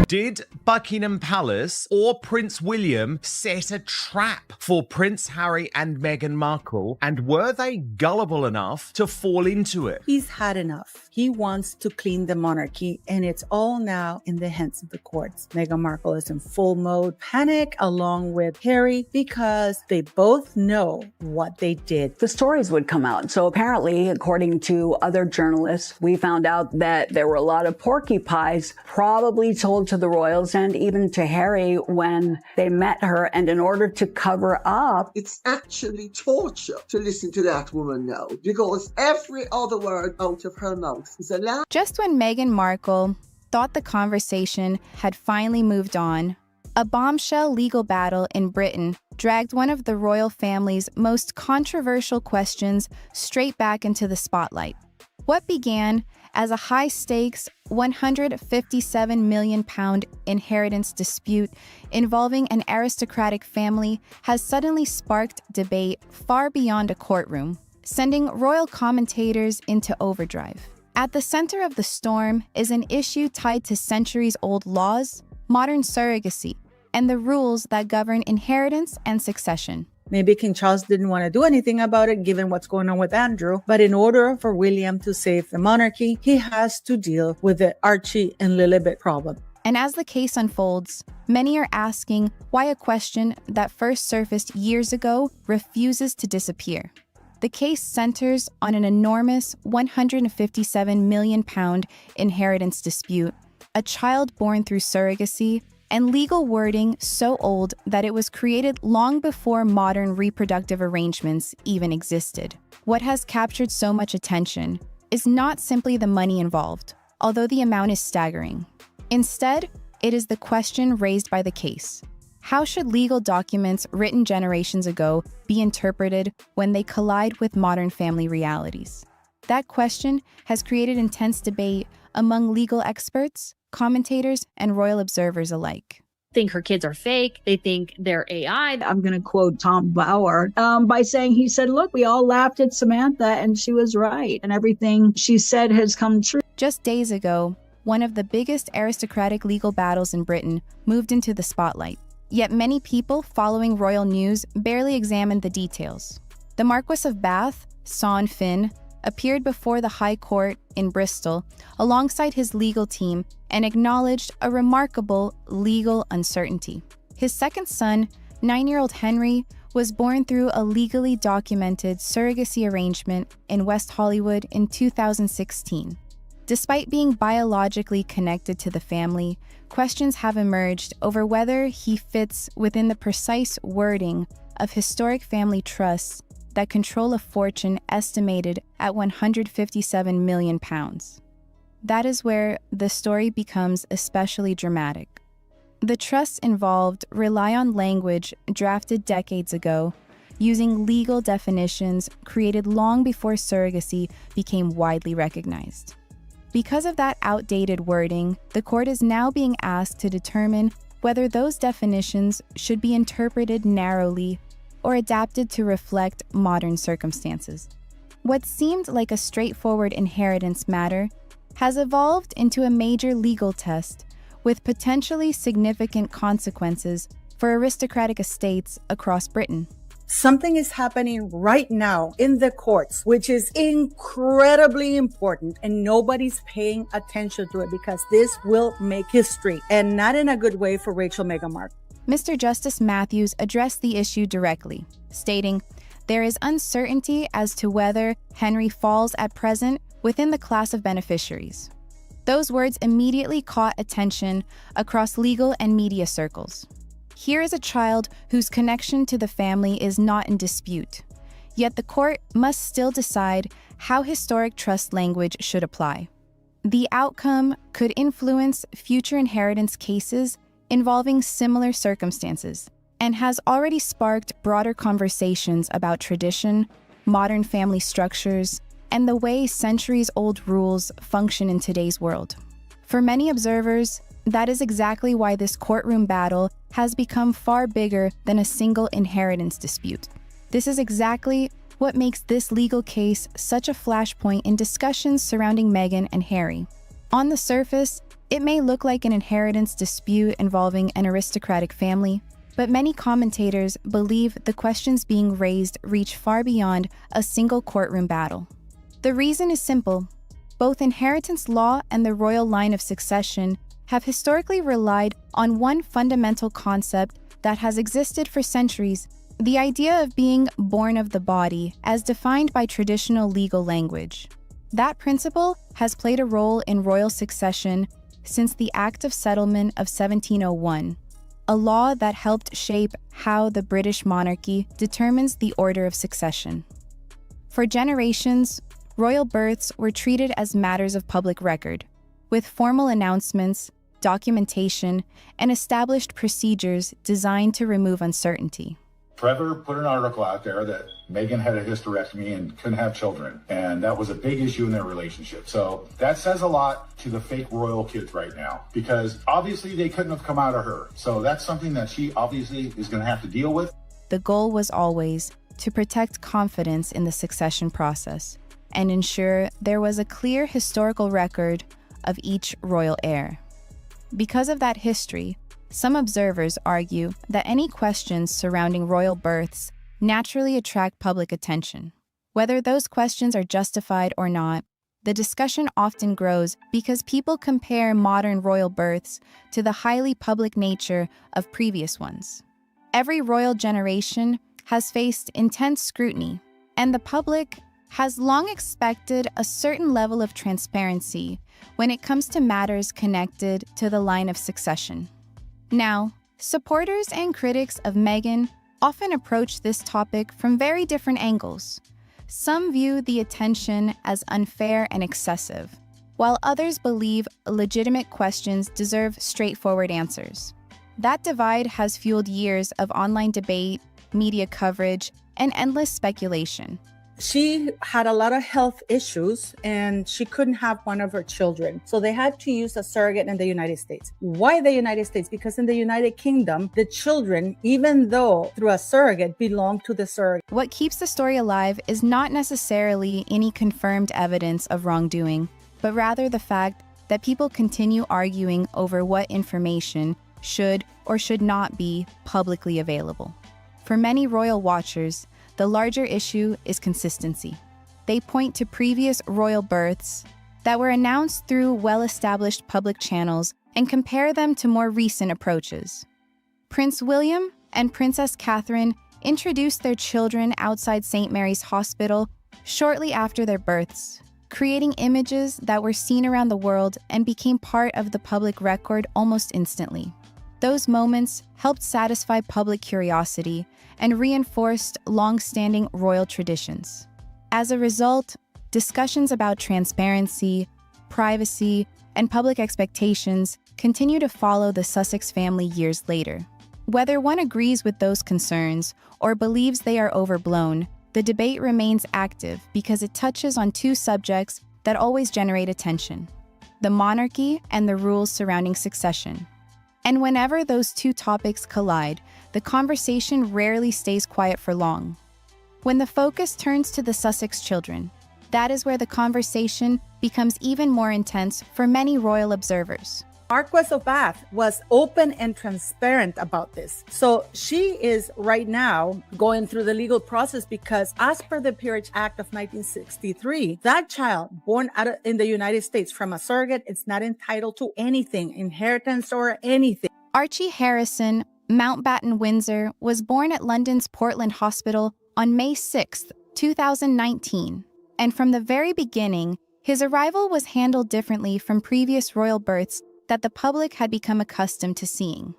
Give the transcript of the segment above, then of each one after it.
Did Buckingham Palace or Prince William set a trap for Prince Harry and Meghan Markle, and were they gullible enough to fall into it? He's had enough. He wants to clean the monarchy, and it's all now in the hands of the courts. Meghan Markle is in full mode panic along with Harry because they both know what they did. The stories would come out. So apparently, according to other journalists, we found out that there were a lot of porcupines probably told to the royals and even to Harry when they met her. And in order to cover up, it's actually torture to listen to that woman now, because every other word out of her mouth is a lie. Just when Meghan Markle thought the conversation had finally moved on, a bombshell legal battle in Britain dragged one of the royal family's most controversial questions straight back into the spotlight. What began as a high-stakes £157 million inheritance dispute involving an aristocratic family has suddenly sparked debate far beyond a courtroom, sending royal commentators into overdrive. At the center of the storm is an issue tied to centuries-old laws, modern surrogacy, and the rules that govern inheritance and succession. Maybe King Charles didn't want to do anything about it given what's going on with Andrew, but in order for William to save the monarchy, he has to deal with the Archie and Lilibet problem. And as the case unfolds, many are asking why a question that first surfaced years ago refuses to disappear. The case centers on an enormous £157 million inheritance dispute, a child born through surrogacy, and legal wording so old that it was created long before modern reproductive arrangements even existed. What has captured so much attention is not simply the money involved, although the amount is staggering. Instead, it is the question raised by the case. How should legal documents written generations ago be interpreted when they collide with modern family realities? That question has created intense debate among legal experts, commentators, and royal observers alike. Think her kids are fake. They think they're AI. I'm going to quote Tom Bauer by saying, he said, look, we all laughed at Samantha and she was right. And everything she said has come true. Just days ago, one of the biggest aristocratic legal battles in Britain moved into the spotlight. Yet many people following royal news barely examined the details. The Marquess of Bath, Sean Finn, appeared before the High Court in Bristol alongside his legal team and acknowledged a remarkable legal uncertainty. His second son, 9-year-old Henry, was born through a legally documented surrogacy arrangement in West Hollywood in 2016. Despite being biologically connected to the family, questions have emerged over whether he fits within the precise wording of historic family trusts that control a fortune estimated at £157 million. That is where the story becomes especially dramatic. The trusts involved rely on language drafted decades ago, using legal definitions created long before surrogacy became widely recognized. Because of that outdated wording, the court is now being asked to determine whether those definitions should be interpreted narrowly or adapted to reflect modern circumstances. What seemed like a straightforward inheritance matter has evolved into a major legal test with potentially significant consequences for aristocratic estates across Britain. Something is happening right now in the courts, which is incredibly important, and nobody's paying attention to it because this will make history, and not in a good way for Rachel Meghan Markle. Mr. Justice Matthews addressed the issue directly, stating, "There is uncertainty as to whether Henry falls at present within the class of beneficiaries." Those words immediately caught attention across legal and media circles. Here is a child whose connection to the family is not in dispute, yet the court must still decide how historic trust language should apply. The outcome could influence future inheritance cases involving similar circumstances, and has already sparked broader conversations about tradition, modern family structures, and the way centuries-old rules function in today's world. For many observers, that is exactly why this courtroom battle has become far bigger than a single inheritance dispute. This is exactly what makes this legal case such a flashpoint in discussions surrounding Meghan and Harry. On the surface, It may look like an inheritance dispute involving an aristocratic family, but many commentators believe the questions being raised reach far beyond a single courtroom battle. The reason is simple. Both inheritance law and the royal line of succession have historically relied on one fundamental concept that has existed for centuries: the idea of being born of the body as defined by traditional legal language. That principle has played a role in royal succession since the Act of Settlement of 1701, a law that helped shape how the British monarchy determines the order of succession. For generations, royal births were treated as matters of public record, with formal announcements, documentation, and established procedures designed to remove uncertainty. Trevor put an article out there that Meghan had a hysterectomy and couldn't have children, and that was a big issue in their relationship. So that says a lot to the fake royal kids right now, because obviously they couldn't have come out of her. So that's something that she obviously is going to have to deal with. The goal was always to protect confidence in the succession process and ensure there was a clear historical record of each royal heir. Because of that history, some observers argue that any questions surrounding royal births naturally attract public attention. Whether those questions are justified or not, the discussion often grows because people compare modern royal births to the highly public nature of previous ones. Every royal generation has faced intense scrutiny, and the public has long expected a certain level of transparency when it comes to matters connected to the line of succession. Now, supporters and critics of Meghan often approach this topic from very different angles. Some view the attention as unfair and excessive, while others believe legitimate questions deserve straightforward answers. That divide has fueled years of online debate, media coverage, and endless speculation. She had a lot of health issues and she couldn't have one of her children. So they had to use a surrogate in the United States. Why the United States? Because in the United Kingdom, the children, even though through a surrogate, belong to the surrogate. What keeps the story alive is not necessarily any confirmed evidence of wrongdoing, but rather the fact that people continue arguing over what information should or should not be publicly available. For many royal watchers, the larger issue is consistency. They point to previous royal births that were announced through well-established public channels and compare them to more recent approaches. Prince William and Princess Catherine introduced their children outside St. Mary's Hospital shortly after their births, creating images that were seen around the world and became part of the public record almost instantly. Those moments helped satisfy public curiosity and reinforced long-standing royal traditions. As a result, discussions about transparency, privacy, and public expectations continue to follow the Sussex family years later. Whether one agrees with those concerns or believes they are overblown, the debate remains active because it touches on two subjects that always generate attention: the monarchy and the rules surrounding succession. And whenever those two topics collide, the conversation rarely stays quiet for long. When the focus turns to the Sussex children, that is where the conversation becomes even more intense for many royal observers. Marquess of Bath was open and transparent about this. So she is right now going through the legal process because as per the Peerage Act of 1963, that child born in the United States from a surrogate is not entitled to anything, inheritance or anything. Archie Harrison, Mountbatten Windsor, was born at London's Portland Hospital on May 6, 2019. And from the very beginning, his arrival was handled differently from previous royal births that the public had become accustomed to seeing.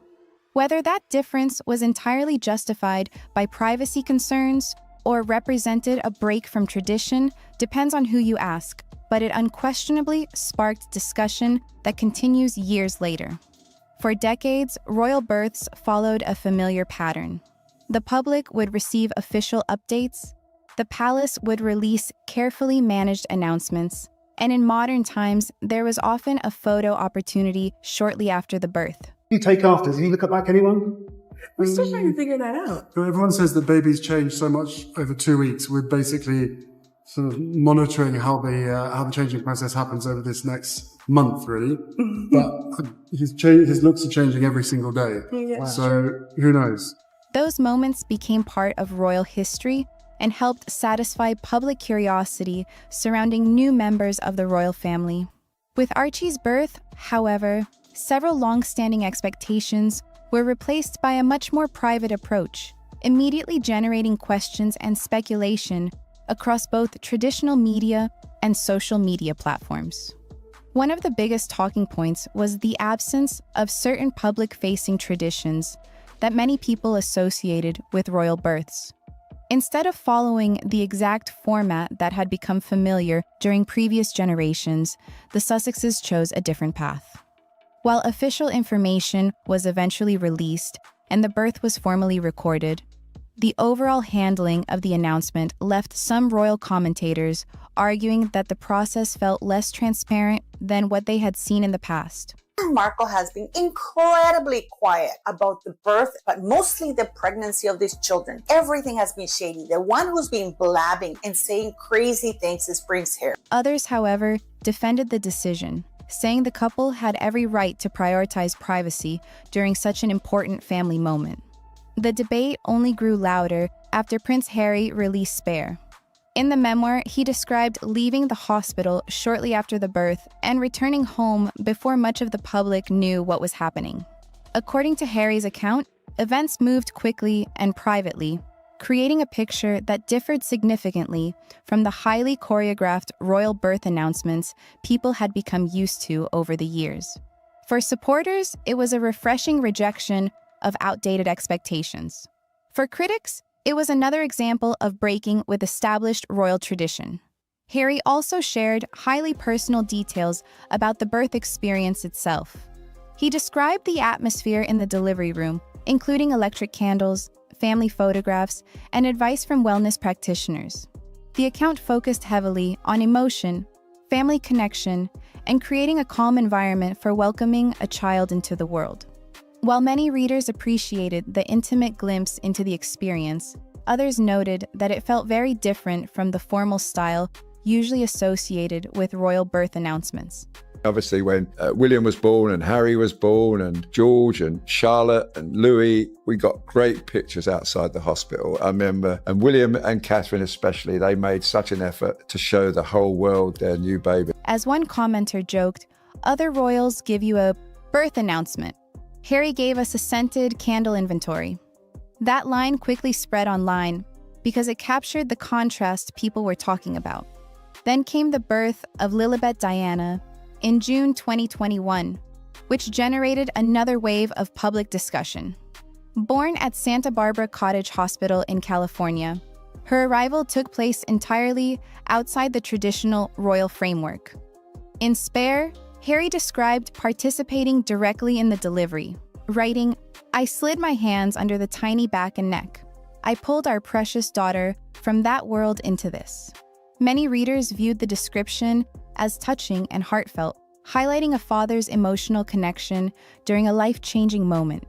Whether that difference was entirely justified by privacy concerns or represented a break from tradition depends on who you ask, but it unquestionably sparked discussion that continues years later. For decades, royal births followed a familiar pattern. The public would receive official updates, the palace would release carefully managed announcements, and in modern times, there was often a photo opportunity shortly after the birth. You take after, did you look back anyone? We're still trying to figure that out. So everyone says that babies change so much over 2 weeks. We're basically sort of monitoring how the changing process happens over this next month, really. But his looks are changing every single day. Yeah. So who knows? Those moments became part of royal history and helped satisfy public curiosity surrounding new members of the royal family. With Archie's birth, however, several long-standing expectations were replaced by a much more private approach, immediately generating questions and speculation across both traditional media and social media platforms. One of the biggest talking points was the absence of certain public-facing traditions that many people associated with royal births. Instead of following the exact format that had become familiar during previous generations, the Sussexes chose a different path. While official information was eventually released and the birth was formally recorded, the overall handling of the announcement left some royal commentators arguing that the process felt less transparent than what they had seen in the past. Markle has been incredibly quiet about the birth, but mostly the pregnancy of these children. Everything has been shady. The one who's been blabbing and saying crazy things is Prince Harry. Others, however, defended the decision, saying the couple had every right to prioritize privacy during such an important family moment. The debate only grew louder after Prince Harry released Spare. In the memoir, he described leaving the hospital shortly after the birth and returning home before much of the public knew what was happening. According to Harry's account, events moved quickly and privately, creating a picture that differed significantly from the highly choreographed royal birth announcements people had become used to over the years. For supporters, it was a refreshing rejection of outdated expectations. For critics, it was another example of breaking with established royal tradition. Harry also shared highly personal details about the birth experience itself. He described the atmosphere in the delivery room, including electric candles, family photographs, and advice from wellness practitioners. The account focused heavily on emotion, family connection, and creating a calm environment for welcoming a child into the world. While many readers appreciated the intimate glimpse into the experience, others noted that it felt very different from the formal style usually associated with royal birth announcements. Obviously, when William was born and Harry was born and George and Charlotte and Louis, we got great pictures outside the hospital. I remember, and William and Catherine especially, they made such an effort to show the whole world their new baby. As one commenter joked, other royals give you a birth announcement. Harry gave us a scented candle inventory. That line quickly spread online because it captured the contrast people were talking about. Then came the birth of Lilibet Diana in June 2021, which generated another wave of public discussion. Born at Santa Barbara Cottage Hospital in California, her arrival took place entirely outside the traditional royal framework. In Spare, Harry described participating directly in the delivery, writing, "I slid my hands under the tiny back and neck. I pulled our precious daughter from that world into this." Many readers viewed the description as touching and heartfelt, highlighting a father's emotional connection during a life-changing moment.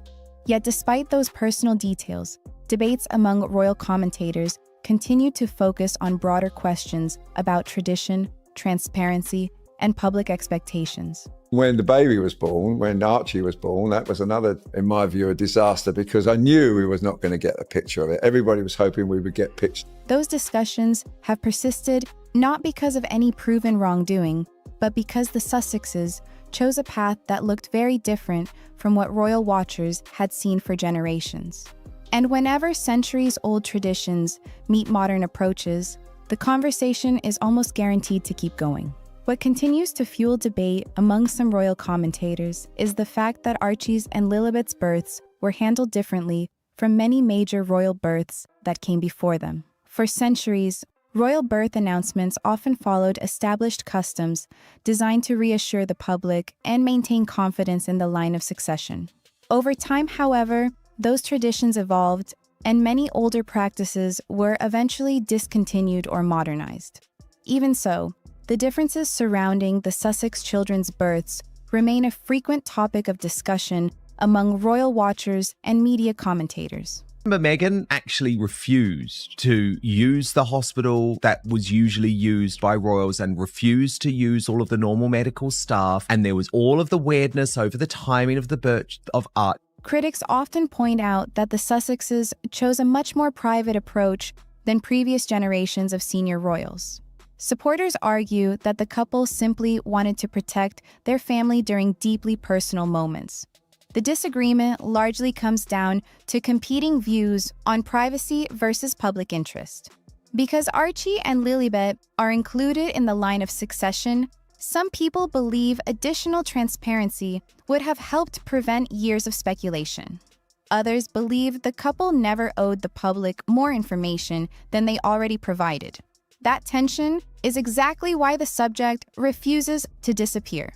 Yet despite those personal details, debates among royal commentators continued to focus on broader questions about tradition, transparency, and public expectations. When the baby was born, when Archie was born, that was another, in my view, a disaster because I knew we was not going to get a picture of it. Everybody was hoping we would get pictures. Those discussions have persisted not because of any proven wrongdoing, but because the Sussexes chose a path that looked very different from what royal watchers had seen for generations. And whenever centuries-old traditions meet modern approaches, the conversation is almost guaranteed to keep going. What continues to fuel debate among some royal commentators is the fact that Archie's and Lilibet's births were handled differently from many major royal births that came before them. For centuries, royal birth announcements often followed established customs designed to reassure the public and maintain confidence in the line of succession. Over time, however, those traditions evolved, and many older practices were eventually discontinued or modernized. Even so, the differences surrounding the Sussex children's births remain a frequent topic of discussion among royal watchers and media commentators. But Meghan actually refused to use the hospital that was usually used by royals and refused to use all of the normal medical staff. And there was all of the weirdness over the timing of the birth of Art. Critics often point out that the Sussexes chose a much more private approach than previous generations of senior royals. Supporters argue that the couple simply wanted to protect their family during deeply personal moments. The disagreement largely comes down to competing views on privacy versus public interest. Because Archie and Lilibet are included in the line of succession, some people believe additional transparency would have helped prevent years of speculation. Others believe the couple never owed the public more information than they already provided. That tension is exactly why the subject refuses to disappear.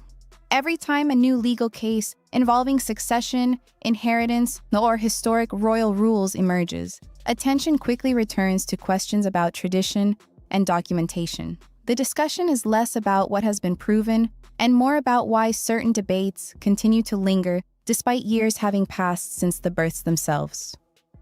Every time a new legal case involving succession, inheritance, or historic royal rules emerges, attention quickly returns to questions about tradition and documentation. The discussion is less about what has been proven and more about why certain debates continue to linger despite years having passed since the births themselves.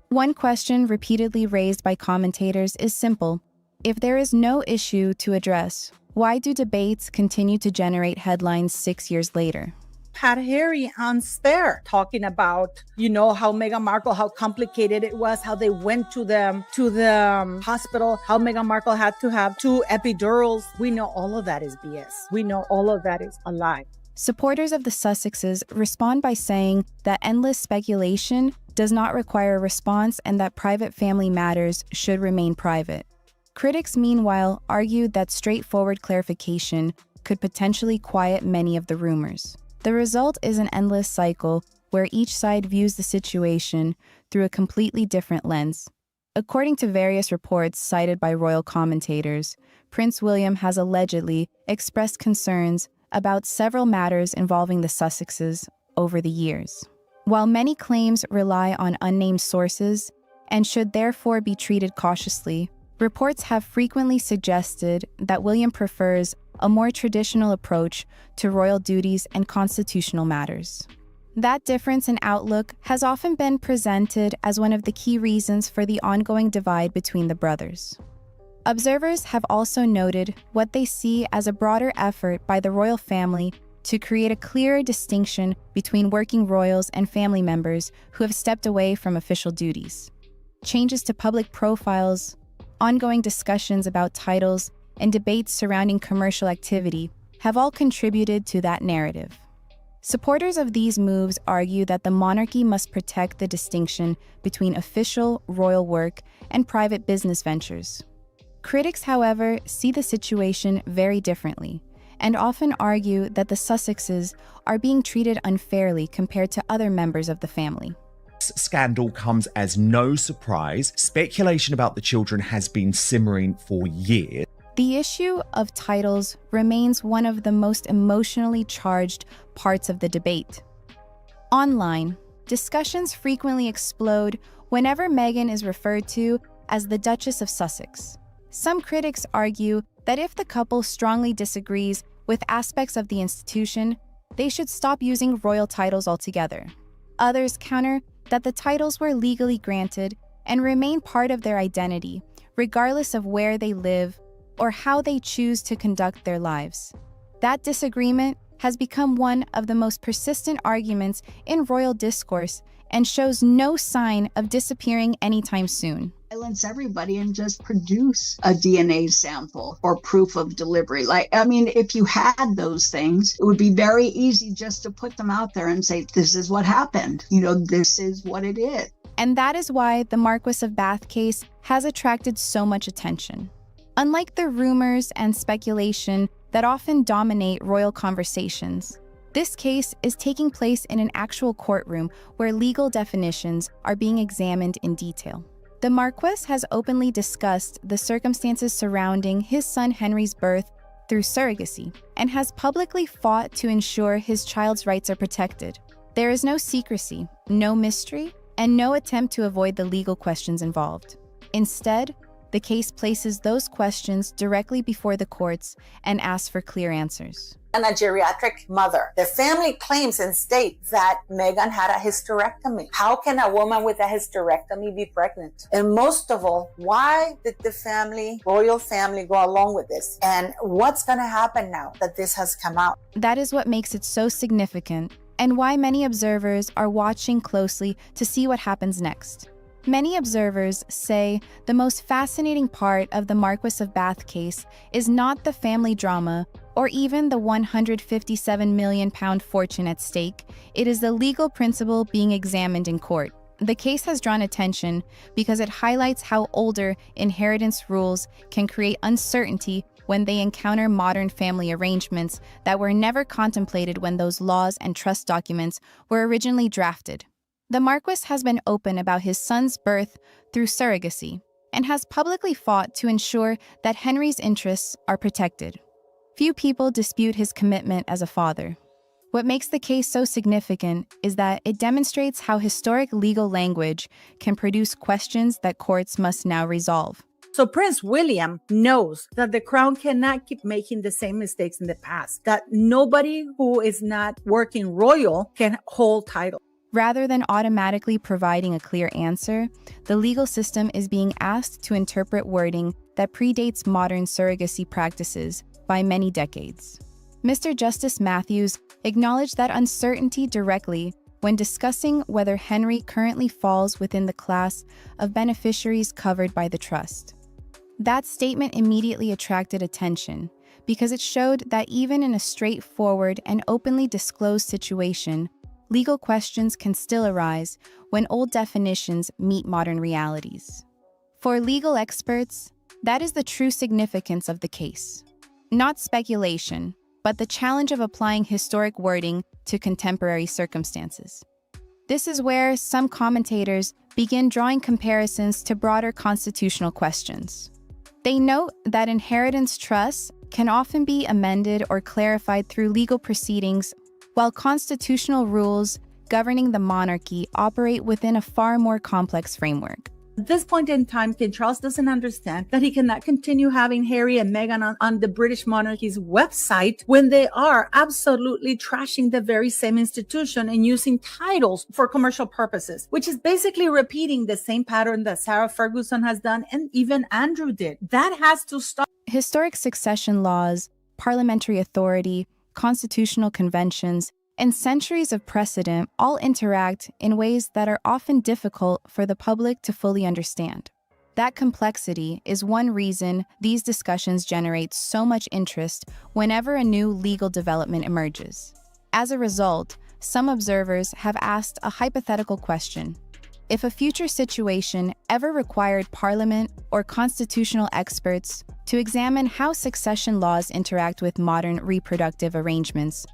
One question repeatedly raised by commentators is simple. If there is no issue to address, why do debates continue to generate headlines 6 years later? Had Harry on Spare talking about, how Meghan Markle, how complicated it was, how they went to the hospital, how Meghan Markle had to have 2 epidurals. We know all of that is BS. We know all of that is a lie. Supporters of the Sussexes respond by saying that endless speculation does not require a response and that private family matters should remain private. Critics, meanwhile, argued that straightforward clarification could potentially quiet many of the rumors. The result is an endless cycle where each side views the situation through a completely different lens. According to various reports cited by royal commentators, Prince William has allegedly expressed concerns about several matters involving the Sussexes over the years. While many claims rely on unnamed sources and should therefore be treated cautiously, reports have frequently suggested that William prefers a more traditional approach to royal duties and constitutional matters. That difference in outlook has often been presented as one of the key reasons for the ongoing divide between the brothers. Observers have also noted what they see as a broader effort by the royal family to create a clearer distinction between working royals and family members who have stepped away from official duties. Changes to public profiles, ongoing discussions about titles, and debates surrounding commercial activity have all contributed to that narrative. Supporters of these moves argue that the monarchy must protect the distinction between official royal work and private business ventures. Critics, however, see the situation very differently and often argue that the Sussexes are being treated unfairly compared to other members of the family. Scandal comes as no surprise. Speculation about the children has been simmering for years. The issue of titles remains one of the most emotionally charged parts of the debate. Online, discussions frequently explode whenever Meghan is referred to as the Duchess of Sussex. Some critics argue that if the couple strongly disagrees with aspects of the institution, they should stop using royal titles altogether. Others counter that the titles were legally granted and remain part of their identity, regardless of where they live or how they choose to conduct their lives. That disagreement has become one of the most persistent arguments in royal discourse and shows no sign of disappearing anytime soon. Silence everybody and just produce a DNA sample or proof of delivery. If you had those things, it would be very easy just to put them out there and say, this is what happened. This is what it is. And that is why the Marquess of Bath case has attracted so much attention. Unlike the rumors and speculation that often dominate royal conversations, this case is taking place in an actual courtroom where legal definitions are being examined in detail. The Marquess has openly discussed the circumstances surrounding his son Henry's birth through surrogacy and has publicly fought to ensure his child's rights are protected. There is no secrecy, no mystery, and no attempt to avoid the legal questions involved. Instead, The case places those questions directly before the courts and asks for clear answers. And a geriatric mother. The family claims and state that Meghan had a hysterectomy. How can a woman with a hysterectomy be pregnant? And most of all, why did the royal family go along with this? And what's going to happen now that this has come out? That is what makes it so significant and why many observers are watching closely to see what happens next. Many observers say the most fascinating part of the Marquess of Bath case is not the family drama or even the £157 million fortune at stake. It is the legal principle being examined in court. The case has drawn attention because it highlights how older inheritance rules can create uncertainty when they encounter modern family arrangements that were never contemplated when those laws and trust documents were originally drafted. The Marquess has been open about his son's birth through surrogacy and has publicly fought to ensure that Henry's interests are protected. Few people dispute his commitment as a father. What makes the case so significant is that it demonstrates how historic legal language can produce questions that courts must now resolve. So Prince William knows that the crown cannot keep making the same mistakes in the past, that nobody who is not working royal can hold title. Rather than automatically providing a clear answer, the legal system is being asked to interpret wording that predates modern surrogacy practices by many decades. Mr. Justice Matthews acknowledged that uncertainty directly when discussing whether Henry currently falls within the class of beneficiaries covered by the trust. That statement immediately attracted attention because it showed that even in a straightforward and openly disclosed situation, legal questions can still arise when old definitions meet modern realities. For legal experts, that is the true significance of the case. Not speculation, but the challenge of applying historic wording to contemporary circumstances. This is where some commentators begin drawing comparisons to broader constitutional questions. They note that inheritance trusts can often be amended or clarified through legal proceedings, while constitutional rules governing the monarchy operate within a far more complex framework. At this point in time, King Charles doesn't understand that he cannot continue having Harry and Meghan on the British monarchy's website when they are absolutely trashing the very same institution and using titles for commercial purposes, which is basically repeating the same pattern that Sarah Ferguson has done and even Andrew did. That has to stop. Historic succession laws, parliamentary authority, constitutional conventions, and centuries of precedent all interact in ways that are often difficult for the public to fully understand. That complexity is one reason these discussions generate so much interest whenever a new legal development emerges. As a result, some observers have asked a hypothetical question. If a future situation ever required Parliament or constitutional experts to examine how succession laws interact with modern reproductive arrangements,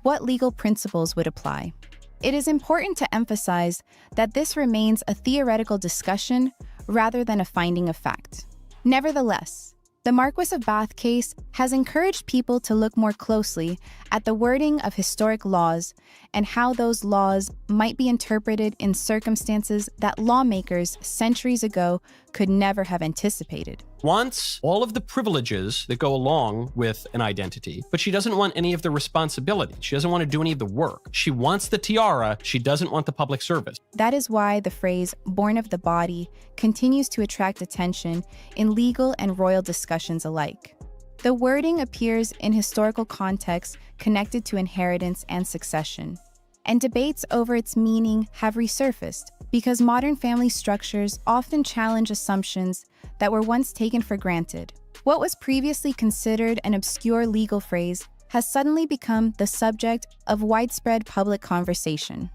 what legal principles would apply? It is important to emphasize that this remains a theoretical discussion rather than a finding of fact. Nevertheless, the Marquess of Bath case has encouraged people to look more closely at the wording of historic laws and how those laws might be interpreted in circumstances that lawmakers centuries ago could never have anticipated. Wants all of the privileges that go along with an identity, but she doesn't want any of the responsibility. She doesn't want to do any of the work. She wants the tiara. She doesn't want the public service. That is why the phrase "born of the body" continues to attract attention in legal and royal discussions alike. The wording appears in historical contexts connected to inheritance and succession, and debates over its meaning have resurfaced because modern family structures often challenge assumptions that were once taken for granted. What was previously considered an obscure legal phrase has suddenly become the subject of widespread public conversation.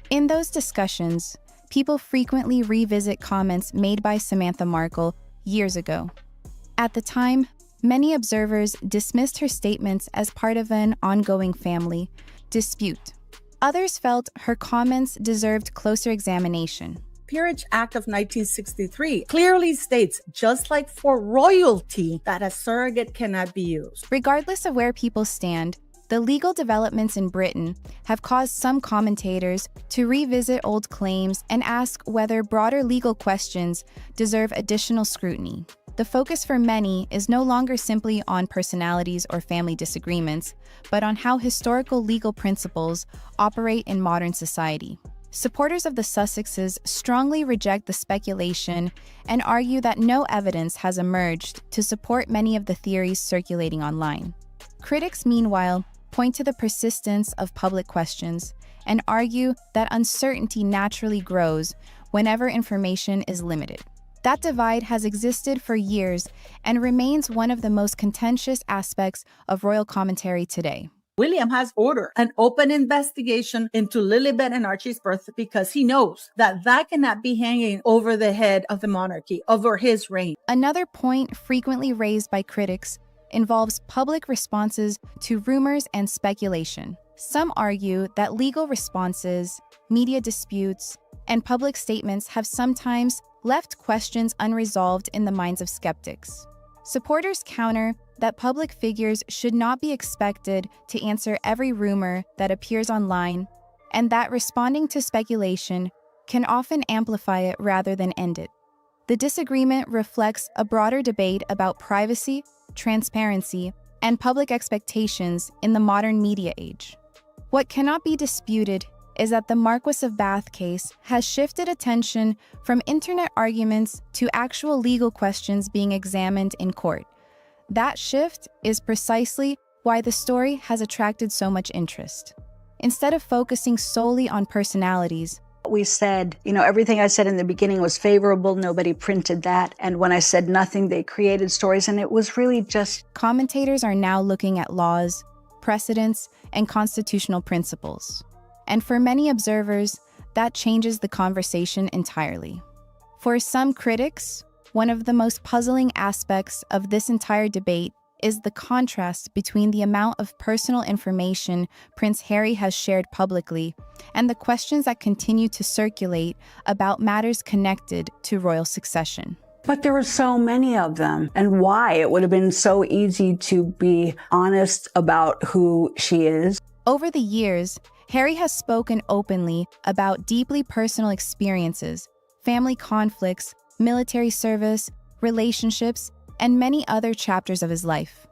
In those discussions, people frequently revisit comments made by Samantha Markle years ago. At the time, many observers dismissed her statements as part of an ongoing family dispute. Others felt her comments deserved closer examination. Peerage Act of 1963 clearly states, just like for royalty, that a surrogate cannot be used. Regardless of where people stand, The legal developments in Britain have caused some commentators to revisit old claims and ask whether broader legal questions deserve additional scrutiny. The focus for many is no longer simply on personalities or family disagreements, but on how historical legal principles operate in modern society. Supporters of the Sussexes strongly reject the speculation and argue that no evidence has emerged to support many of the theories circulating online. Critics, meanwhile, point to the persistence of public questions and argue that uncertainty naturally grows whenever information is limited. That divide has existed for years and remains one of the most contentious aspects of royal commentary today. William has ordered an open investigation into Lilibet and Archie's birth because he knows that that cannot be hanging over the head of the monarchy, over his reign. Another point frequently raised by critics involves public responses to rumors and speculation. Some argue that legal responses, media disputes, and public statements have sometimes left questions unresolved in the minds of skeptics. Supporters counter that public figures should not be expected to answer every rumor that appears online, and that responding to speculation can often amplify it rather than end it. The disagreement reflects a broader debate about privacy, transparency, and public expectations in the modern media age. What cannot be disputed is that the Marquess of Bath case has shifted attention from internet arguments to actual legal questions being examined in court. That shift is precisely why the story has attracted so much interest. Instead of focusing solely on personalities, we said, everything I said in the beginning was favorable. Nobody printed that. And when I said nothing, they created stories. And it was really just... Commentators are now looking at laws, precedents, and constitutional principles. And for many observers, that changes the conversation entirely. For some critics, one of the most puzzling aspects of this entire debate is the contrast between the amount of personal information Prince Harry has shared publicly and the questions that continue to circulate about matters connected to royal succession. But there were so many of them, and why? It would have been so easy to be honest about who she is. Over the years, Harry has spoken openly about deeply personal experiences, family conflicts, military service, relationships, and many other chapters of his life.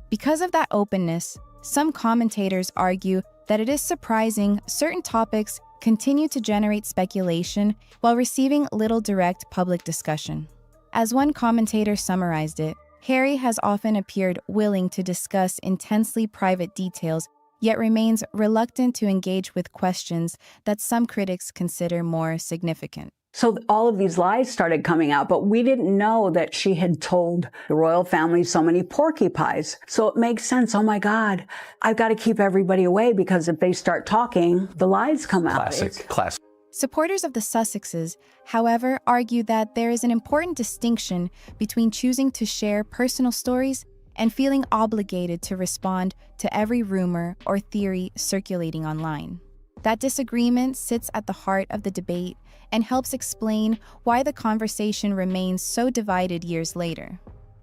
Because of that openness, some commentators argue that it is surprising certain topics continue to generate speculation while receiving little direct public discussion. As one commentator summarized it, Harry has often appeared willing to discuss intensely private details, yet remains reluctant to engage with questions that some critics consider more significant. So all of these lies started coming out, but we didn't know that she had told the royal family so many porcupines. So it makes sense. Oh my God, I've got to keep everybody away because if they start talking, the lies come out. Classic. Supporters of the Sussexes, however, argue that there is an important distinction between choosing to share personal stories and feeling obligated to respond to every rumor or theory circulating online. That disagreement sits at the heart of the debate and helps explain why the conversation remains so divided years later.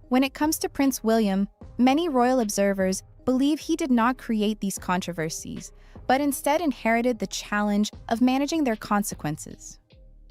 When it comes to Prince William, many royal observers believe he did not create these controversies, but instead inherited the challenge of managing their consequences.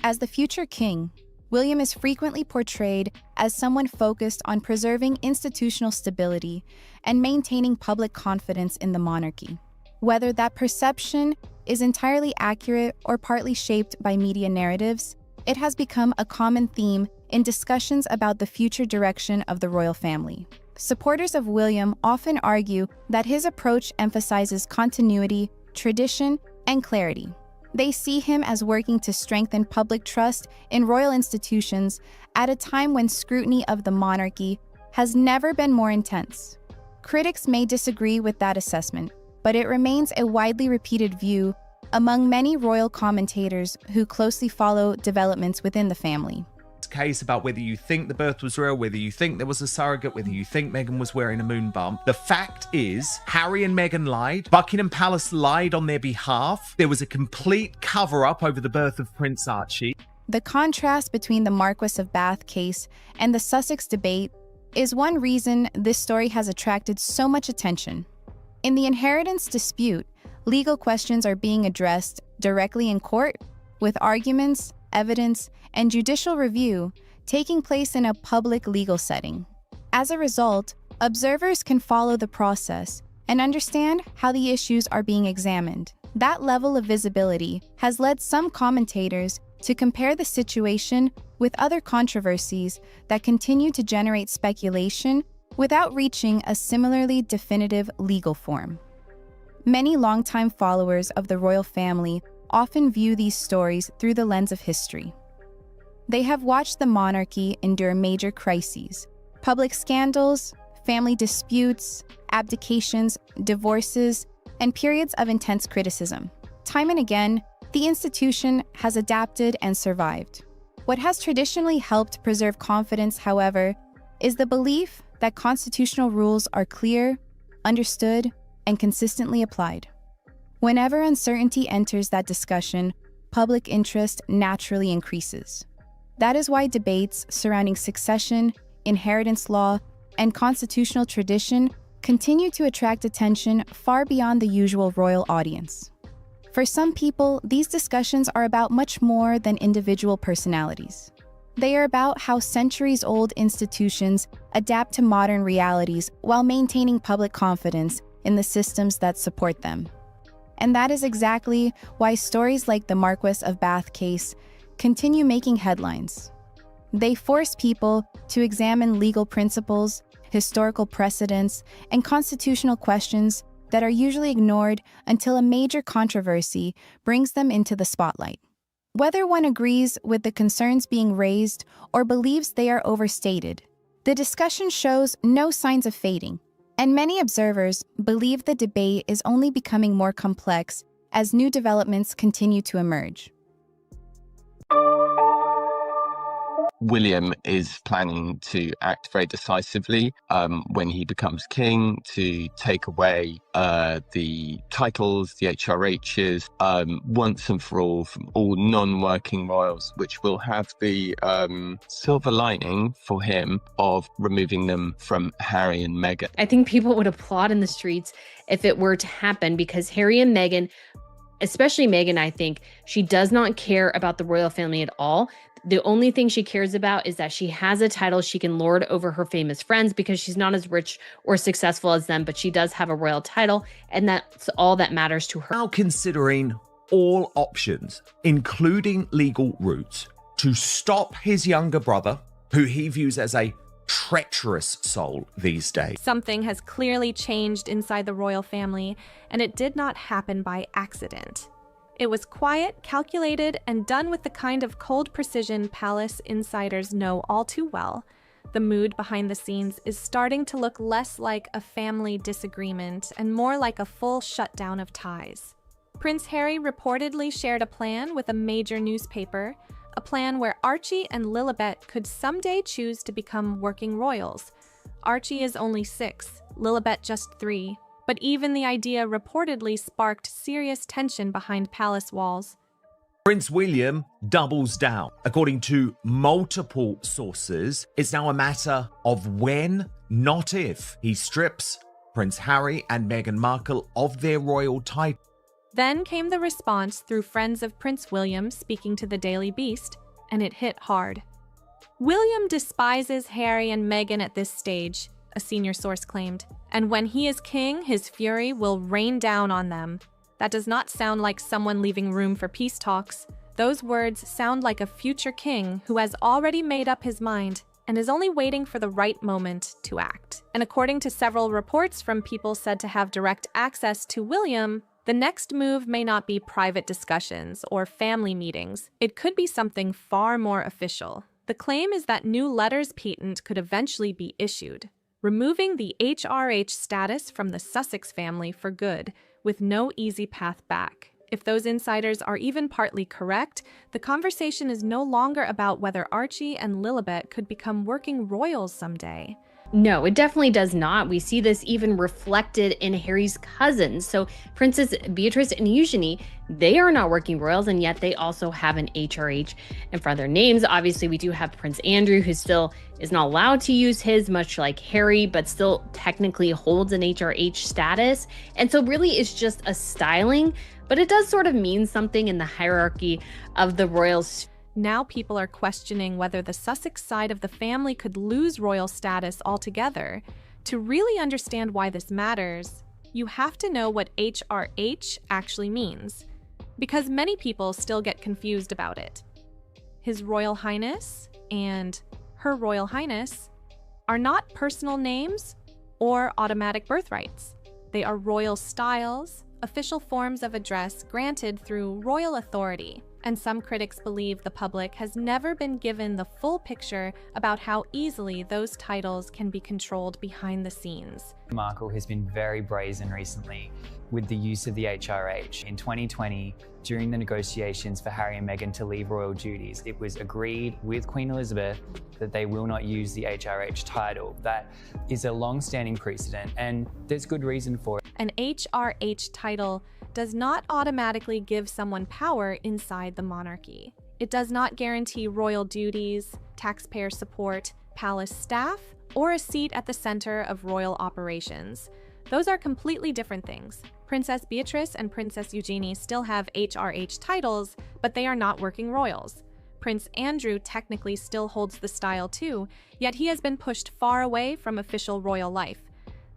As the future king, William is frequently portrayed as someone focused on preserving institutional stability and maintaining public confidence in the monarchy. Whether that perception is entirely accurate or partly shaped by media narratives, it has become a common theme in discussions about the future direction of the royal family. Supporters of William often argue that his approach emphasizes continuity, tradition, and clarity. They see him as working to strengthen public trust in royal institutions at a time when scrutiny of the monarchy has never been more intense. Critics may disagree with that assessment, but it remains a widely repeated view among many royal commentators who closely follow developments within the family. Case about whether you think the birth was real, whether you think there was a surrogate, whether you think Meghan was wearing a moon bump. The fact is, Harry and Meghan lied. Buckingham Palace lied on their behalf. There was a complete cover-up over the birth of Prince Archie. The contrast between the Marquess of Bath case and the Sussex debate is one reason this story has attracted so much attention. In the inheritance dispute, legal questions are being addressed directly in court, with arguments, evidence, and judicial review taking place in a public legal setting. As a result, observers can follow the process and understand how the issues are being examined. That level of visibility has led some commentators to compare the situation with other controversies that continue to generate speculation without reaching a similarly definitive legal form. Many longtime followers of the royal family often view these stories through the lens of history. They have watched the monarchy endure major crises, public scandals, family disputes, abdications, divorces, and periods of intense criticism. Time and again, the institution has adapted and survived. What has traditionally helped preserve confidence, however, is the belief that constitutional rules are clear, understood, and consistently applied. Whenever uncertainty enters that discussion, public interest naturally increases. That is why debates surrounding succession, inheritance law, and constitutional tradition continue to attract attention far beyond the usual royal audience. For some people, these discussions are about much more than individual personalities. They are about how centuries-old institutions adapt to modern realities while maintaining public confidence in the systems that support them. And that is exactly why stories like the Marquess of Bath case continue making headlines. They force people to examine legal principles, historical precedents, and constitutional questions that are usually ignored until a major controversy brings them into the spotlight. Whether one agrees with the concerns being raised or believes they are overstated, the discussion shows no signs of fading, and many observers believe the debate is only becoming more complex as new developments continue to emerge. William is planning to act very decisively when he becomes king to take away the titles, the HRHs, once and for all from all non-working royals, which will have the silver lining for him of removing them from Harry and Meghan. I think people would applaud in the streets if it were to happen, because Harry and Meghan, especially Meghan, I think she does not care about the royal family at all. The only thing she cares about is that she has a title she can lord over her famous friends, because she's not as rich or successful as them, but she does have a royal title, and that's all that matters to her. Now considering all options, including legal routes, to stop his younger brother, who he views as a treacherous soul these days. Something has clearly changed inside the royal family, and it did not happen by accident. It was quiet, calculated, and done with the kind of cold precision palace insiders know all too well. The mood behind the scenes is starting to look less like a family disagreement and more like a full shutdown of ties. Prince Harry reportedly shared a plan with a major newspaper, a plan where Archie and Lilibet could someday choose to become working royals. Archie is only 6, Lilibet just 3. But even the idea reportedly sparked serious tension behind palace walls. Prince William doubles down. According to multiple sources, it's now a matter of when, not if, he strips Prince Harry and Meghan Markle of their royal title. Then came the response through friends of Prince William speaking to the Daily Beast, and it hit hard. William despises Harry and Meghan at this stage, a senior source claimed. And when he is king, his fury will rain down on them. That does not sound like someone leaving room for peace talks. Those words sound like a future king who has already made up his mind and is only waiting for the right moment to act. And according to several reports from people said to have direct access to William, the next move may not be private discussions or family meetings. It could be something far more official. The claim is that new letters patent could eventually be issued, removing the HRH status from the Sussex family for good, with no easy path back. If those insiders are even partly correct, the conversation is no longer about whether Archie and Lilibet could become working royals someday. No, it definitely does not. We see this even reflected in Harry's cousins. So Princess Beatrice and Eugenie, they are not working royals, and yet they also have an HRH in front of their names. Obviously, we do have Prince Andrew, who still is not allowed to use his, much like Harry, but still technically holds an HRH status. And so really it's just a styling, but it does sort of mean something in the hierarchy of the royals. Now people are questioning whether the Sussex side of the family could lose royal status altogether. To really understand why this matters, you have to know what HRH actually means, because many people still get confused about it. His Royal Highness and Her Royal Highness are not personal names or automatic birthrights. They are royal styles, official forms of address granted through royal authority. And some critics believe the public has never been given the full picture about how easily those titles can be controlled behind the scenes. Markle has been very brazen recently with the use of the HRH. In 2020, during the negotiations for Harry and Meghan to leave royal duties, it was agreed with Queen Elizabeth that they will not use the HRH title. That is a long-standing precedent, and there's good reason for it. An HRH title does not automatically give someone power inside the monarchy. It does not guarantee royal duties, taxpayer support, palace staff, or a seat at the center of royal operations. Those are completely different things. Princess Beatrice and Princess Eugenie still have HRH titles, but they are not working royals. Prince Andrew technically still holds the style too, yet he has been pushed far away from official royal life.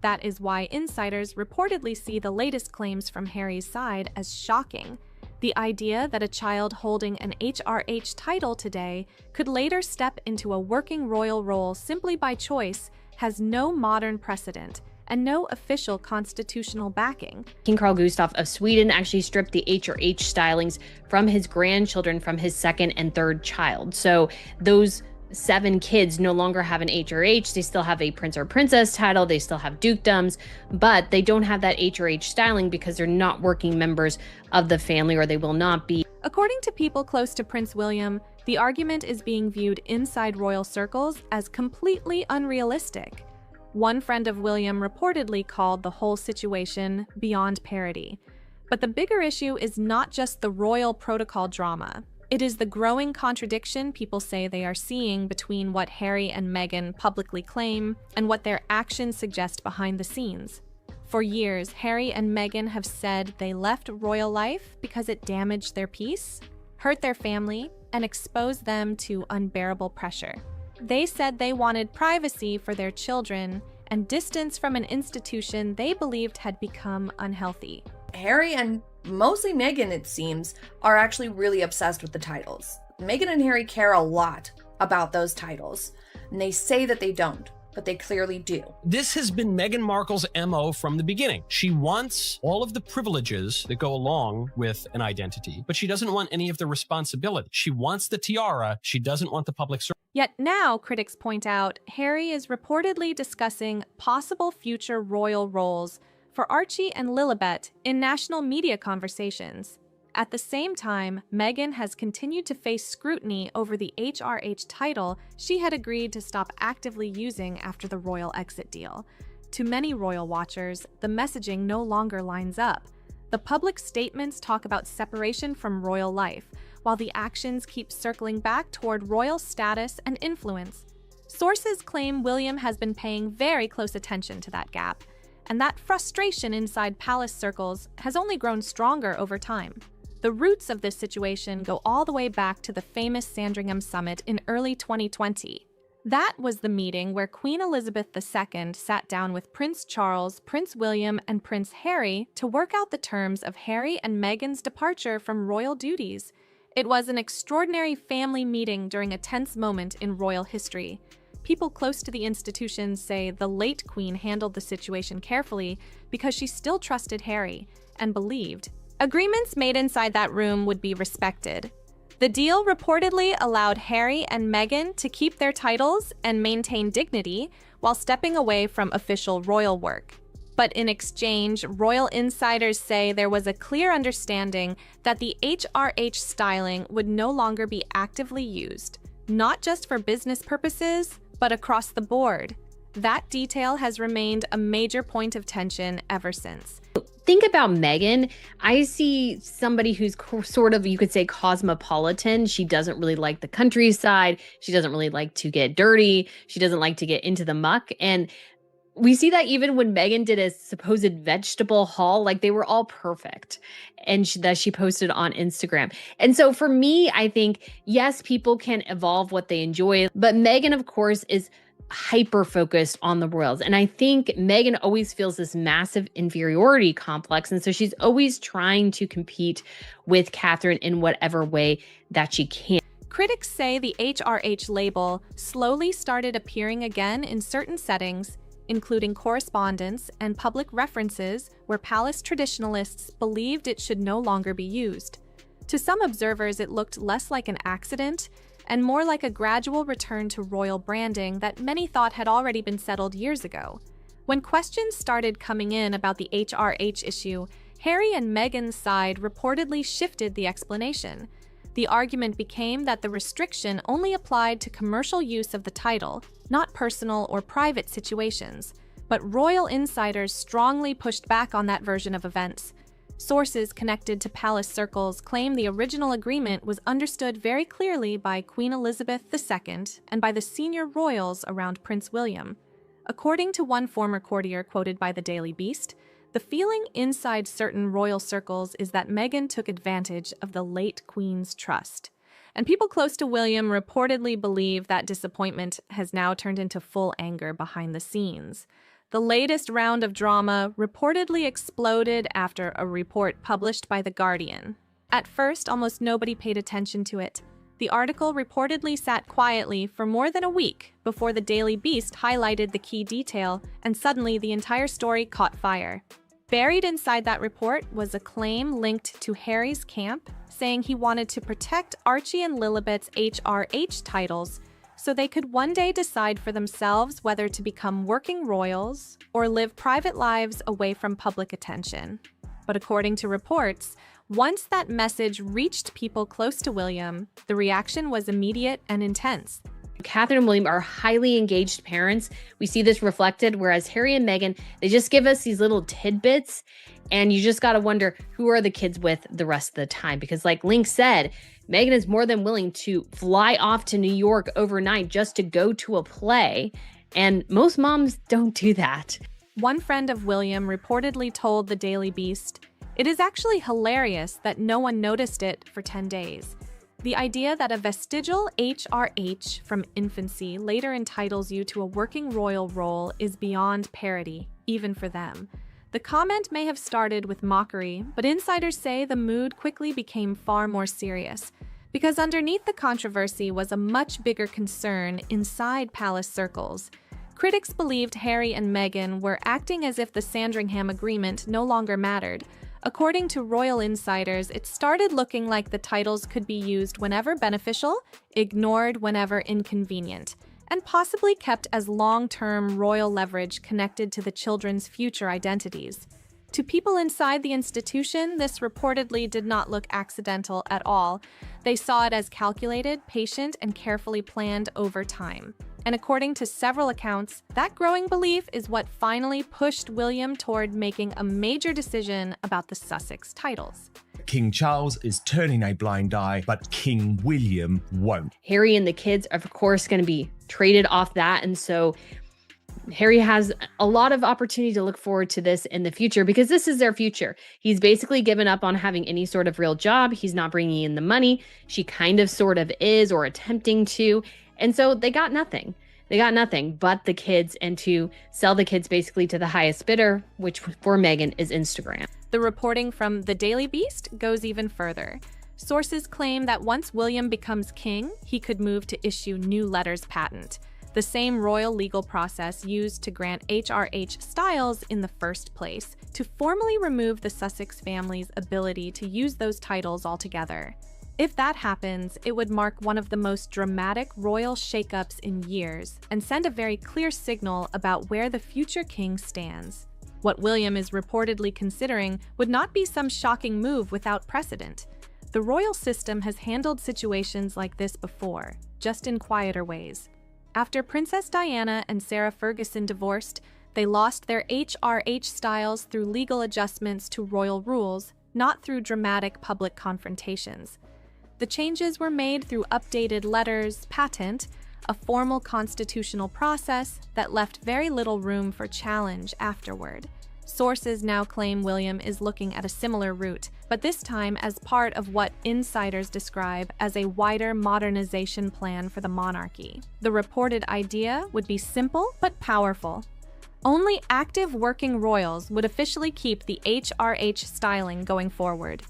That is why insiders reportedly see the latest claims from Harry's side as shocking. The idea that a child holding an HRH title today could later step into a working royal role simply by choice has no modern precedent and no official constitutional backing. King Carl Gustaf of Sweden actually stripped the HRH stylings from his grandchildren from his second and third child. So those 7 kids no longer have an HRH. They still have a prince or princess title. They still have dukedoms, but they don't have that HRH styling because they're not working members of the family, or they will not be. According to people close to Prince William, the argument is being viewed inside royal circles as completely unrealistic. One friend of William reportedly called the whole situation beyond parody. But the bigger issue is not just the royal protocol drama. It is the growing contradiction people say they are seeing between what Harry and Meghan publicly claim and what their actions suggest behind the scenes. For years, Harry and Meghan have said they left royal life because it damaged their peace, hurt their family, and exposed them to unbearable pressure. They said they wanted privacy for their children and distance from an institution they believed had become unhealthy. Harry and mostly Meghan, it seems, are actually really obsessed with the titles. Meghan and Harry care a lot about those titles, and they say that they don't, but they clearly do. This has been Meghan Markle's MO from the beginning. She wants all of the privileges that go along with an identity, but she doesn't want any of the responsibility. She wants the tiara. She doesn't want the public service. Yet now, critics point out, Harry is reportedly discussing possible future royal roles for Archie and Lilibet in national media conversations. At the same time, Meghan has continued to face scrutiny over the HRH title she had agreed to stop actively using after the royal exit deal. To many royal watchers, the messaging no longer lines up. The public statements talk about separation from royal life, while the actions keep circling back toward royal status and influence. Sources claim William has been paying very close attention to that gap, and that frustration inside palace circles has only grown stronger over time. The roots of this situation go all the way back to the famous Sandringham Summit in early 2020. That was the meeting where Queen Elizabeth II sat down with Prince Charles, Prince William, and Prince Harry to work out the terms of Harry and Meghan's departure from royal duties. It was an extraordinary family meeting during a tense moment in royal history. People close to the institution say the late Queen handled the situation carefully because she still trusted Harry and believed agreements made inside that room would be respected. The deal reportedly allowed Harry and Meghan to keep their titles and maintain dignity while stepping away from official royal work. But in exchange, royal insiders say there was a clear understanding that the HRH styling would no longer be actively used, not just for business purposes, but across the board. That detail has remained a major point of tension ever since. Think about Meghan. I see somebody who's sort of, you could say, cosmopolitan. She doesn't really like the countryside. She doesn't really like to get dirty. She doesn't like to get into the muck. And we see that even when Meghan did a supposed vegetable haul, like they were all perfect and that she posted on Instagram. And so for me, I think, yes, people can evolve what they enjoy, but Meghan, of course, is hyper focused on the royals. And I think Meghan always feels this massive inferiority complex. And so she's always trying to compete with Catherine in whatever way that she can. Critics say the HRH label slowly started appearing again in certain settings, including correspondence and public references where palace traditionalists believed it should no longer be used. To some observers, it looked less like an accident and more like a gradual return to royal branding that many thought had already been settled years ago. When questions started coming in about the HRH issue, Harry and Meghan's side reportedly shifted the explanation. The argument became that the restriction only applied to commercial use of the title, not personal or private situations, but royal insiders strongly pushed back on that version of events. Sources connected to palace circles claim the original agreement was understood very clearly by Queen Elizabeth II and by the senior royals around Prince William. According to one former courtier quoted by the Daily Beast, the feeling inside certain royal circles is that Meghan took advantage of the late Queen's trust. And people close to William reportedly believe that disappointment has now turned into full anger behind the scenes. The latest round of drama reportedly exploded after a report published by The Guardian. At first, almost nobody paid attention to it. The article reportedly sat quietly for more than a week before the Daily Beast highlighted the key detail, and suddenly the entire story caught fire. Buried inside that report was a claim linked to Harry's camp, saying he wanted to protect Archie and Lilibet's HRH titles so they could one day decide for themselves whether to become working royals or live private lives away from public attention. But according to reports, once that message reached people close to William, the reaction was immediate and intense. Catherine and William are highly engaged parents. We see this reflected, whereas Harry and Meghan, they just give us these little tidbits, and you just got to wonder, who are the kids with the rest of the time? Because like Link said, Meghan is more than willing to fly off to New York overnight just to go to a play, and most moms don't do that. One friend of William reportedly told the Daily Beast, "It is actually hilarious that no one noticed it for 10 days. The idea that a vestigial HRH from infancy later entitles you to a working royal role is beyond parody, even for them." The comment may have started with mockery, but insiders say the mood quickly became far more serious, because underneath the controversy was a much bigger concern inside palace circles. Critics believed Harry and Meghan were acting as if the Sandringham Agreement no longer mattered. According to royal insiders, it started looking like the titles could be used whenever beneficial, ignored whenever inconvenient, and possibly kept as long-term royal leverage connected to the children's future identities. To people inside the institution, this reportedly did not look accidental at all. They saw it as calculated, patient, and carefully planned over time. And according to several accounts, that growing belief is what finally pushed William toward making a major decision about the Sussex titles. King Charles is turning a blind eye, but King William won't. Harry and the kids are, of course, going to be traded off that. And so Harry has a lot of opportunity to look forward to this in the future, because this is their future. He's basically given up on having any sort of real job. He's not bringing in the money. She kind of sort of is, or attempting to. And so they got nothing. They got nothing but the kids, and to sell the kids basically to the highest bidder, which for Meghan is Instagram. The reporting from the Daily Beast goes even further. Sources claim that once William becomes king, he could move to issue new letters patent, the same royal legal process used to grant HRH styles in the first place, to formally remove the Sussex family's ability to use those titles altogether. If that happens, it would mark one of the most dramatic royal shakeups in years and send a very clear signal about where the future king stands. What William is reportedly considering would not be some shocking move without precedent. The royal system has handled situations like this before, just in quieter ways. After Princess Diana and Sarah Ferguson divorced, they lost their HRH styles through legal adjustments to royal rules, not through dramatic public confrontations. The changes were made through updated letters patent, a formal constitutional process that left very little room for challenge afterward. Sources now claim William is looking at a similar route, but this time as part of what insiders describe as a wider modernization plan for the monarchy. The reported idea would be simple but powerful. Only active working royals would officially keep the HRH styling going forward.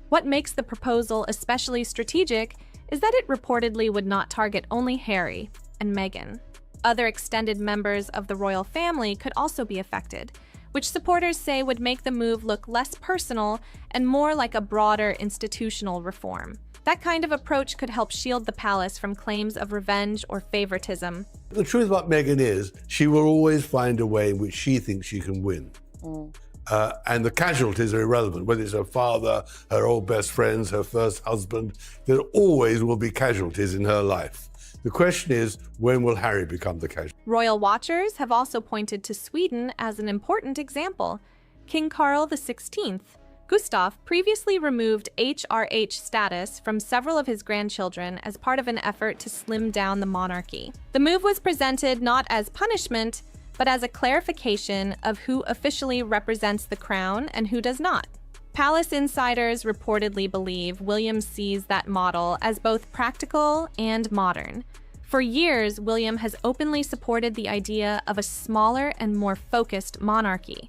What makes the proposal especially strategic is that it reportedly would not target only Harry and Meghan. Other extended members of the royal family could also be affected, which supporters say would make the move look less personal and more like a broader institutional reform. That kind of approach could help shield the palace from claims of revenge or favoritism. The truth about Meghan is she will always find a way in which she thinks she can win. And the casualties are irrelevant, whether it's her father, her old best friends, her first husband. There always will be casualties in her life. The question is, when will Harry become the casualty? Royal watchers have also pointed to Sweden as an important example. King Carl XVI, Gustav, previously removed HRH status from several of his grandchildren as part of an effort to slim down the monarchy. The move was presented not as punishment, but as a clarification of who officially represents the crown and who does not. Palace insiders reportedly believe William sees that model as both practical and modern. For years, William has openly supported the idea of a smaller and more focused monarchy.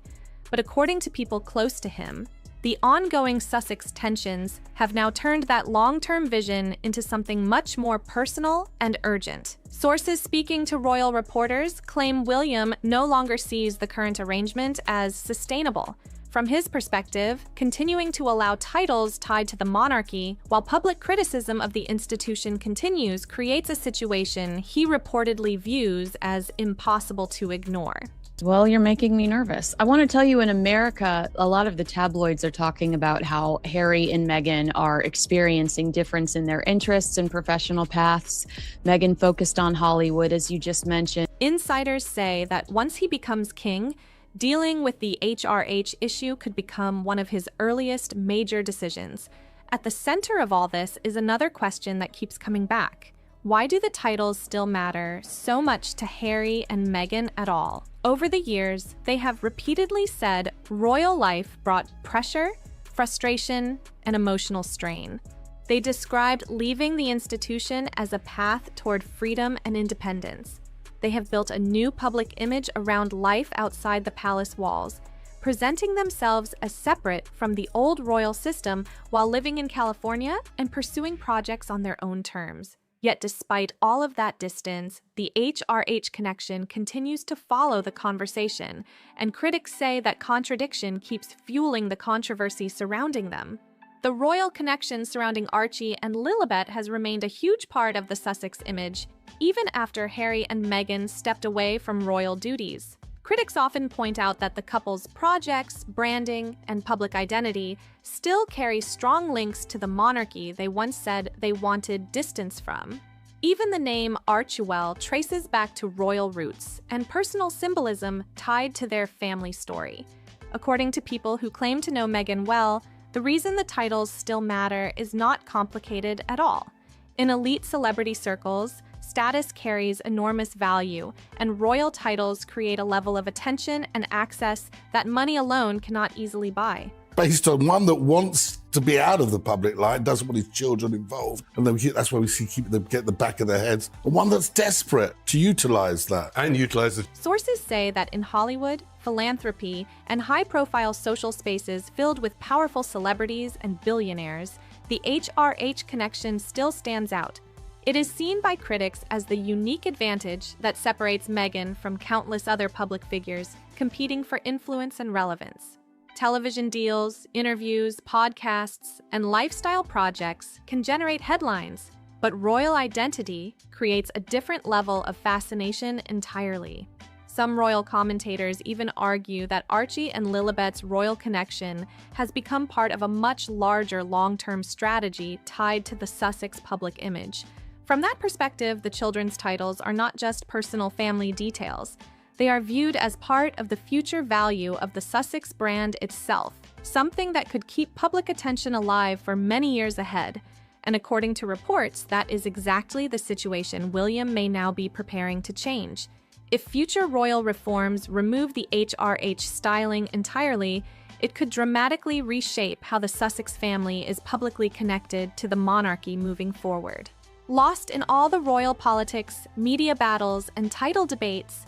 But according to people close to him, the ongoing Sussex tensions have now turned that long-term vision into something much more personal and urgent. Sources speaking to royal reporters claim William no longer sees the current arrangement as sustainable. From his perspective, continuing to allow titles tied to the monarchy while public criticism of the institution continues creates a situation he reportedly views as impossible to ignore. Well, you're making me nervous. I want to tell you, in America, a lot of the tabloids are talking about how Harry and Meghan are experiencing difference in their interests and professional paths. Meghan focused on Hollywood, as you just mentioned. Insiders say that once he becomes king, dealing with the HRH issue could become one of his earliest major decisions. At the center of all this is another question that keeps coming back. Why do the titles still matter so much to Harry and Meghan at all? Over the years, they have repeatedly said royal life brought pressure, frustration, and emotional strain. They described leaving the institution as a path toward freedom and independence. They have built a new public image around life outside the palace walls, presenting themselves as separate from the old royal system while living in California and pursuing projects on their own terms. Yet despite all of that distance, the HRH connection continues to follow the conversation, and critics say that contradiction keeps fueling the controversy surrounding them. The royal connection surrounding Archie and Lilibet has remained a huge part of the Sussex image, even after Harry and Meghan stepped away from royal duties. Critics often point out that the couple's projects, branding, and public identity still carry strong links to the monarchy they once said they wanted distance from. Even the name Archewell traces back to royal roots and personal symbolism tied to their family story. According to people who claim to know Meghan well, the reason the titles still matter is not complicated at all. In elite celebrity circles, status carries enormous value, and royal titles create a level of attention and access that money alone cannot easily buy. Based on one that wants to be out of the public light, doesn't want his children involved, and then that's why we see keep them get the back of their heads, and one that's desperate to utilize that and utilize it. Sources say that in Hollywood, philanthropy, and high-profile social spaces filled with powerful celebrities and billionaires, the HRH connection still stands out. It is seen by critics as the unique advantage that separates Meghan from countless other public figures competing for influence and relevance. Television deals, interviews, podcasts, and lifestyle projects can generate headlines, but royal identity creates a different level of fascination entirely. Some royal commentators even argue that Archie and Lilibet's royal connection has become part of a much larger long-term strategy tied to the Sussex public image. From that perspective, the children's titles are not just personal family details. They are viewed as part of the future value of the Sussex brand itself, something that could keep public attention alive for many years ahead. And according to reports, that is exactly the situation William may now be preparing to change. If future royal reforms remove the HRH styling entirely, it could dramatically reshape how the Sussex family is publicly connected to the monarchy moving forward. Lost in all the royal politics, media battles, and title debates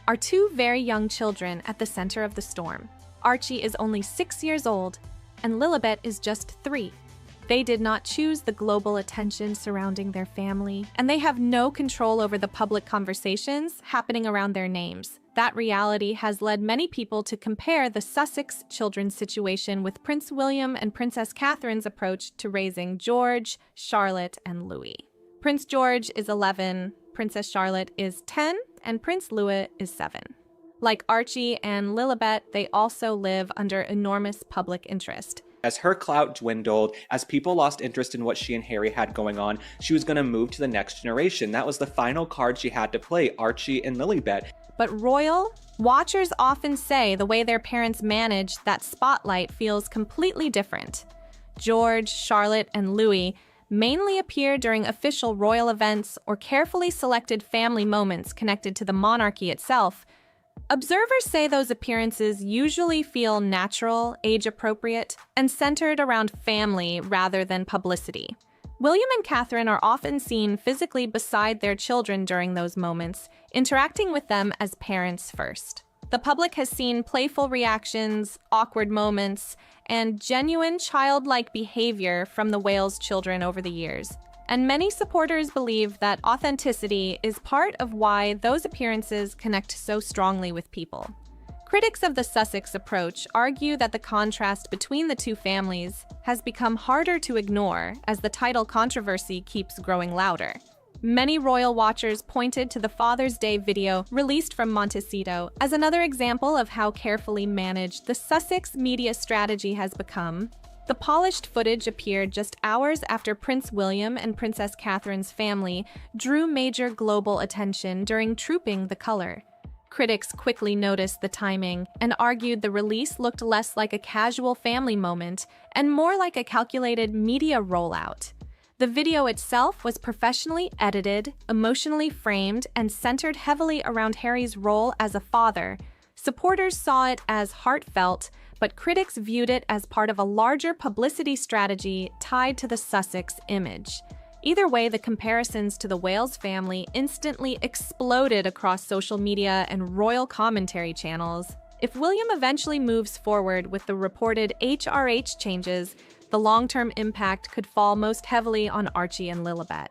are two very young children at the center of the storm. Archie is only 6 years old, and Lilibet is just 3. They did not choose the global attention surrounding their family, and they have no control over the public conversations happening around their names. That reality has led many people to compare the Sussex children's situation with Prince William and Princess Catherine's approach to raising George, Charlotte, and Louis. Prince George is 11, Princess Charlotte is 10, and Prince Louis is 7. Like Archie and Lilibet, they also live under enormous public interest. As her clout dwindled, as people lost interest in what she and Harry had going on, she was going to move to the next generation. That was the final card she had to play, Archie and Lilibet. But royal watchers often say the way their parents managed that spotlight feels completely different. George, Charlotte, and Louis mainly appear during official royal events or carefully selected family moments connected to the monarchy itself. Observers say those appearances usually feel natural, age-appropriate, and centered around family rather than publicity. William and Catherine are often seen physically beside their children during those moments, interacting with them as parents first. The public has seen playful reactions, awkward moments, and genuine childlike behavior from the Wales children over the years. And many supporters believe that authenticity is part of why those appearances connect so strongly with people. Critics of the Sussex approach argue that the contrast between the two families has become harder to ignore as the title controversy keeps growing louder. Many royal watchers pointed to the Father's Day video released from Montecito as another example of how carefully managed the Sussex media strategy has become. The polished footage appeared just hours after Prince William and Princess Catherine's family drew major global attention during Trooping the Color. Critics quickly noticed the timing and argued the release looked less like a casual family moment and more like a calculated media rollout. The video itself was professionally edited, emotionally framed, and centered heavily around Harry's role as a father. Supporters saw it as heartfelt, but critics viewed it as part of a larger publicity strategy tied to the Sussex image. Either way, the comparisons to the Wales family instantly exploded across social media and royal commentary channels. If William eventually moves forward with the reported HRH changes, the long-term impact could fall most heavily on Archie and Lilibet.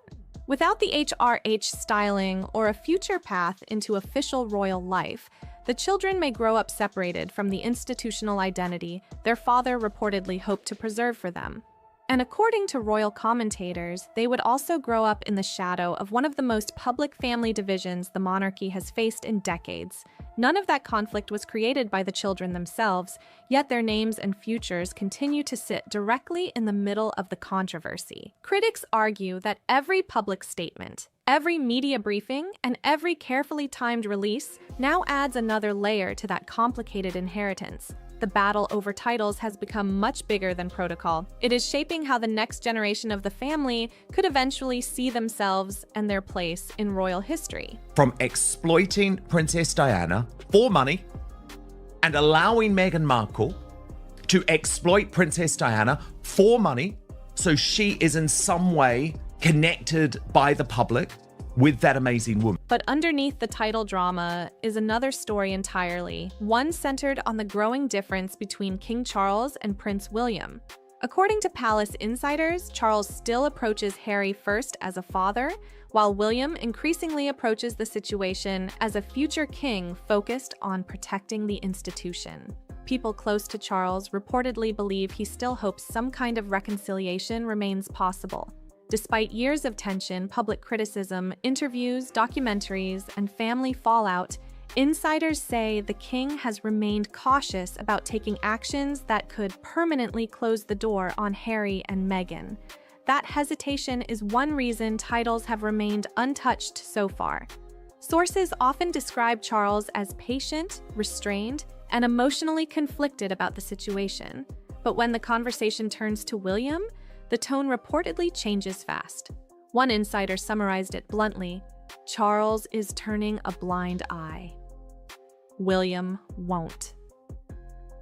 Without the HRH styling or a future path into official royal life, the children may grow up separated from the institutional identity their father reportedly hoped to preserve for them. And according to royal commentators, they would also grow up in the shadow of one of the most public family divisions the monarchy has faced in decades. None of that conflict was created by the children themselves, yet their names and futures continue to sit directly in the middle of the controversy. Critics argue that every public statement, every media briefing, and every carefully timed release now adds another layer to that complicated inheritance. The battle over titles has become much bigger than protocol. It is shaping how the next generation of the family could eventually see themselves and their place in royal history. From exploiting Princess Diana for money and allowing Meghan Markle to exploit Princess Diana for money, so she is in some way connected by the public with that amazing woman. But underneath the title drama is another story entirely, one centered on the growing difference between King Charles and Prince William. According to palace insiders, Charles still approaches Harry first as a father, while William increasingly approaches the situation as a future king focused on protecting the institution. People close to Charles reportedly believe he still hopes some kind of reconciliation remains possible. Despite years of tension, public criticism, interviews, documentaries, and family fallout, insiders say the king has remained cautious about taking actions that could permanently close the door on Harry and Meghan. that hesitation is one reason titles have remained untouched so far. Sources often describe Charles as patient, restrained, and emotionally conflicted about the situation. But when the conversation turns to William, the tone reportedly changes fast. One insider summarized it bluntly: Charles is turning a blind eye. William won't.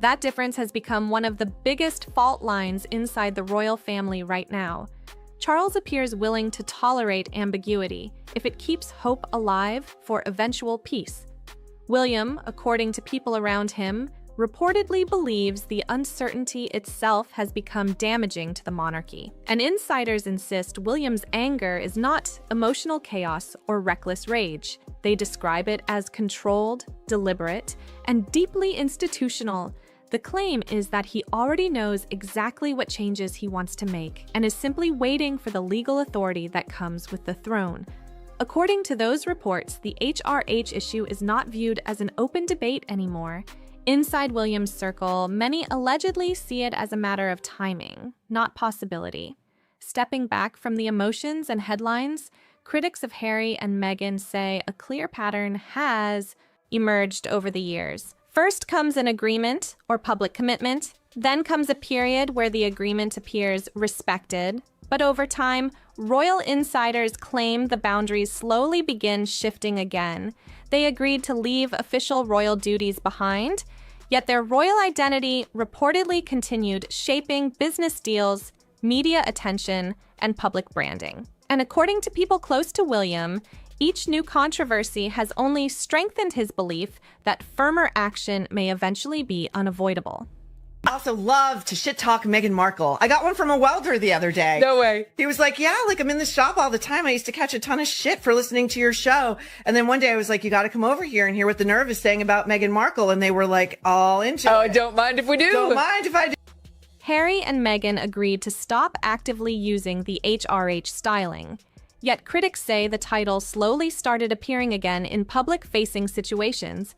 That difference has become one of the biggest fault lines inside the royal family right now. Charles appears willing to tolerate ambiguity if it keeps hope alive for eventual peace. William, according to people around him, reportedly believes the uncertainty itself has become damaging to the monarchy. And insiders insist William's anger is not emotional chaos or reckless rage. They describe it as controlled, deliberate, and deeply institutional. The claim is that he already knows exactly what changes he wants to make and is simply waiting for the legal authority that comes with the throne. According to those reports, the HRH issue is not viewed as an open debate anymore. Inside William's circle, many allegedly see it as a matter of timing, not possibility. Stepping back from the emotions and headlines, critics of Harry and Meghan say a clear pattern has emerged over the years. First comes an agreement or public commitment, then comes a period where the agreement appears respected. But over time, royal insiders claim the boundaries slowly begin shifting again. They agreed to leave official royal duties behind, yet their royal identity reportedly continued shaping business deals, media attention, and public branding. And according to people close to William, each new controversy has only strengthened his belief that firmer action may eventually be unavoidable. I also love to shit talk Meghan Markle. I got one from a welder the other day. No way. He was like, yeah, like I'm in the shop all the time. I used to catch a ton of shit for listening to your show. And then one day I was like, you got to come over here and hear what the Nerve is saying about Meghan Markle. And they were like, all into it. Oh, don't mind if we do. Don't mind if I do. Harry and Meghan agreed to stop actively using the HRH styling. Yet critics say the title slowly started appearing again in public-facing situations.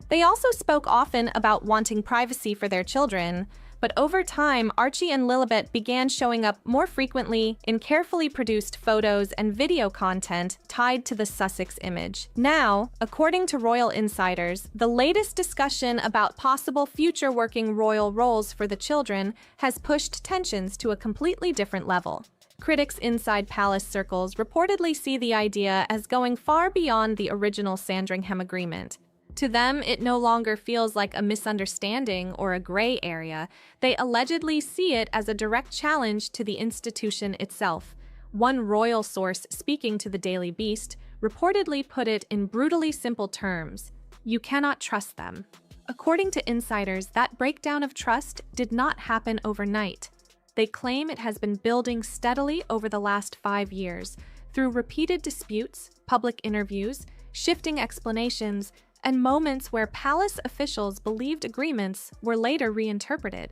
They also spoke often about wanting privacy for their children, but over time, Archie and Lilibet began showing up more frequently in carefully produced photos and video content tied to the Sussex image. Now, according to royal insiders, the latest discussion about possible future working royal roles for the children has pushed tensions to a completely different level. Critics inside palace circles reportedly see the idea as going far beyond the original Sandringham agreement. To them, it no longer feels like a misunderstanding or a gray area. They allegedly see it as a direct challenge to the institution itself. One royal source speaking to the Daily Beast reportedly put it in brutally simple terms: you cannot trust them. According to insiders, that breakdown of trust did not happen overnight. They claim it has been building steadily over the last 5 years through repeated disputes, public interviews, shifting explanations, and moments where palace officials believed agreements were later reinterpreted.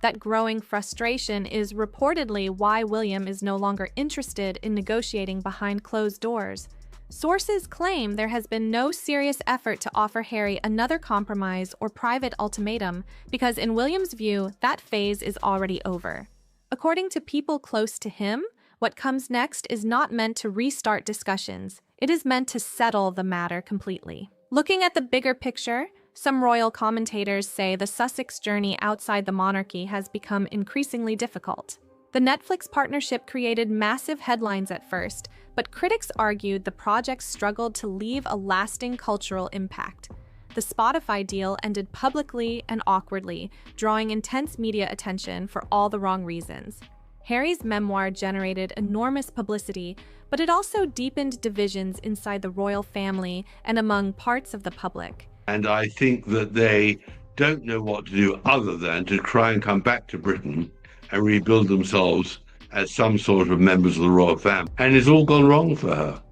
That growing frustration is reportedly why William is no longer interested in negotiating behind closed doors. Sources claim there has been no serious effort to offer Harry another compromise or private ultimatum because, in William's view, that phase is already over. According to people close to him, what comes next is not meant to restart discussions. It is meant to settle the matter completely. Looking at the bigger picture, some royal commentators say the Sussex journey outside the monarchy has become increasingly difficult. The Netflix partnership created massive headlines at first, but critics argued the project struggled to leave a lasting cultural impact. The Spotify deal ended publicly and awkwardly, drawing intense media attention for all the wrong reasons. Harry's memoir generated enormous publicity, but it also deepened divisions inside the royal family and among parts of the public. And I think that they don't know what to do other than to try and come back to Britain and rebuild themselves as some sort of members of the royal family. And it's all gone wrong for her.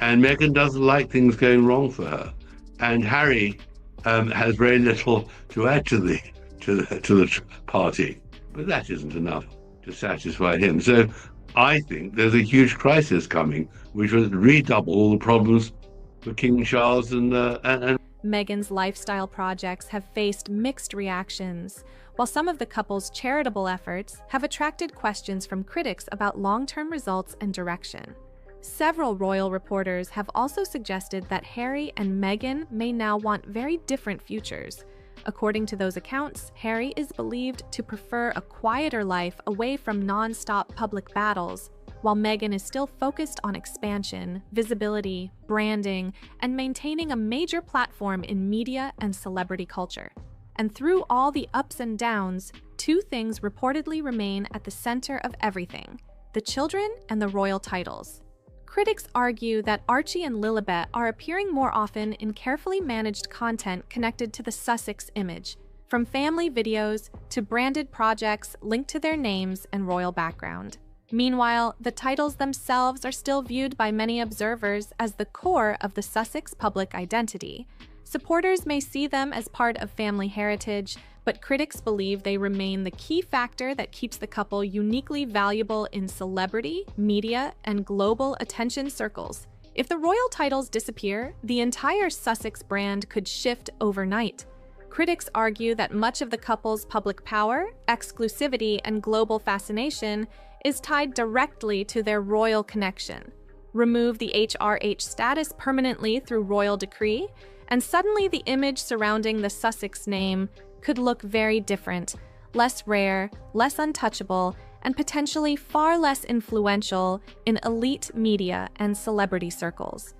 And Meghan doesn't like things going wrong for her. And Harry has very little to add to the party. But that isn't enough to satisfy him. So I think there's a huge crisis coming, which will redouble all the problems for King Charles and Meghan's lifestyle projects have faced mixed reactions. while some of the couple's charitable efforts have attracted questions from critics about long-term results and direction. Several royal reporters have also suggested that Harry and Meghan may now want very different futures. According to those accounts, Harry is believed to prefer a quieter life away from non-stop public battles, while Meghan is still focused on expansion, visibility, branding, and maintaining a major platform in media and celebrity culture. And through all the ups and downs, two things reportedly remain at the center of everything: the children and the royal titles. Critics argue that Archie and Lilibet are appearing more often in carefully managed content connected to the Sussex image, from family videos to branded projects linked to their names and royal background. Meanwhile, the titles themselves are still viewed by many observers as the core of the Sussex public identity. Supporters may see them as part of family heritage, but critics believe they remain the key factor that keeps the couple uniquely valuable in celebrity, media, and global attention circles. If the royal titles disappear, the entire Sussex brand could shift overnight. Critics argue that much of the couple's public power, exclusivity, and global fascination is tied directly to their royal connection. Remove the HRH status permanently through royal decree, and suddenly the image surrounding the Sussex name could look very different, less rare, less untouchable, and potentially far less influential in elite media and celebrity circles.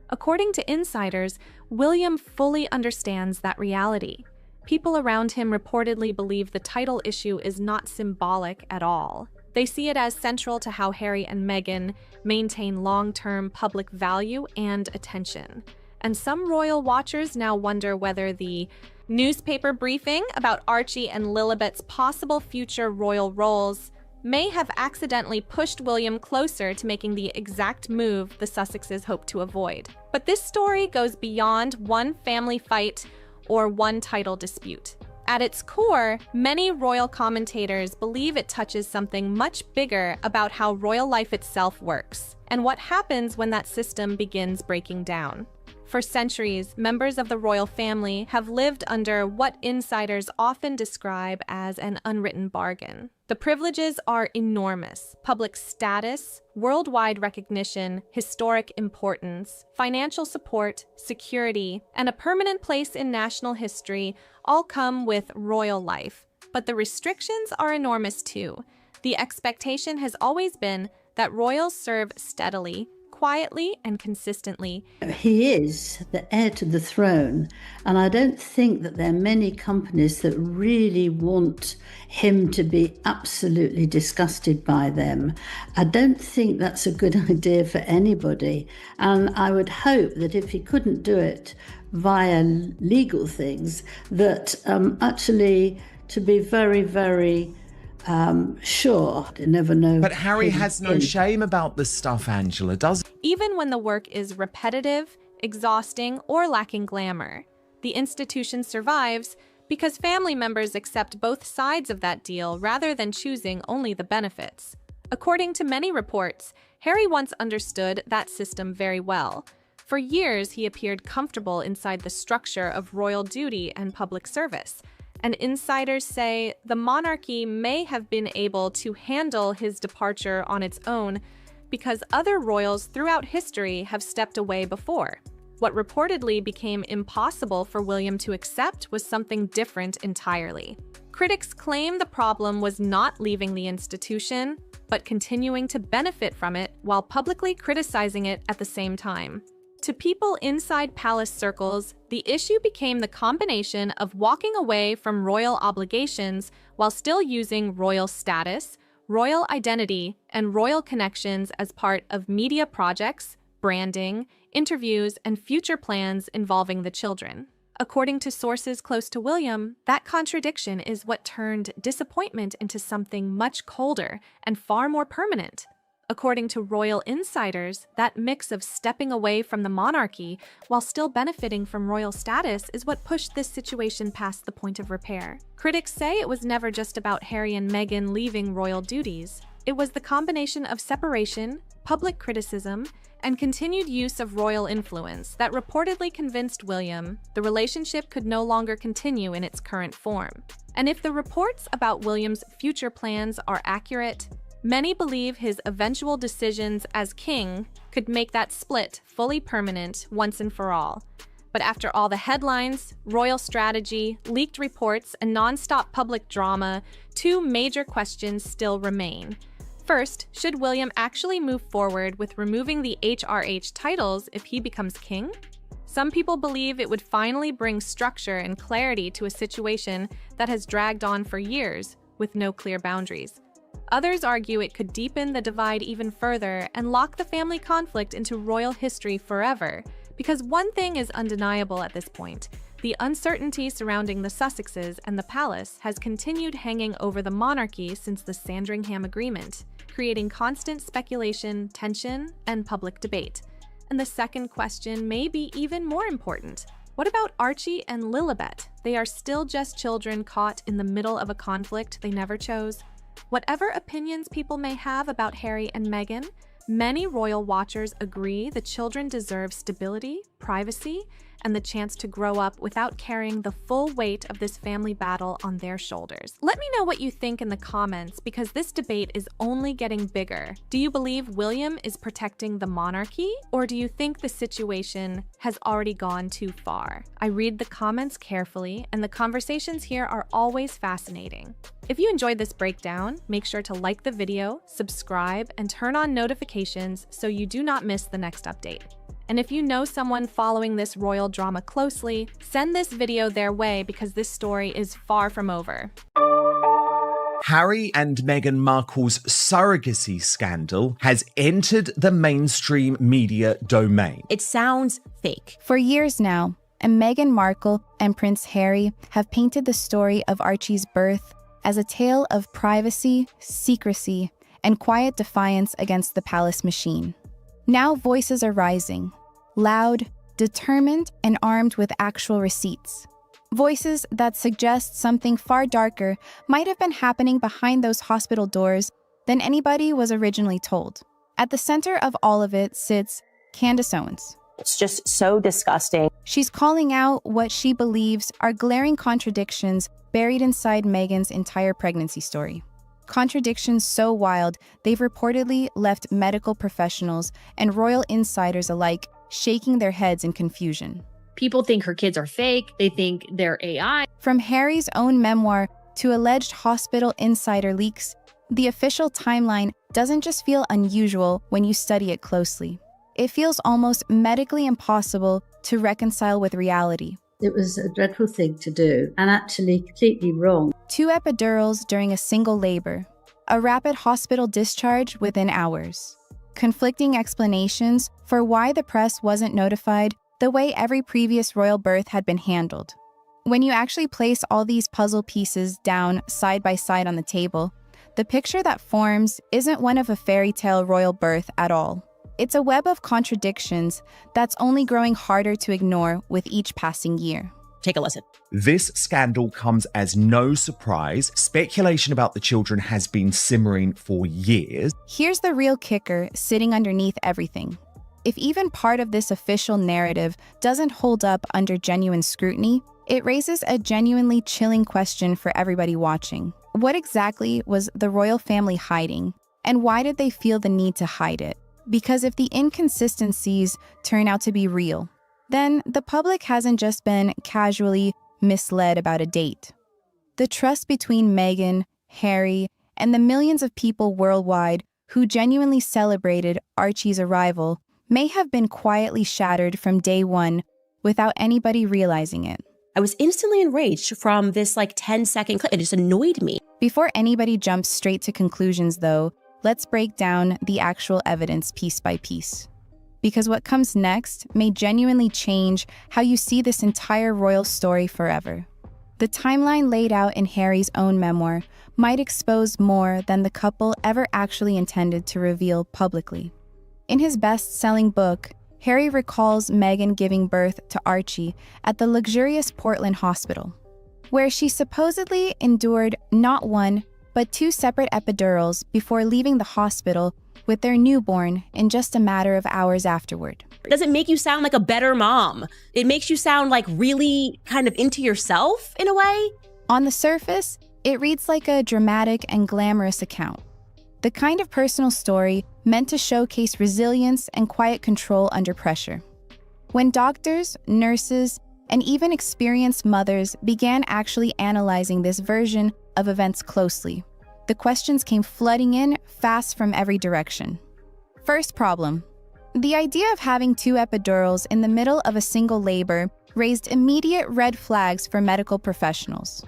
According to insiders, William fully understands that reality. People around him reportedly believe the title issue is not symbolic at all. They see it as central to how Harry and Meghan maintain long-term public value and attention. And some royal watchers now wonder whether the newspaper briefing about Archie and Lilibet's possible future royal roles may have accidentally pushed William closer to making the exact move the Sussexes hope to avoid. But this story goes beyond one family fight or one title dispute. At its core, many royal commentators believe it touches something much bigger about how royal life itself works, and what happens when that system begins breaking down. For centuries, members of the royal family have lived under what insiders often describe as an unwritten bargain. The privileges are enormous: public status, worldwide recognition, historic importance, financial support, security, and a permanent place in national history all come with royal life. But the restrictions are enormous too. The expectation has always been that royals serve steadily, quietly, and consistently. He is the heir to the throne, and I don't think that there are many companies that really want him to be absolutely disgusted by them. I don't think that's a good idea for anybody, and I would hope that if he couldn't do it via legal things, that actually to be very, very sure. You never know. But Harry has no shame about this stuff, Angela, does he? Even when the work is repetitive, exhausting, or lacking glamour, the institution survives because family members accept both sides of that deal rather than choosing only the benefits. According to many reports, Harry once understood that system very well. For years, he appeared comfortable inside the structure of royal duty and public service. And insiders say the monarchy may have been able to handle his departure on its own because other royals throughout history have stepped away before. What reportedly became impossible for William to accept was something different entirely. Critics claim the problem was not leaving the institution, but continuing to benefit from it while publicly criticizing it at the same time. To people inside palace circles, the issue became the combination of walking away from royal obligations while still using royal status, royal identity, and royal connections as part of media projects, branding, interviews, and future plans involving the children. According to sources close to William, that contradiction is what turned disappointment into something much colder and far more permanent. According to royal insiders, that mix of stepping away from the monarchy while still benefiting from royal status is what pushed this situation past the point of repair. Critics say it was never just about Harry and Meghan leaving royal duties. It was the combination of separation, public criticism, and continued use of royal influence that reportedly convinced William the relationship could no longer continue in its current form. And if the reports about William's future plans are accurate, many believe his eventual decisions as king could make that split fully permanent once and for all. But after all the headlines, royal strategy, leaked reports, and non-stop public drama, two major questions still remain. First, should William actually move forward with removing the HRH titles if he becomes king? Some people believe it would finally bring structure and clarity to a situation that has dragged on for years with no clear boundaries. Others argue it could deepen the divide even further and lock the family conflict into royal history forever. Because one thing is undeniable at this point: the uncertainty surrounding the Sussexes and the palace has continued hanging over the monarchy since the Sandringham Agreement, creating constant speculation, tension, and public debate. And the second question may be even more important. What about Archie and Lilibet? They are still just children caught in the middle of a conflict they never chose. Whatever opinions people may have about Harry and Meghan, many royal watchers agree the children deserve stability, privacy, and the chance to grow up without carrying the full weight of this family battle on their shoulders. Let me know what you think in the comments, because this debate is only getting bigger. Do you believe William is protecting the monarchy, or do you think the situation has already gone too far? I read the comments carefully, and the conversations here are always fascinating. If you enjoyed this breakdown, make sure to like the video, subscribe, and turn on notifications so you do not miss the next update. And if you know someone following this royal drama closely, send this video their way, because this story is far from over. Harry and Meghan Markle's surrogacy scandal has entered the mainstream media domain. It sounds fake. For years now, and Meghan Markle and Prince Harry have painted the story of Archie's birth as a tale of privacy, secrecy, and quiet defiance against the palace machine. Now voices are rising, loud, determined, and armed with actual receipts. Voices that suggest something far darker might have been happening behind those hospital doors than anybody was originally told. At the center of all of it sits Candace Owens. It's just so disgusting. She's calling out what she believes are glaring contradictions buried inside Meghan's entire pregnancy story. Contradictions so wild, they've reportedly left medical professionals and royal insiders alike shaking their heads in confusion. People think her kids are fake. They think they're AI. From Harry's own memoir to alleged hospital insider leaks, the official timeline doesn't just feel unusual when you study it closely. It feels almost medically impossible to reconcile with reality. It was a dreadful thing to do, and actually completely wrong. 2 epidurals during a single labor, a rapid hospital discharge within hours, conflicting explanations for why the press wasn't notified the way every previous royal birth had been handled. When you actually place all these puzzle pieces down side by side on the table, the picture that forms isn't one of a fairy tale royal birth at all. It's a web of contradictions that's only growing harder to ignore with each passing year. Take a listen. This scandal comes as no surprise. Speculation about the children has been simmering for years. Here's the real kicker sitting underneath everything. If even part of this official narrative doesn't hold up under genuine scrutiny, it raises a genuinely chilling question for everybody watching. What exactly was the royal family hiding? And why did they feel the need to hide it? Because if the inconsistencies turn out to be real, then the public hasn't just been casually misled about a date. The trust between Meghan, Harry, and the millions of people worldwide who genuinely celebrated Archie's arrival may have been quietly shattered from day one without anybody realizing it. I was instantly enraged from this 10-second clip. It just annoyed me. Before anybody jumps straight to conclusions, though, let's break down the actual evidence piece by piece. Because what comes next may genuinely change how you see this entire royal story forever. The timeline laid out in Harry's own memoir might expose more than the couple ever actually intended to reveal publicly. In his best-selling book, Harry recalls Meghan giving birth to Archie at the luxurious Portland hospital, where she supposedly endured not one, but 2 separate epidurals before leaving the hospital with their newborn in just a matter of hours afterward. Does it make you sound like a better mom? It makes you sound like really kind of into yourself in a way? On the surface, it reads like a dramatic and glamorous account. The kind of personal story meant to showcase resilience and quiet control under pressure. When doctors, nurses, and even experienced mothers began actually analyzing this version of events closely, the questions came flooding in fast from every direction. First problem. The idea of having 2 epidurals in the middle of a single labor raised immediate red flags for medical professionals.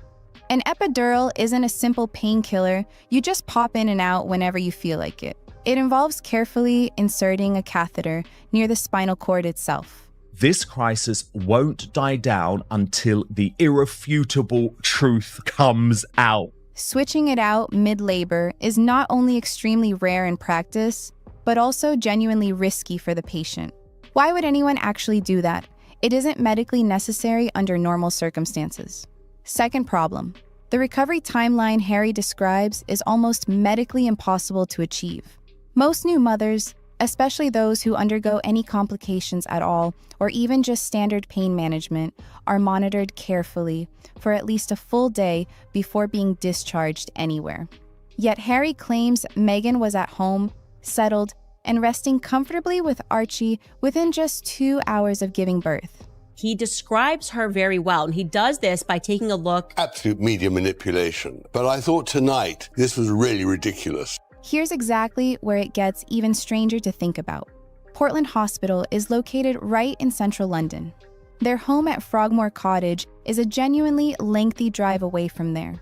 An epidural isn't a simple painkiller you just pop in and out whenever you feel like it. It involves carefully inserting a catheter near the spinal cord itself. This crisis won't die down until the irrefutable truth comes out. Switching it out mid-labor is not only extremely rare in practice, but also genuinely risky for the patient. Why would anyone actually do that? It isn't medically necessary under normal circumstances. Second problem. The recovery timeline Harry describes is almost medically impossible to achieve. Most new mothers, especially those who undergo any complications at all, or even just standard pain management, are monitored carefully for at least a full day before being discharged anywhere. Yet Harry claims Meghan was at home, settled, and resting comfortably with Archie within just 2 hours of giving birth. He describes her very well, and he does this by taking a look. Absolute media manipulation. But I thought tonight this was really ridiculous. Here's exactly where it gets even stranger to think about. Portland Hospital is located right in central London. Their home at Frogmore Cottage is a genuinely lengthy drive away from there.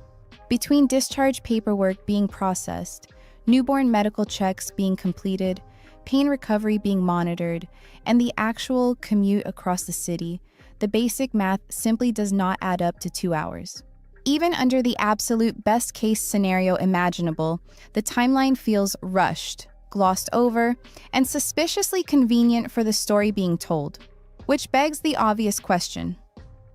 Between discharge paperwork being processed, newborn medical checks being completed, pain recovery being monitored, and the actual commute across the city, the basic math simply does not add up to 2 hours. Even under the absolute best-case scenario imaginable, the timeline feels rushed, glossed over, and suspiciously convenient for the story being told. Which begs the obvious question.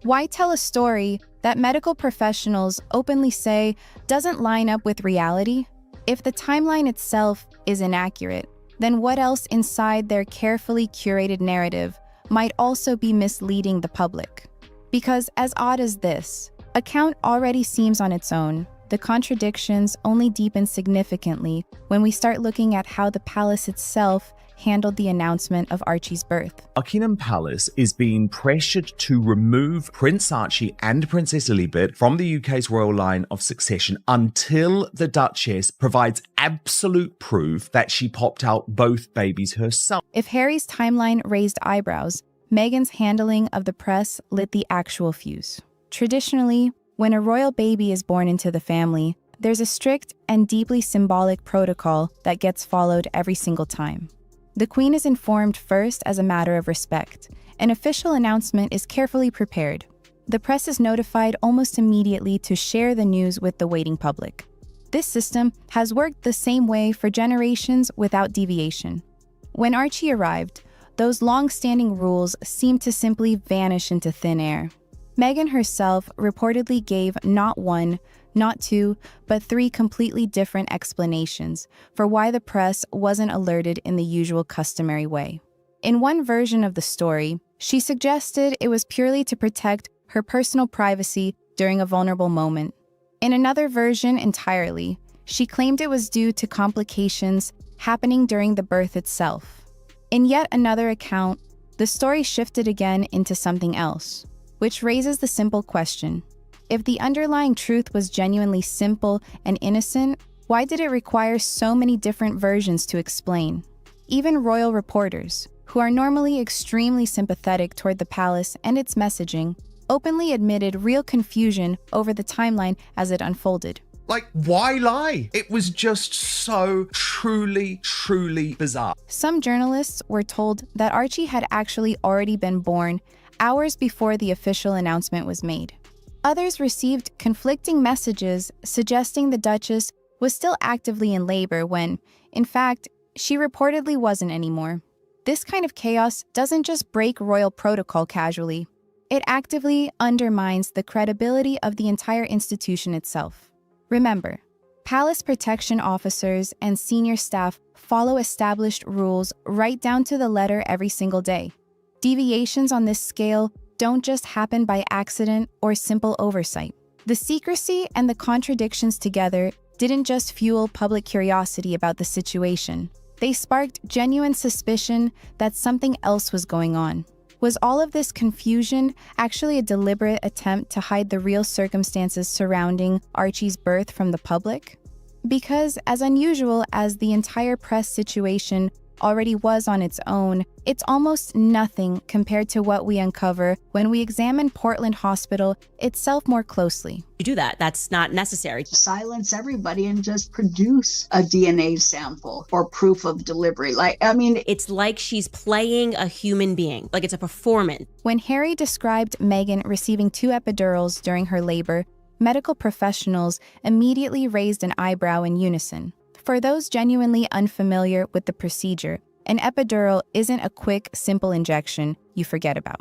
Why tell a story that medical professionals openly say doesn't line up with reality? If the timeline itself is inaccurate, then what else inside their carefully curated narrative might also be misleading the public? Because as odd as this account already seems on its own, the contradictions only deepen significantly when we start looking at how the palace itself handled the announcement of Archie's birth. Buckingham Palace is being pressured to remove Prince Archie and Princess Lilibet from the UK's royal line of succession until the Duchess provides absolute proof that she popped out both babies herself. If Harry's timeline raised eyebrows, Meghan's handling of the press lit the actual fuse. Traditionally, when a royal baby is born into the family, there's a strict and deeply symbolic protocol that gets followed every single time. The Queen is informed first as a matter of respect. An official announcement is carefully prepared. The press is notified almost immediately to share the news with the waiting public. This system has worked the same way for generations without deviation. When Archie arrived, those long-standing rules seemed to simply vanish into thin air. Meghan herself reportedly gave not one, not two, but 3 completely different explanations for why the press wasn't alerted in the usual customary way. In one version of the story, she suggested it was purely to protect her personal privacy during a vulnerable moment. In another version entirely, she claimed it was due to complications happening during the birth itself. In yet another account, the story shifted again into something else, which raises the simple question. If the underlying truth was genuinely simple and innocent, why did it require so many different versions to explain? Even royal reporters, who are normally extremely sympathetic toward the palace and its messaging, openly admitted real confusion over the timeline as it unfolded. Like, why lie? It was just so truly bizarre. Some journalists were told that Archie had actually already been born hours before the official announcement was made. Others received conflicting messages suggesting the Duchess was still actively in labor when, in fact, she reportedly wasn't anymore. This kind of chaos doesn't just break royal protocol casually. It actively undermines the credibility of the entire institution itself. Remember, Palace protection officers and senior staff follow established rules right down to the letter every single day. Deviations on this scale don't just happen by accident or simple oversight. The secrecy and the contradictions together didn't just fuel public curiosity about the situation. They sparked genuine suspicion that something else was going on. Was all of this confusion actually a deliberate attempt to hide the real circumstances surrounding Archie's birth from the public? Because as unusual as the entire press situation already was on its own, it's almost nothing compared to what we uncover when we examine Portland Hospital itself more closely. You do that. That's not necessary. Silence everybody and just produce a DNA sample or proof of delivery. It's like she's playing a human being, like it's a performance. When Harry described Meghan receiving 2 epidurals during her labor, medical professionals immediately raised an eyebrow in unison. For those genuinely unfamiliar with the procedure, an epidural isn't a quick, simple injection you forget about.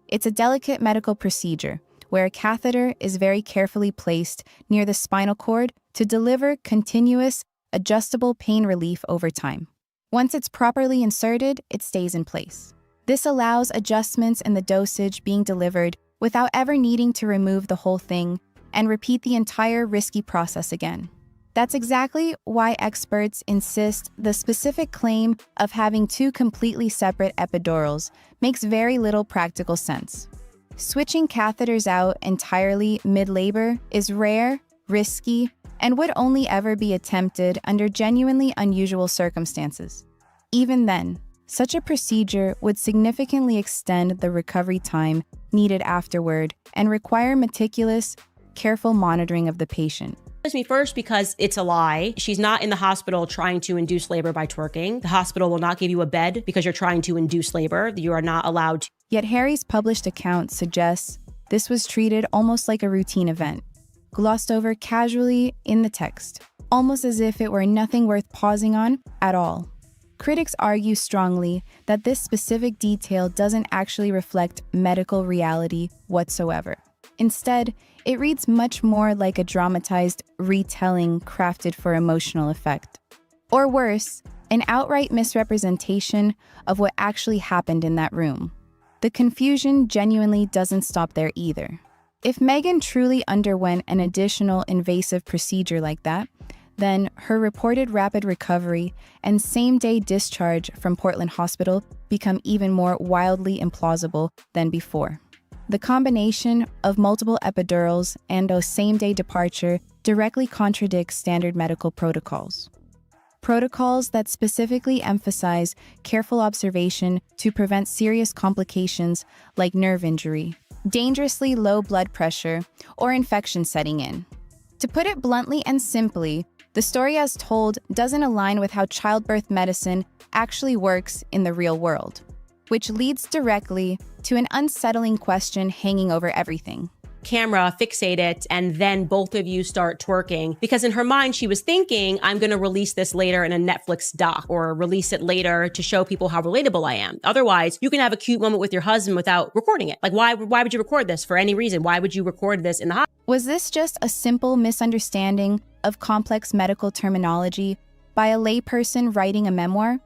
It's a delicate medical procedure where a catheter is very carefully placed near the spinal cord to deliver continuous, adjustable pain relief over time. Once it's properly inserted, it stays in place. This allows adjustments in the dosage being delivered without ever needing to remove the whole thing and repeat the entire risky process again. That's exactly why experts insist the specific claim of having 2 completely separate epidurals makes very little practical sense. Switching catheters out entirely mid-labor is rare, risky, and would only ever be attempted under genuinely unusual circumstances. Even then, such a procedure would significantly extend the recovery time needed afterward and require meticulous, careful monitoring of the patient. Me first because it's a lie. She's not in the hospital trying to induce labor by twerking. The hospital will not give you a bed because you're trying to induce labor. You are not allowed to. Yet Harry's published account suggests this was treated almost like a routine event, glossed over casually in the text, almost as if it were nothing worth pausing on at all. Critics argue strongly that this specific detail doesn't actually reflect medical reality whatsoever. Instead, it reads much more like a dramatized retelling crafted for emotional effect. Or worse, an outright misrepresentation of what actually happened in that room. The confusion genuinely doesn't stop there either. If Meghan truly underwent an additional invasive procedure like that, then her reported rapid recovery and same-day discharge from Portland Hospital become even more wildly implausible than before. The combination of multiple epidurals and a same-day departure directly contradicts standard medical protocols. Protocols that specifically emphasize careful observation to prevent serious complications like nerve injury, dangerously low blood pressure, or infection setting in. To put it bluntly and simply, the story as told doesn't align with how childbirth medicine actually works in the real world, which leads directly to an unsettling question hanging over everything. Camera, fixate it, and then both of you start twerking. Because in her mind, she was thinking, I'm going to release this later in a Netflix doc or release it later to show people how relatable I am. Otherwise, you can have a cute moment with your husband without recording it. Like, why would you record this for any reason? Why would you record this in the hospital? Was this just a simple misunderstanding of complex medical terminology by a layperson writing a memoir?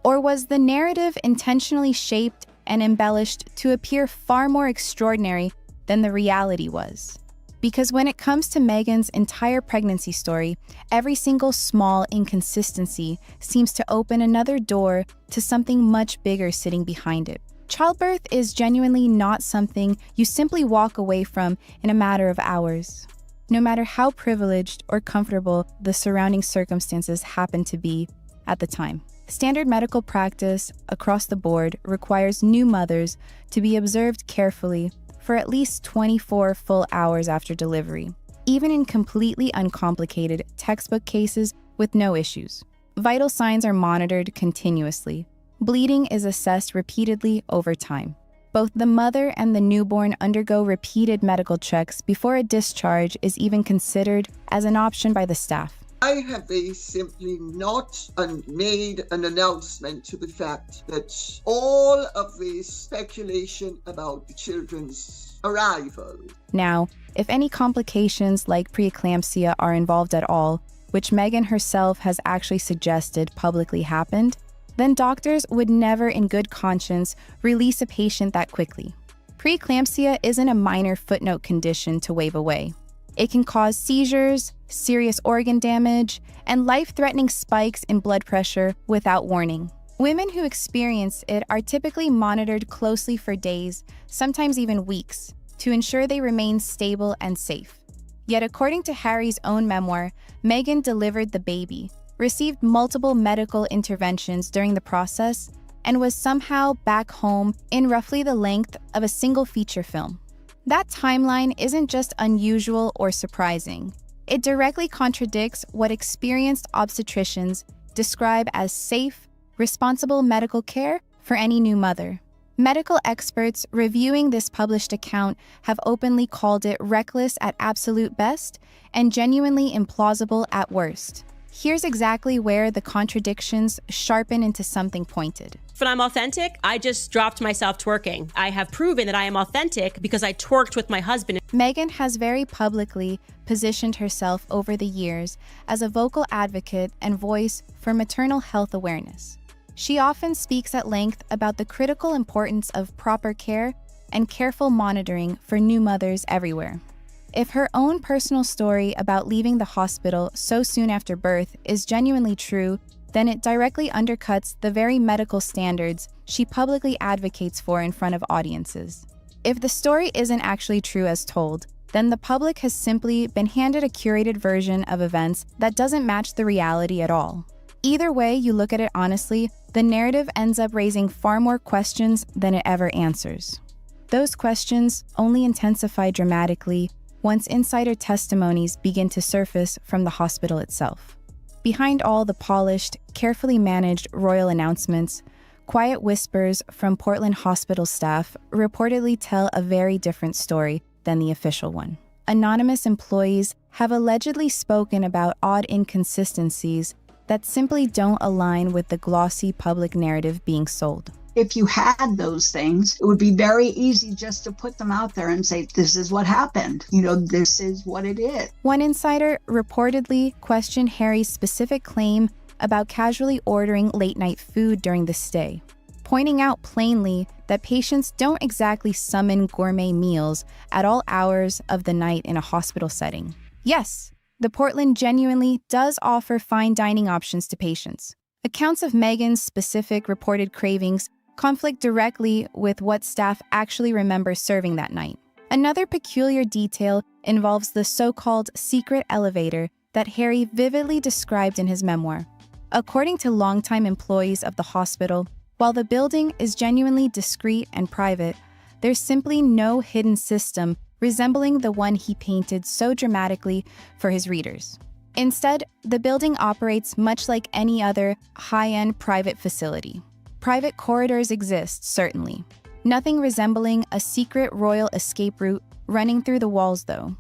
Or was the narrative intentionally shaped and embellished to appear far more extraordinary than the reality was? Because when it comes to Meghan's entire pregnancy story, every single small inconsistency seems to open another door to something much bigger sitting behind it. Childbirth is genuinely not something you simply walk away from in a matter of hours, no matter how privileged or comfortable the surrounding circumstances happen to be at the time. Standard medical practice across the board requires new mothers to be observed carefully for at least 24 full hours after delivery, even in completely uncomplicated textbook cases with no issues. Vital signs are monitored continuously. Bleeding is assessed repeatedly over time. Both the mother and the newborn undergo repeated medical checks before a discharge is even considered as an option by the staff. I have simply not made an announcement to the fact that all of this speculation about the children's arrival. Now, if any complications like preeclampsia are involved at all, which Meghan herself has actually suggested publicly happened, then doctors would never in good conscience release a patient that quickly. Preeclampsia isn't a minor footnote condition to wave away. It can cause seizures, serious organ damage, and life-threatening spikes in blood pressure without warning. Women who experience it are typically monitored closely for days, sometimes even weeks, to ensure they remain stable and safe. Yet according to Harry's own memoir, Meghan delivered the baby, received multiple medical interventions during the process, and was somehow back home in roughly the length of a single feature film. That timeline isn't just unusual or surprising. It directly contradicts what experienced obstetricians describe as safe, responsible medical care for any new mother. Medical experts reviewing this published account have openly called it reckless at absolute best and genuinely implausible at worst. Here's exactly where the contradictions sharpen into something pointed. When I'm authentic, I just dropped myself twerking. I have proven that I am authentic because I twerked with my husband. Meghan has very publicly positioned herself over the years as a vocal advocate and voice for maternal health awareness. She often speaks at length about the critical importance of proper care and careful monitoring for new mothers everywhere. If her own personal story about leaving the hospital so soon after birth is genuinely true, then it directly undercuts the very medical standards she publicly advocates for in front of audiences. If the story isn't actually true as told, then the public has simply been handed a curated version of events that doesn't match the reality at all. Either way you look at it honestly, the narrative ends up raising far more questions than it ever answers. Those questions only intensify dramatically once insider testimonies begin to surface from the hospital itself. Behind all the polished, carefully managed royal announcements, quiet whispers from Portland hospital staff reportedly tell a very different story than the official one. Anonymous employees have allegedly spoken about odd inconsistencies that simply don't align with the glossy public narrative being sold. If you had those things, it would be very easy just to put them out there and say, this is what happened. This is what it is. One insider reportedly questioned Harry's specific claim about casually ordering late-night food during the stay, pointing out plainly that patients don't exactly summon gourmet meals at all hours of the night in a hospital setting. Yes, the Portland genuinely does offer fine dining options to patients. Accounts of Meghan's specific reported cravings conflict directly with what staff actually remember serving that night. Another peculiar detail involves the so-called secret elevator that Harry vividly described in his memoir. According to longtime employees of the hospital, while the building is genuinely discreet and private, there's simply no hidden system resembling the one he painted so dramatically for his readers. Instead, the building operates much like any other high-end private facility. Private corridors exist, certainly. Nothing resembling a secret royal escape route running through the walls, though.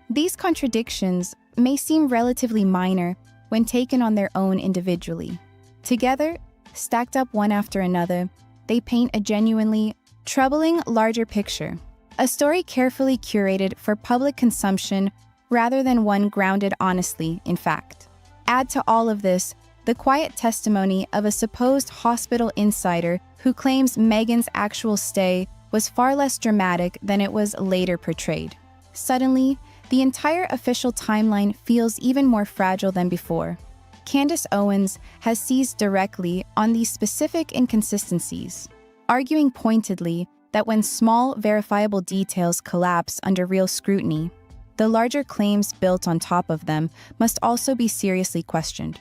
These contradictions may seem relatively minor when taken on their own individually. Together, stacked up one after another, they paint a genuinely troubling larger picture. A story carefully curated for public consumption rather than one grounded honestly in fact. Add to all of this the quiet testimony of a supposed hospital insider who claims Meghan's actual stay was far less dramatic than it was later portrayed. Suddenly, the entire official timeline feels even more fragile than before. Candace Owens has seized directly on these specific inconsistencies, arguing pointedly that when small, verifiable details collapse under real scrutiny, the larger claims built on top of them must also be seriously questioned.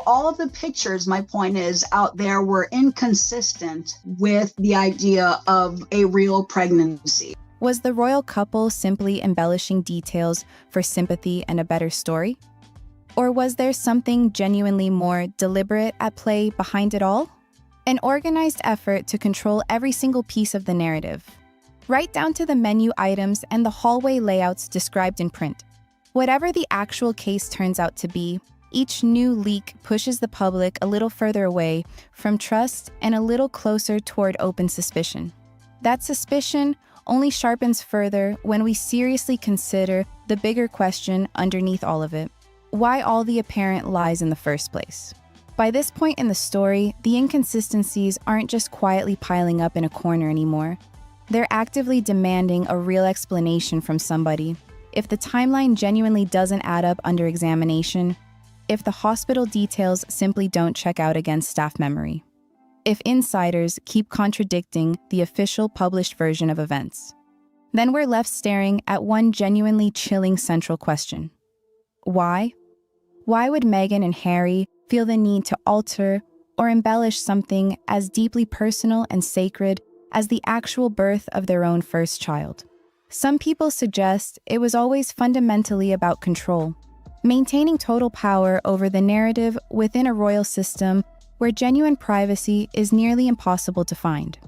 All of the pictures, my point is, out there were inconsistent with the idea of a real pregnancy. Was the royal couple simply embellishing details for sympathy and a better story? Or was there something genuinely more deliberate at play behind it all? An organized effort to control every single piece of the narrative, right down to the menu items and the hallway layouts described in print. Whatever the actual case turns out to be, each new leak pushes the public a little further away from trust and a little closer toward open suspicion. That suspicion only sharpens further when we seriously consider the bigger question underneath all of it. Why all the apparent lies in the first place? By this point in the story, the inconsistencies aren't just quietly piling up in a corner anymore. They're actively demanding a real explanation from somebody. If the timeline genuinely doesn't add up under examination, if the hospital details simply don't check out against staff memory, if insiders keep contradicting the official published version of events, then we're left staring at one genuinely chilling central question. Why? Why would Meghan and Harry feel the need to alter or embellish something as deeply personal and sacred as the actual birth of their own first child? Some people suggest it was always fundamentally about control, maintaining total power over the narrative within a royal system where genuine privacy is nearly impossible to find.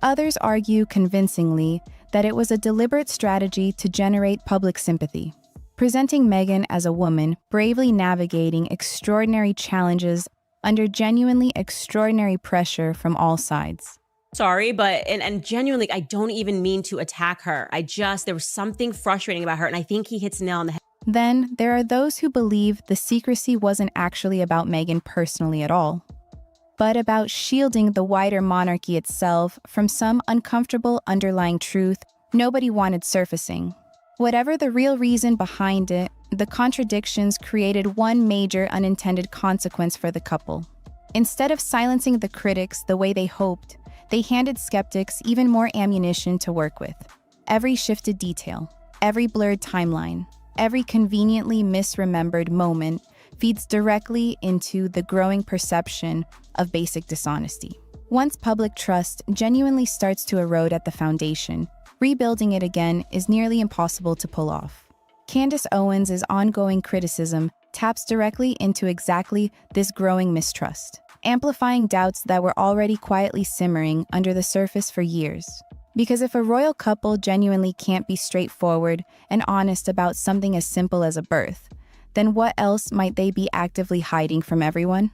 Others argue convincingly that it was a deliberate strategy to generate public sympathy, presenting Meghan as a woman bravely navigating extraordinary challenges under genuinely extraordinary pressure from all sides. Sorry, but and genuinely, I don't even mean to attack her. There was something frustrating about her, and I think he hits the nail on the head. Then there are those who believe the secrecy wasn't actually about Meghan personally at all, but about shielding the wider monarchy itself from some uncomfortable underlying truth nobody wanted surfacing. Whatever the real reason behind it, the contradictions created one major unintended consequence for the couple. Instead of silencing the critics the way they hoped, they handed skeptics even more ammunition to work with. Every shifted detail, every blurred timeline, every conveniently misremembered moment feeds directly into the growing perception of basic dishonesty. Once public trust genuinely starts to erode at the foundation, rebuilding it again is nearly impossible to pull off. Candace Owens' ongoing criticism taps directly into exactly this growing mistrust, amplifying doubts that were already quietly simmering under the surface for years. Because if a royal couple genuinely can't be straightforward and honest about something as simple as a birth, then what else might they be actively hiding from everyone?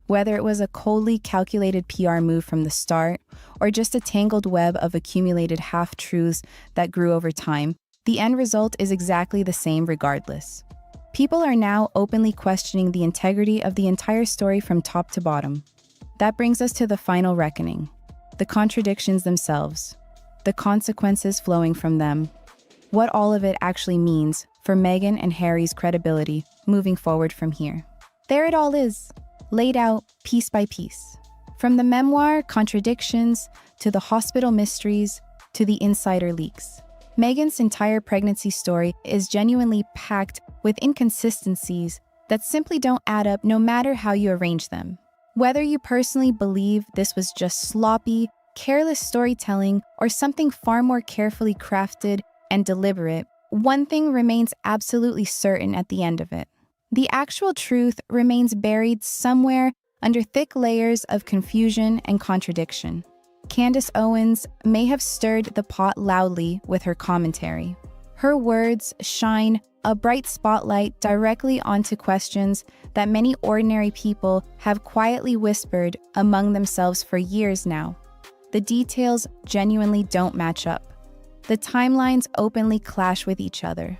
Whether it was a coldly calculated PR move from the start, or just a tangled web of accumulated half-truths that grew over time, the end result is exactly the same regardless. People are now openly questioning the integrity of the entire story from top to bottom. That brings us to the final reckoning, the contradictions themselves, the consequences flowing from them, what all of it actually means for Meghan and Harry's credibility moving forward from here. There it all is, laid out piece by piece. From the memoir contradictions to the hospital mysteries to the insider leaks. Meghan's entire pregnancy story is genuinely packed with inconsistencies that simply don't add up no matter how you arrange them. Whether you personally believe this was just sloppy, careless storytelling or something far more carefully crafted and deliberate, one thing remains absolutely certain at the end of it. The actual truth remains buried somewhere under thick layers of confusion and contradiction. Candace Owens may have stirred the pot loudly with her commentary. Her words shine a bright spotlight directly onto questions that many ordinary people have quietly whispered among themselves for years now. The details genuinely don't match up. The timelines openly clash with each other.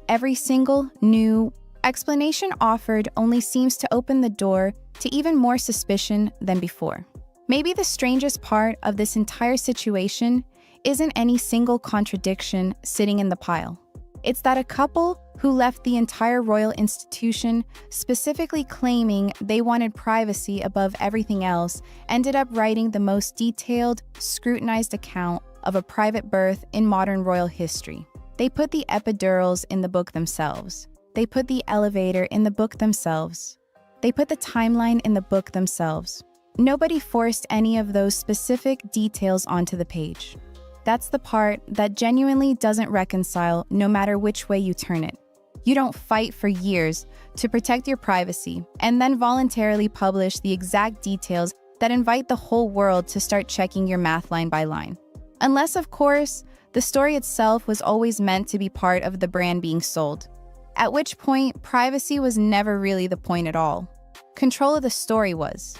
Every single new explanation offered only seems to open the door to even more suspicion than before. Maybe the strangest part of this entire situation isn't any single contradiction sitting in the pile. It's that a couple who left the entire royal institution specifically claiming they wanted privacy above everything else ended up writing the most detailed, scrutinized account of a private birth in modern royal history. They put the epidurals in the book themselves. They put the elevator in the book themselves. They put the timeline in the book themselves. Nobody forced any of those specific details onto the page. That's the part that genuinely doesn't reconcile no matter which way you turn it. You don't fight for years to protect your privacy and then voluntarily publish the exact details that invite the whole world to start checking your math line by line. Unless, of course, the story itself was always meant to be part of the brand being sold. At which point, privacy was never really the point at all. Control of the story was.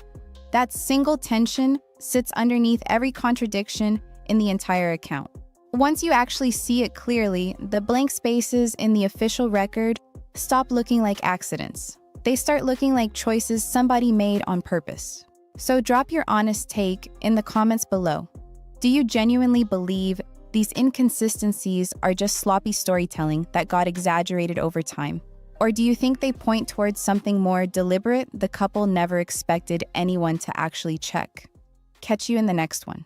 That single tension sits underneath every contradiction in the entire account. Once you actually see it clearly, the blank spaces in the official record stop looking like accidents. They start looking like choices somebody made on purpose. So drop your honest take in the comments below. Do you genuinely believe these inconsistencies are just sloppy storytelling that got exaggerated over time? Or do you think they point towards something more deliberate the couple never expected anyone to actually check? Catch you in the next one.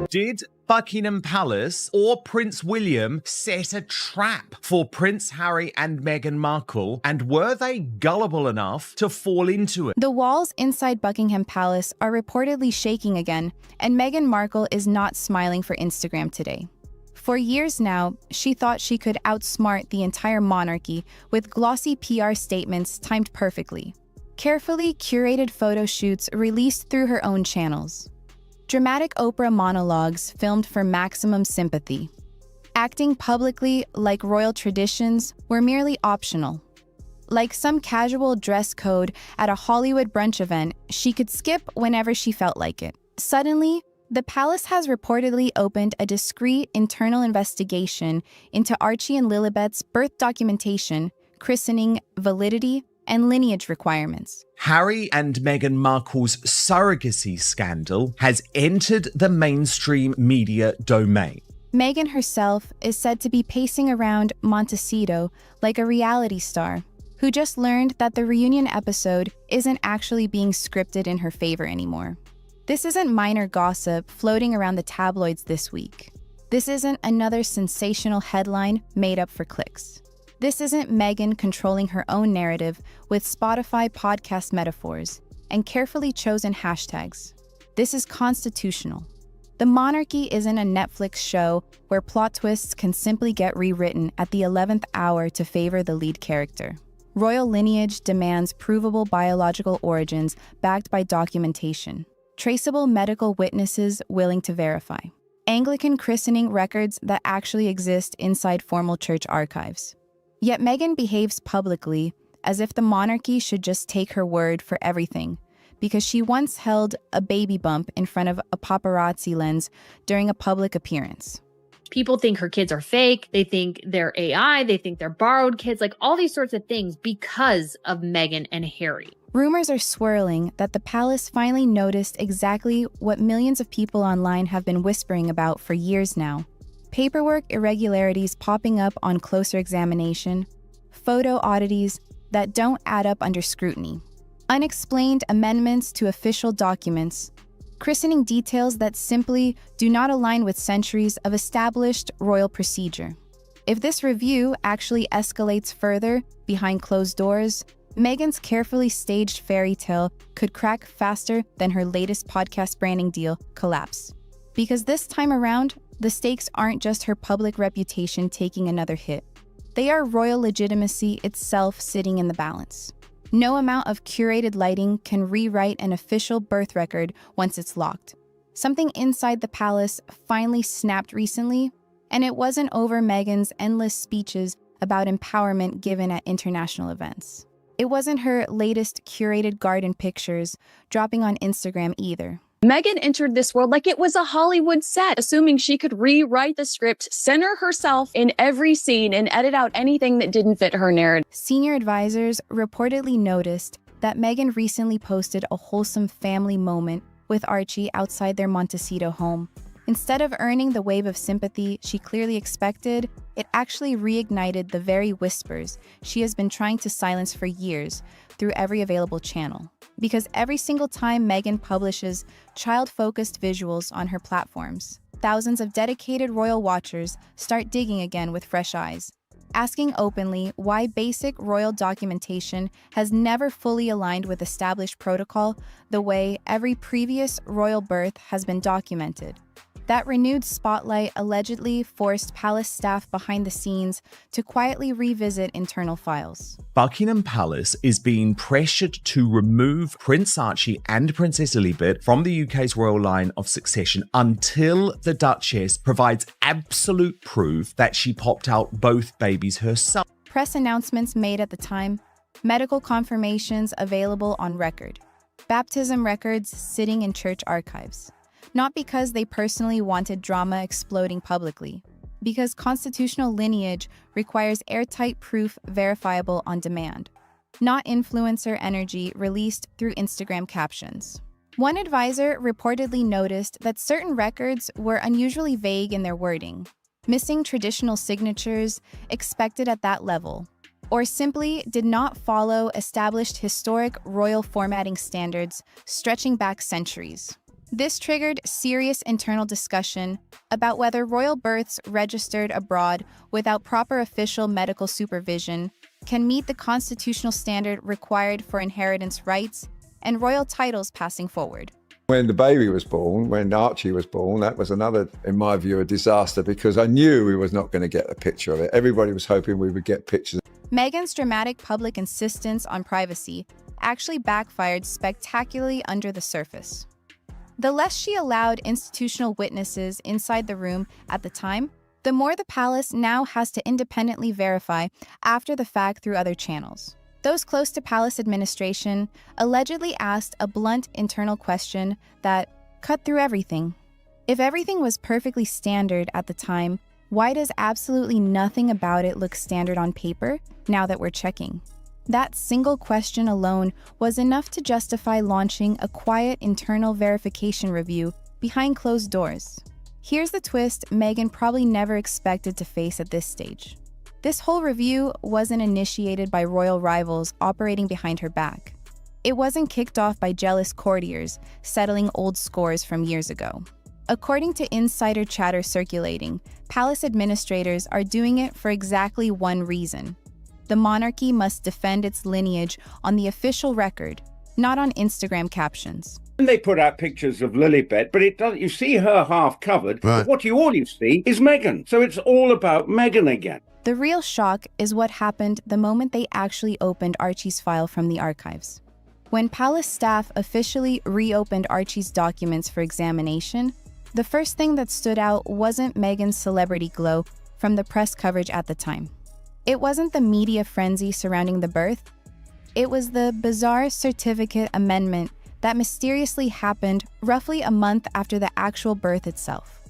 Did Buckingham Palace or Prince William set a trap for Prince Harry and Meghan Markle, and were they gullible enough to fall into it? The walls inside Buckingham Palace are reportedly shaking again, and Meghan Markle is not smiling for Instagram today. For years now, she thought she could outsmart the entire monarchy with glossy PR statements timed perfectly. Carefully curated photo shoots released through her own channels. Dramatic Oprah monologues filmed for maximum sympathy. Acting publicly like royal traditions were merely optional. Like some casual dress code at a Hollywood brunch event, she could skip whenever she felt like it. Suddenly, the palace has reportedly opened a discreet internal investigation into Archie and Lilibet's birth documentation, christening, validity, and lineage requirements. Harry and Meghan Markle's surrogacy scandal has entered the mainstream media domain. Meghan herself is said to be pacing around Montecito like a reality star who just learned that the reunion episode isn't actually being scripted in her favor anymore. This isn't minor gossip floating around the tabloids this week. This isn't another sensational headline made up for clicks. This isn't Meghan controlling her own narrative with Spotify podcast metaphors and carefully chosen hashtags. This is constitutional. The monarchy isn't a Netflix show where plot twists can simply get rewritten at the 11th hour to favor the lead character. Royal lineage demands provable biological origins backed by documentation, traceable medical witnesses willing to verify, Anglican christening records that actually exist inside formal church archives. Yet Meghan behaves publicly as if the monarchy should just take her word for everything, because she once held a baby bump in front of a paparazzi lens during a public appearance. People think her kids are fake. They think they're AI. They think they're borrowed kids, like all these sorts of things because of Meghan and Harry. Rumors are swirling that the palace finally noticed exactly what millions of people online have been whispering about for years now. Paperwork irregularities popping up on closer examination, photo oddities that don't add up under scrutiny, unexplained amendments to official documents, christening details that simply do not align with centuries of established royal procedure. If this review actually escalates further behind closed doors, Meghan's carefully staged fairy tale could crack faster than her latest podcast branding deal collapse. Because this time around, the stakes aren't just her public reputation taking another hit. They are royal legitimacy itself sitting in the balance. No amount of curated lighting can rewrite an official birth record once it's locked. Something inside the palace finally snapped recently, and it wasn't over Meghan's endless speeches about empowerment given at international events. It wasn't her latest curated garden pictures dropping on Instagram either. Meghan entered this world like it was a Hollywood set, assuming she could rewrite the script, center herself in every scene, and edit out anything that didn't fit her narrative. Senior advisors reportedly noticed that Meghan recently posted a wholesome family moment with Archie outside their Montecito home. Instead of earning the wave of sympathy she clearly expected, it actually reignited the very whispers she has been trying to silence for years through every available channel. Because every single time Meghan publishes child-focused visuals on her platforms, thousands of dedicated royal watchers start digging again with fresh eyes, asking openly why basic royal documentation has never fully aligned with established protocol the way every previous royal birth has been documented. That renewed spotlight allegedly forced palace staff behind the scenes to quietly revisit internal files. Buckingham Palace is being pressured to remove Prince Archie and Princess Lilibet from the UK's royal line of succession until the Duchess provides absolute proof that she popped out both babies herself. Press announcements made at the time, medical confirmations available on record, baptism records sitting in church archives. Not because they personally wanted drama exploding publicly, because constitutional lineage requires airtight proof verifiable on demand, not influencer energy released through Instagram captions. One advisor reportedly noticed that certain records were unusually vague in their wording, missing traditional signatures expected at that level, or simply did not follow established historic royal formatting standards stretching back centuries. This triggered serious internal discussion about whether royal births registered abroad without proper official medical supervision can meet the constitutional standard required for inheritance rights and royal titles passing forward. When the baby was born, when Archie was born, that was another, in my view, a disaster because I knew we was not going to get a picture of it. Everybody was hoping we would get pictures. Meghan's dramatic public insistence on privacy actually backfired spectacularly under the surface. The less she allowed institutional witnesses inside the room at the time, the more the palace now has to independently verify after the fact through other channels. Those close to palace administration allegedly asked a blunt internal question that cut through everything. If everything was perfectly standard at the time, why does absolutely nothing about it look standard on paper now that we're checking? That single question alone was enough to justify launching a quiet internal verification review behind closed doors. Here's the twist Meghan probably never expected to face at this stage. This whole review wasn't initiated by royal rivals operating behind her back. It wasn't kicked off by jealous courtiers settling old scores from years ago. According to insider chatter circulating, palace administrators are doing it for exactly one reason. The monarchy must defend its lineage on the official record, not on Instagram captions. They put out pictures of Lilibet, but it doesn't. You see her half covered, but what all you see is Meghan. So it's all about Meghan again. The real shock is what happened the moment they actually opened Archie's file from the archives. When palace staff officially reopened Archie's documents for examination, the first thing that stood out wasn't Meghan's celebrity glow from the press coverage at the time. It wasn't the media frenzy surrounding the birth. It was the bizarre certificate amendment that mysteriously happened roughly a month after the actual birth itself.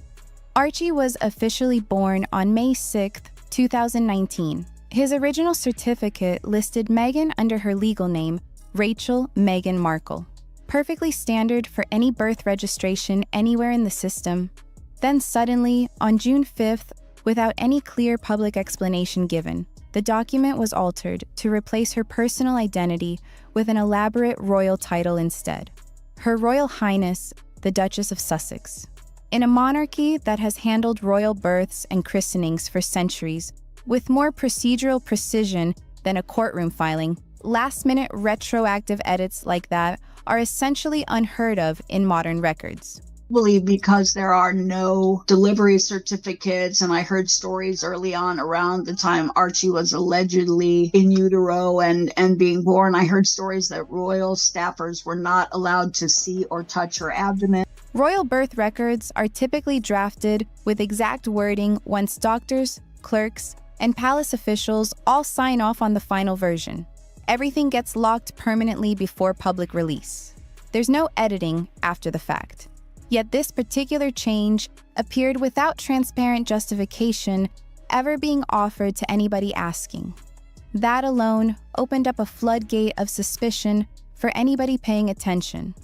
Archie was officially born on May 6, 2019. His original certificate listed Meghan under her legal name, Rachel Meghan Markle. Perfectly standard for any birth registration anywhere in the system. Then suddenly, on June 5th, without any clear public explanation given, the document was altered to replace her personal identity with an elaborate royal title instead. Her Royal Highness, the Duchess of Sussex. In a monarchy that has handled royal births and christenings for centuries with more procedural precision than a courtroom filing, last-minute retroactive edits like that are essentially unheard of in modern records. Because there are no delivery certificates, and I heard stories early on around the time Archie was allegedly in utero and being born. I heard stories that royal staffers were not allowed to see or touch her abdomen. Royal birth records are typically drafted with exact wording once doctors, clerks, and palace officials all sign off on the final version. Everything gets locked permanently before public release. There's no editing after the fact. Yet this particular change appeared without transparent justification ever being offered to anybody asking. That alone opened up a floodgate of suspicion for anybody paying attention.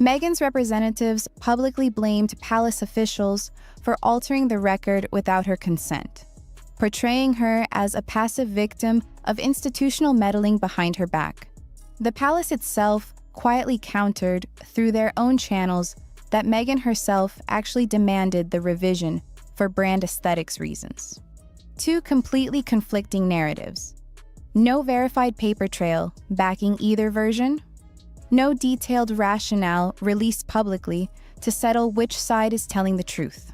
Meghan's representatives publicly blamed palace officials for altering the record without her consent, portraying her as a passive victim of institutional meddling behind her back. The palace itself quietly countered through their own channels that Meghan herself actually demanded the revision for brand aesthetics reasons. Two completely conflicting narratives. No verified paper trail backing either version. No detailed rationale released publicly to settle which side is telling the truth.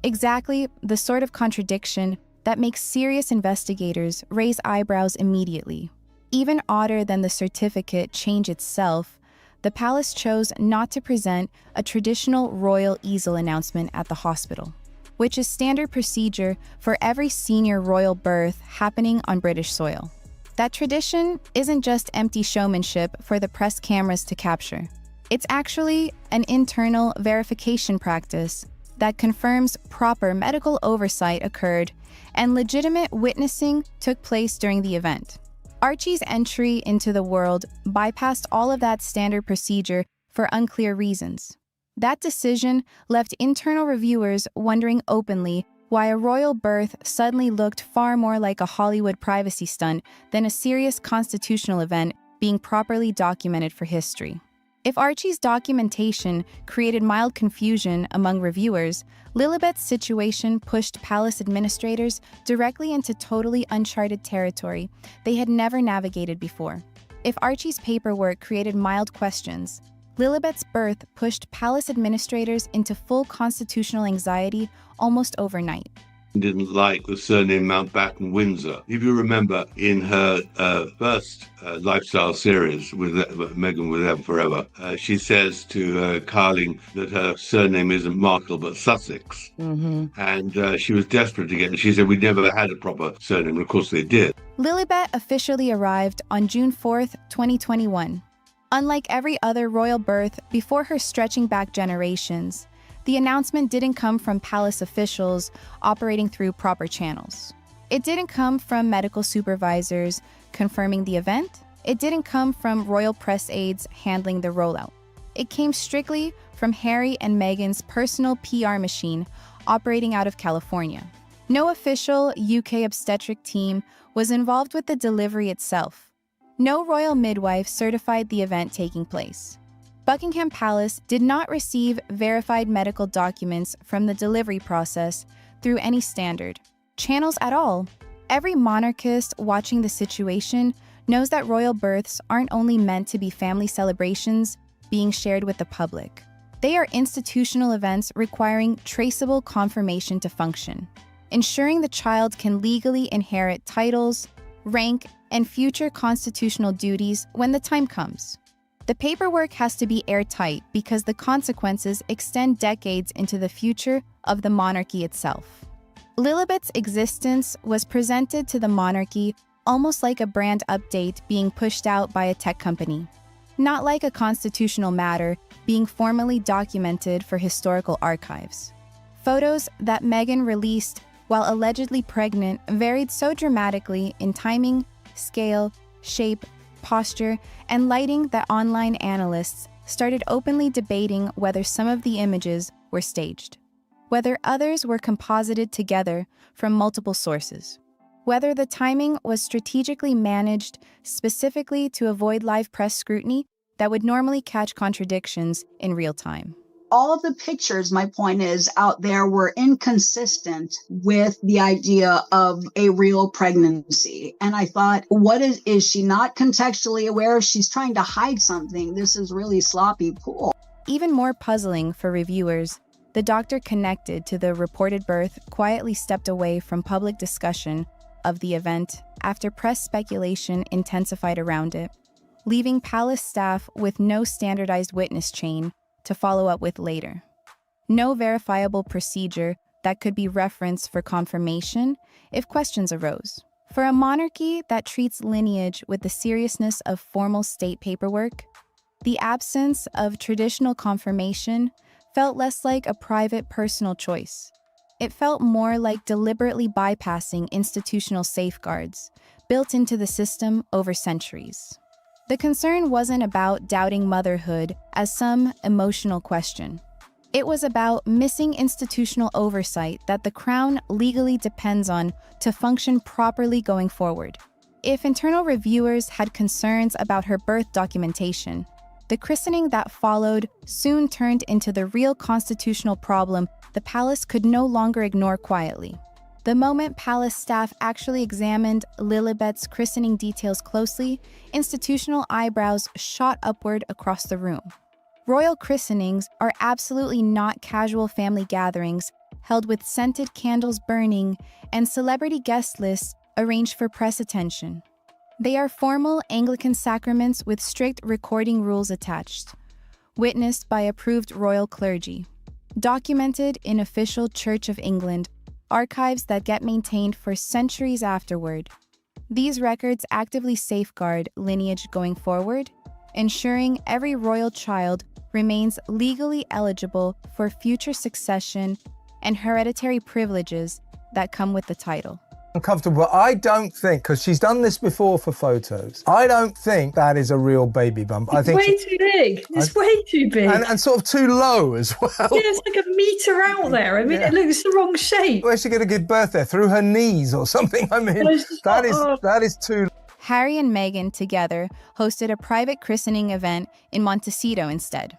Exactly the sort of contradiction that makes serious investigators raise eyebrows immediately. Even odder than the certificate change itself, the palace chose not to present a traditional royal easel announcement at the hospital, which is standard procedure for every senior royal birth happening on British soil. That tradition isn't just empty showmanship for the press cameras to capture. It's actually an internal verification practice that confirms proper medical oversight occurred and legitimate witnessing took place during the event. Archie's entry into the world bypassed all of that standard procedure for unclear reasons. That decision left internal reviewers wondering openly why a royal birth suddenly looked far more like a Hollywood privacy stunt than a serious constitutional event being properly documented for history. If Archie's documentation created mild confusion among reviewers, Lilibet's situation pushed palace administrators directly into totally uncharted territory they had never navigated before. If Archie's paperwork created mild questions, Lilibet's birth pushed palace administrators into full constitutional anxiety almost overnight. Didn't like the surname Mountbatten-Windsor. If you remember, in her first lifestyle series with Meghan with Them Forever, she says to Carling that her surname isn't Markle but Sussex. And she was desperate to get it. She said, we never had a proper surname. And of course they did. Lilibet officially arrived on June 4th, 2021. Unlike every other royal birth before her stretching back generations, the announcement didn't come from palace officials operating through proper channels. It didn't come from medical supervisors confirming the event. It didn't come from royal press aides handling the rollout. It came strictly from Harry and Meghan's personal PR machine operating out of California. No official UK obstetric team was involved with the delivery itself. No royal midwife certified the event taking place. Buckingham Palace did not receive verified medical documents from the delivery process through any standard channels at all. Every monarchist watching the situation knows that royal births aren't only meant to be family celebrations being shared with the public. They are institutional events requiring traceable confirmation to function, ensuring the child can legally inherit titles, rank, and future constitutional duties when the time comes. The paperwork has to be airtight because the consequences extend decades into the future of the monarchy itself. Lilibet's existence was presented to the monarchy almost like a brand update being pushed out by a tech company, not like a constitutional matter being formally documented for historical archives. Photos that Meghan released while allegedly pregnant varied so dramatically in timing, scale, shape, posture, and lighting that online analysts started openly debating whether some of the images were staged, whether others were composited together from multiple sources, whether the timing was strategically managed specifically to avoid live press scrutiny that would normally catch contradictions in real time. All the pictures, my point is, out there were inconsistent with the idea of a real pregnancy. And I thought, what is she not contextually aware? She's trying to hide something. This is really sloppy pool. Even more puzzling for reviewers, the doctor connected to the reported birth quietly stepped away from public discussion of the event after press speculation intensified around it, leaving palace staff with no standardized witness chain to follow up with later. No verifiable procedure that could be referenced for confirmation if questions arose. For a monarchy that treats lineage with the seriousness of formal state paperwork, the absence of traditional confirmation felt less like a private personal choice. It felt more like deliberately bypassing institutional safeguards built into the system over centuries. The concern wasn't about doubting motherhood as some emotional question. It was about missing institutional oversight that the crown legally depends on to function properly going forward. If internal reviewers had concerns about her birth documentation, the christening that followed soon turned into the real constitutional problem the palace could no longer ignore quietly. The moment palace staff actually examined Lilibet's christening details closely, institutional eyebrows shot upward across the room. Royal christenings are absolutely not casual family gatherings held with scented candles burning and celebrity guest lists arranged for press attention. They are formal Anglican sacraments with strict recording rules attached, witnessed by approved royal clergy, documented in official Church of England archives that get maintained for centuries afterward. These records actively safeguard lineage going forward, ensuring every royal child remains legally eligible for future succession and hereditary privileges that come with the title. Uncomfortable, but I don't think, because she's done this before for photos, I don't think that is a real baby bump. I think way too big. It's way too big. And sort of too low as well. Yeah, it's like a metre out there. I mean, It looks the wrong shape. Where's she going to give birth there? Through her knees or something? I mean, that is too... Harry and Meghan together hosted a private christening event in Montecito instead,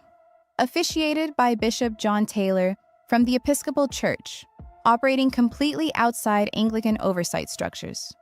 officiated by Bishop John Taylor from the Episcopal Church, operating completely outside Anglican oversight structures.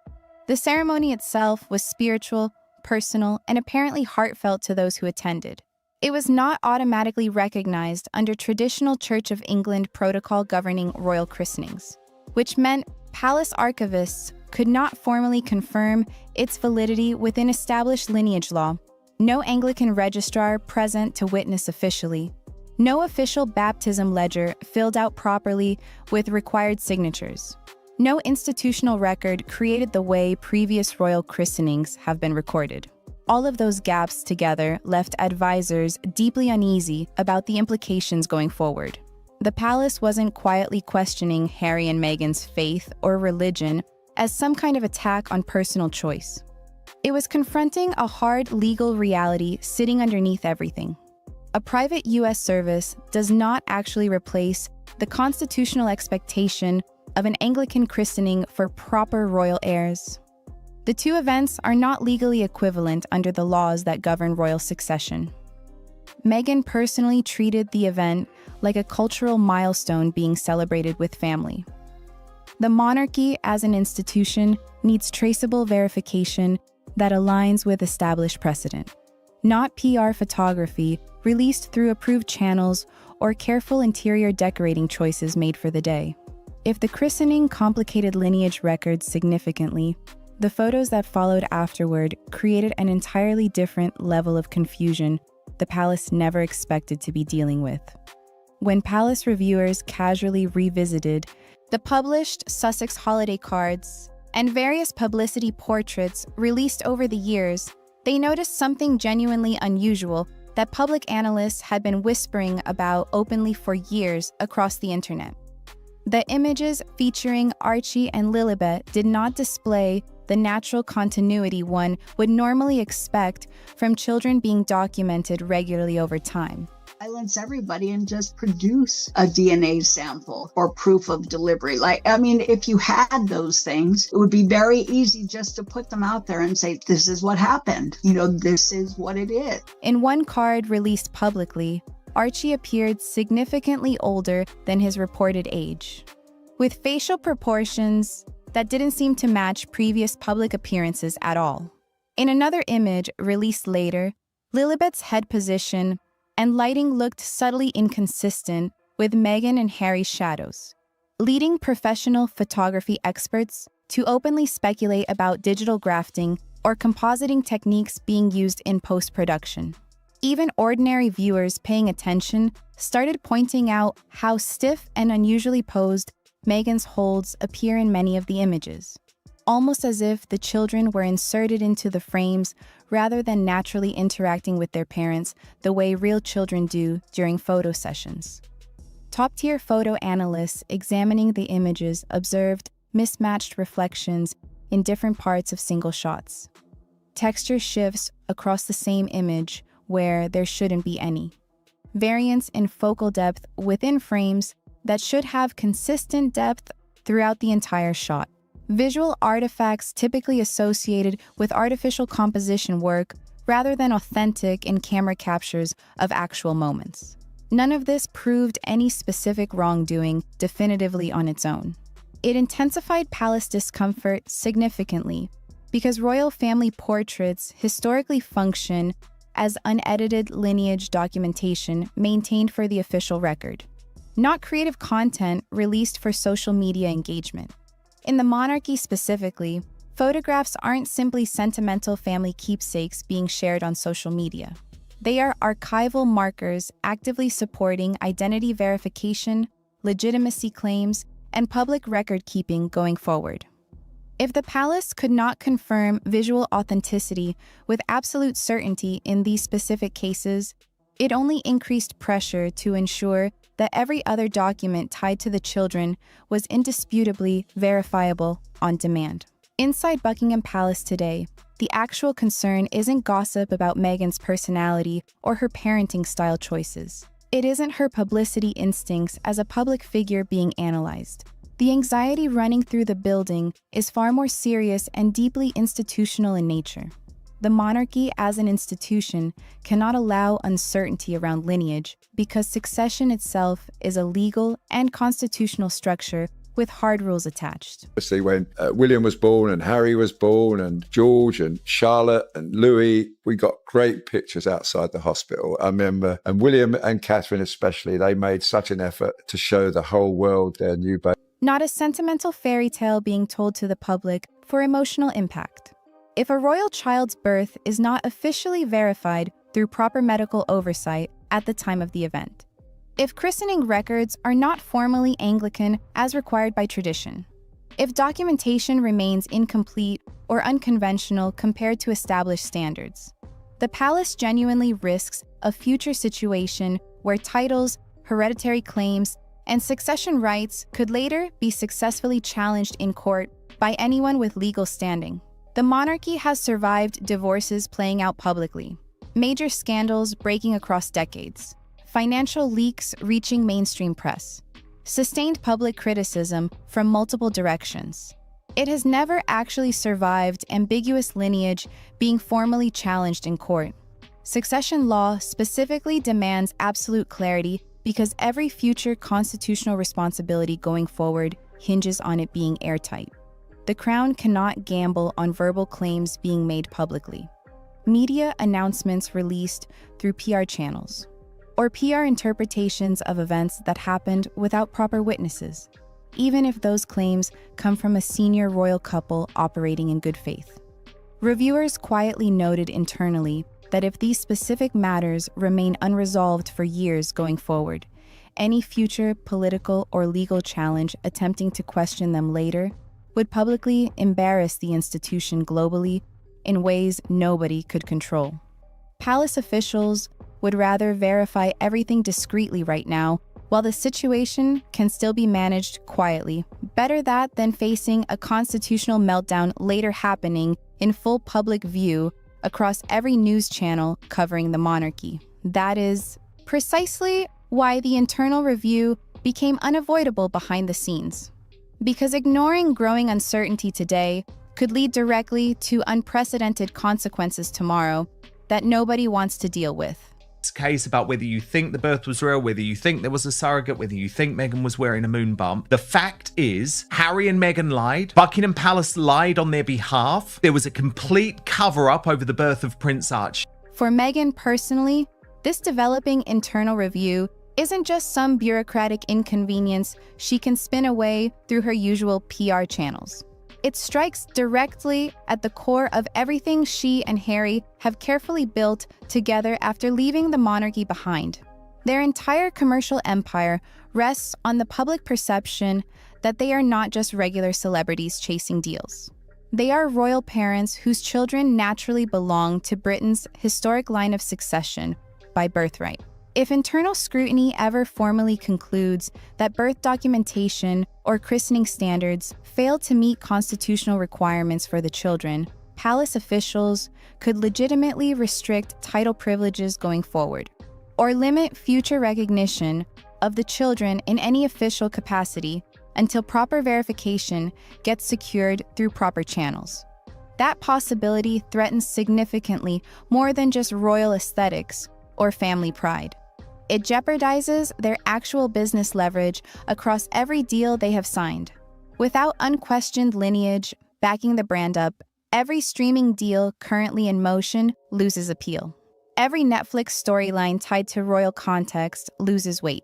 The ceremony itself was spiritual, personal, and apparently heartfelt to those who attended. It was not automatically recognized under traditional Church of England protocol governing royal christenings, which meant palace archivists could not formally confirm its validity within established lineage law, no Anglican registrar present to witness officially, no official baptism ledger filled out properly with required signatures. No institutional record created the way previous royal christenings have been recorded. All of those gaps together left advisors deeply uneasy about the implications going forward. The palace wasn't quietly questioning Harry and Meghan's faith or religion as some kind of attack on personal choice. It was confronting a hard legal reality sitting underneath everything. A private U.S. service does not actually replace the constitutional expectation of an Anglican christening for proper royal heirs. The two events are not legally equivalent under the laws that govern royal succession. Meghan personally treated the event like a cultural milestone being celebrated with family. The monarchy as an institution needs traceable verification that aligns with established precedent, not PR photography released through approved channels or careful interior decorating choices made for the day. If the christening complicated lineage records significantly, the photos that followed afterward created an entirely different level of confusion the palace never expected to be dealing with. When palace reviewers casually revisited the published Sussex holiday cards and various publicity portraits released over the years, they noticed something genuinely unusual that public analysts had been whispering about openly for years across the internet. The images featuring Archie and Lilibet did not display the natural continuity one would normally expect from children being documented regularly over time. Silence everybody and just produce a DNA sample or proof of delivery. If you had those things, it would be very easy just to put them out there and say, this is what happened. This is what it is. In one card released publicly, Archie appeared significantly older than his reported age, with facial proportions that didn't seem to match previous public appearances at all. In another image released later, Lilibet's head position and lighting looked subtly inconsistent with Meghan and Harry's shadows, leading professional photography experts to openly speculate about digital grafting or compositing techniques being used in post-production. Even ordinary viewers paying attention started pointing out how stiff and unusually posed Meghan's holds appear in many of the images, almost as if the children were inserted into the frames rather than naturally interacting with their parents the way real children do during photo sessions. Top-tier photo analysts examining the images observed mismatched reflections in different parts of single shots, texture shifts across the same image where there shouldn't be any, variance in focal depth within frames that should have consistent depth throughout the entire shot. Visual artifacts typically associated with artificial composition work rather than authentic in-camera captures of actual moments. None of this proved any specific wrongdoing definitively on its own. It intensified palace discomfort significantly because royal family portraits historically function as unedited lineage documentation maintained for the official record, not creative content released for social media engagement. In the monarchy specifically, photographs aren't simply sentimental family keepsakes being shared on social media. They are archival markers actively supporting identity verification, legitimacy claims, and public record-keeping going forward. If the palace could not confirm visual authenticity with absolute certainty in these specific cases, it only increased pressure to ensure that every other document tied to the children was indisputably verifiable on demand. Inside Buckingham Palace today, the actual concern isn't gossip about Meghan's personality or her parenting style choices. It isn't her publicity instincts as a public figure being analyzed. The anxiety running through the building is far more serious and deeply institutional in nature. The monarchy as an institution cannot allow uncertainty around lineage because succession itself is a legal and constitutional structure with hard rules attached. Obviously, when William was born and Harry was born and George and Charlotte and Louis, we got great pictures outside the hospital. I remember, and William and Catherine especially, they made such an effort to show the whole world their new baby. Not a sentimental fairy tale being told to the public for emotional impact. If a royal child's birth is not officially verified through proper medical oversight at the time of the event, if christening records are not formally Anglican as required by tradition, if documentation remains incomplete or unconventional compared to established standards, the palace genuinely risks a future situation where titles, hereditary claims, and succession rights could later be successfully challenged in court by anyone with legal standing. The monarchy has survived divorces playing out publicly, major scandals breaking across decades, financial leaks reaching mainstream press, sustained public criticism from multiple directions. It has never actually survived ambiguous lineage being formally challenged in court. Succession law specifically demands absolute clarity because every future constitutional responsibility going forward hinges on it being airtight. The Crown cannot gamble on verbal claims being made publicly. Media announcements released through PR channels, or PR interpretations of events that happened without proper witnesses, even if those claims come from a senior royal couple operating in good faith. Reviewers quietly noted internally that if these specific matters remain unresolved for years going forward, any future political or legal challenge attempting to question them later would publicly embarrass the institution globally in ways nobody could control. Palace officials would rather verify everything discreetly right now, while the situation can still be managed quietly. Better that than facing a constitutional meltdown later happening in full public view across every news channel covering the monarchy. That is precisely why the internal review became unavoidable behind the scenes. Because ignoring growing uncertainty today could lead directly to unprecedented consequences tomorrow that nobody wants to deal with. Case about whether you think the birth was real, whether you think there was a surrogate, whether you think Meghan was wearing a moon bump. The fact is, Harry and Meghan lied. Buckingham Palace lied on their behalf. There was a complete cover-up over the birth of Prince Archie. For Meghan personally, this developing internal review isn't just some bureaucratic inconvenience she can spin away through her usual PR channels. It strikes directly at the core of everything she and Harry have carefully built together after leaving the monarchy behind. Their entire commercial empire rests on the public perception that they are not just regular celebrities chasing deals. They are royal parents whose children naturally belong to Britain's historic line of succession by birthright. If internal scrutiny ever formally concludes that birth documentation or christening standards fail to meet constitutional requirements for the children, palace officials could legitimately restrict title privileges going forward, or limit future recognition of the children in any official capacity until proper verification gets secured through proper channels. That possibility threatens significantly more than just royal aesthetics or family pride. It jeopardizes their actual business leverage across every deal they have signed. Without unquestioned lineage backing the brand up, every streaming deal currently in motion loses appeal. Every Netflix storyline tied to royal context loses weight.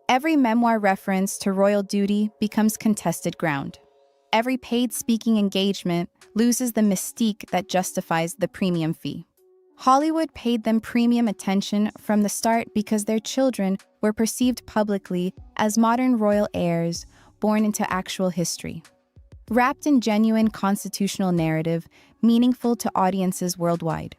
Every memoir reference to royal duty becomes contested ground. Every paid speaking engagement loses the mystique that justifies the premium fee. Hollywood paid them premium attention from the start because their children were perceived publicly as modern royal heirs born into actual history. wrapped in genuine constitutional narrative, meaningful to audiences worldwide.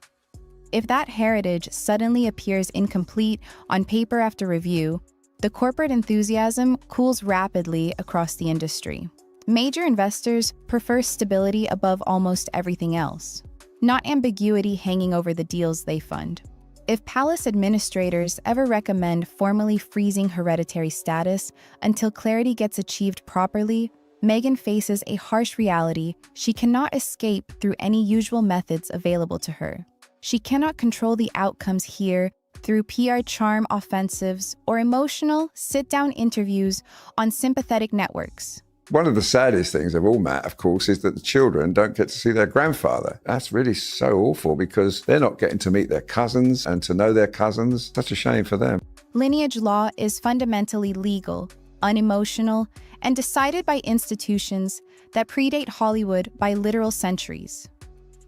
If that heritage suddenly appears incomplete on paper after review, the corporate enthusiasm cools rapidly across the industry. Major investors prefer stability above almost everything else, not ambiguity hanging over the deals they fund. If palace administrators ever recommend formally freezing hereditary status until clarity gets achieved properly, Meghan faces a harsh reality she cannot escape through any usual methods available to her. She cannot control the outcomes here through PR charm offensives or emotional, sit-down interviews on sympathetic networks. One of the saddest things of all, Matt, of course, is that the children don't get to see their grandfather. That's really so awful because they're not getting to meet their cousins and to know their cousins. Such a shame for them. Lineage law is fundamentally legal, unemotional, and decided by institutions that predate Hollywood by literal centuries.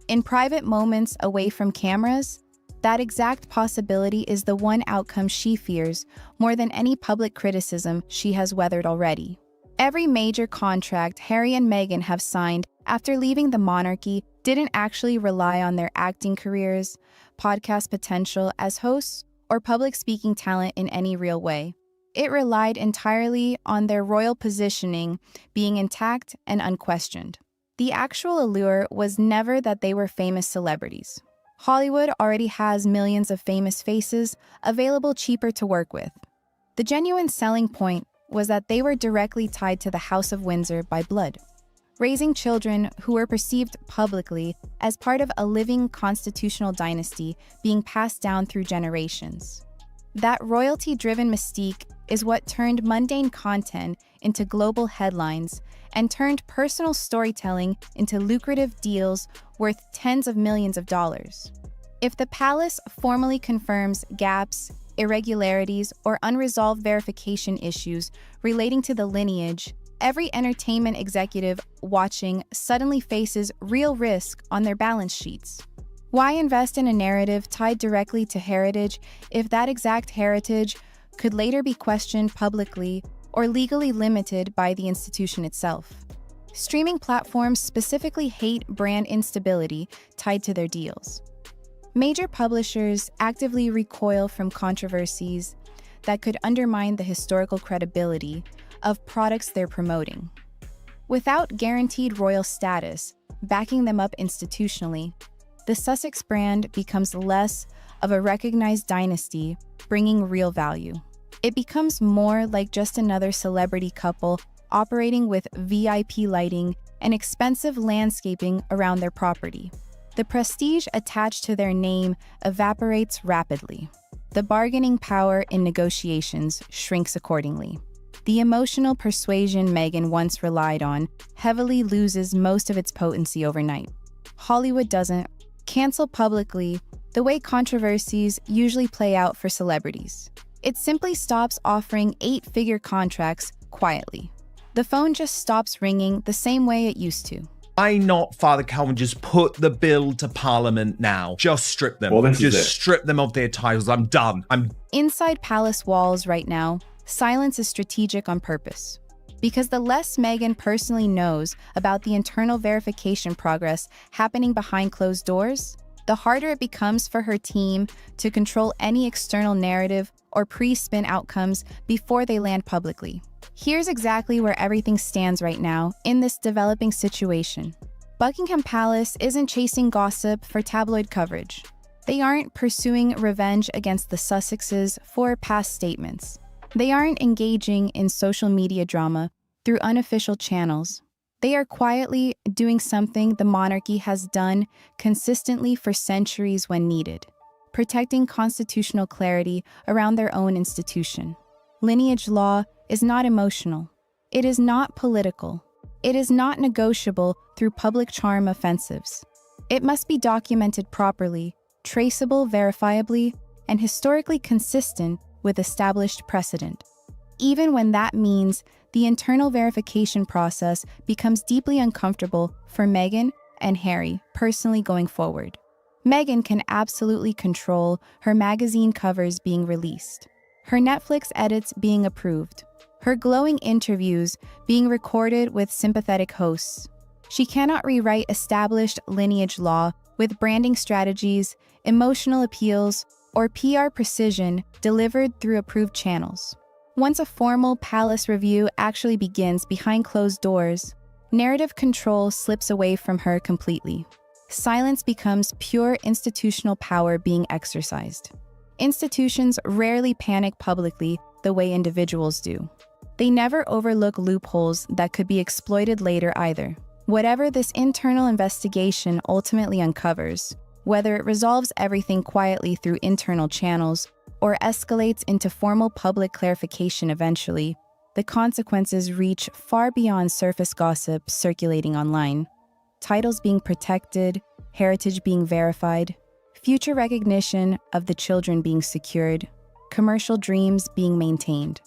In private moments away from cameras, that exact possibility is the one outcome she fears more than any public criticism she has weathered already. Every major contract Harry and Meghan have signed after leaving the monarchy didn't actually rely on their acting careers, podcast potential as hosts, or public speaking talent in any real way. It relied entirely on their royal positioning being intact and unquestioned. The actual allure was never that they were famous celebrities. Hollywood already has millions of famous faces available cheaper to work with. The genuine selling point was that they were directly tied to the House of Windsor by blood, raising children who were perceived publicly as part of a living constitutional dynasty being passed down through generations. That royalty-driven mystique is what turned mundane content into global headlines and turned personal storytelling into lucrative deals worth tens of millions of dollars. If the palace formally confirms gaps, irregularities, or unresolved verification issues relating to the lineage, every entertainment executive watching suddenly faces real risk on their balance sheets. Why invest in a narrative tied directly to heritage if that exact heritage could later be questioned publicly or legally limited by the institution itself? Streaming platforms specifically hate brand instability tied to their deals. Major publishers actively recoil from controversies that could undermine the historical credibility of products they're promoting. Without guaranteed royal status backing them up institutionally, the Sussex brand becomes less of a recognized dynasty, bringing real value. It becomes more like just another celebrity couple operating with VIP lighting and expensive landscaping around their property. The prestige attached to their name evaporates rapidly. The bargaining power in negotiations shrinks accordingly. The emotional persuasion Meghan once relied on heavily loses most of its potency overnight. Hollywood doesn't cancel publicly the way controversies usually play out for celebrities. It simply stops offering 8-figure contracts quietly. The phone just stops ringing the same way it used to. Why not, Father Calvin, just put the bill to Parliament now? Just strip them. Well, just strip them of their titles. I'm done. Inside palace walls right now, silence is strategic on purpose. Because the less Meghan personally knows about the internal verification progress happening behind closed doors, the harder it becomes for her team to control any external narrative or pre-spin outcomes before they land publicly. Here's exactly where everything stands right now in this developing situation. Buckingham Palace isn't chasing gossip for tabloid coverage. They aren't pursuing revenge against the Sussexes for past statements. They aren't engaging in social media drama through unofficial channels. They are quietly doing something the monarchy has done consistently for centuries when needed, protecting constitutional clarity around their own institution. Lineage law is not emotional. It is not political. It is not negotiable through public charm offensives. It must be documented properly, traceable verifiably, and historically consistent with established precedent. Even when that means the internal verification process becomes deeply uncomfortable for Meghan and Harry personally going forward. Meghan can absolutely control her magazine covers being released, her Netflix edits being approved, her glowing interviews being recorded with sympathetic hosts. She cannot rewrite established lineage law with branding strategies, emotional appeals, or PR precision delivered through approved channels. Once a formal palace review actually begins behind closed doors, narrative control slips away from her completely. Silence becomes pure institutional power being exercised. Institutions rarely panic publicly the way individuals do. They never overlook loopholes that could be exploited later either. Whatever this internal investigation ultimately uncovers, whether it resolves everything quietly through internal channels or escalates into formal public clarification eventually, the consequences reach far beyond surface gossip circulating online. Titles being protected, heritage being verified, future recognition of the children being secured, commercial dreams being maintained.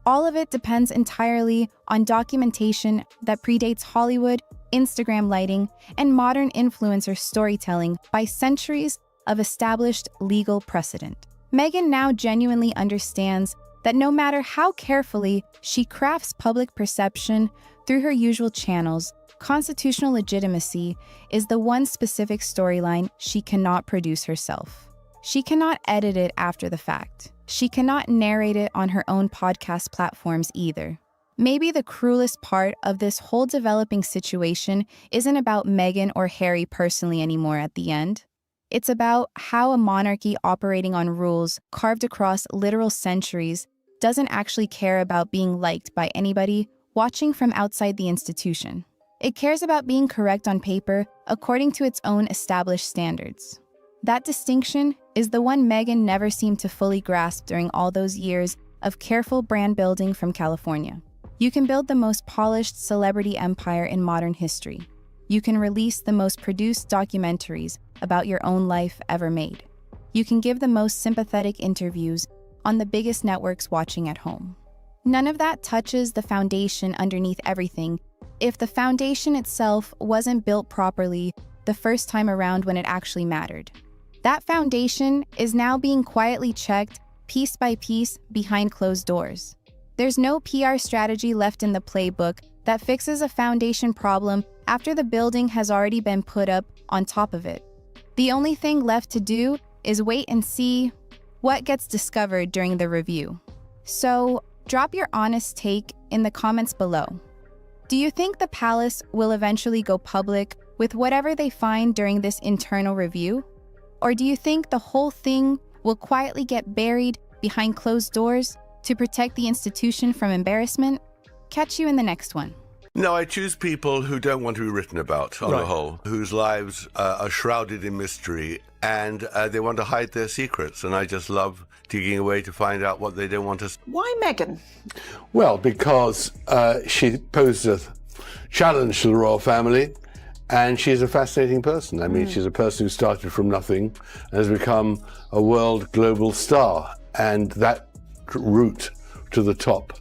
All of it depends entirely on documentation that predates Hollywood, Instagram lighting, and modern influencer storytelling by centuries of established legal precedent. Meghan now genuinely understands that no matter how carefully she crafts public perception through her usual channels, constitutional legitimacy is the one specific storyline she cannot produce herself. She cannot edit it after the fact. She cannot narrate it on her own podcast platforms either. Maybe the cruelest part of this whole developing situation isn't about Meghan or Harry personally anymore at the end. It's about how a monarchy operating on rules carved across literal centuries doesn't actually care about being liked by anybody watching from outside the institution. It cares about being correct on paper according to its own established standards. That distinction is the one Meghan never seemed to fully grasp during all those years of careful brand building from California. You can build the most polished celebrity empire in modern history. You can release the most produced documentaries about your own life ever made. You can give the most sympathetic interviews on the biggest networks watching at home. None of that touches the foundation underneath everything if the foundation itself wasn't built properly the first time around when it actually mattered. That foundation is now being quietly checked piece by piece behind closed doors. There's no PR strategy left in the playbook that fixes a foundation problem after the building has already been put up on top of it. The only thing left to do is wait and see what gets discovered during the review. So, drop your honest take in the comments below. Do you think the palace will eventually go public with whatever they find during this internal review? Or do you think the whole thing will quietly get buried behind closed doors to protect the institution from embarrassment? Catch you in the next one. No, I choose people who don't want to be written about on the whole, whose lives are shrouded in mystery and they want to hide their secrets. And I just love digging away to find out what they don't want to. Why Meghan? Well, because she posed a challenge to the royal family and she's a fascinating person. I mean, she's a person who started from nothing and has become a world global star. And that route to the top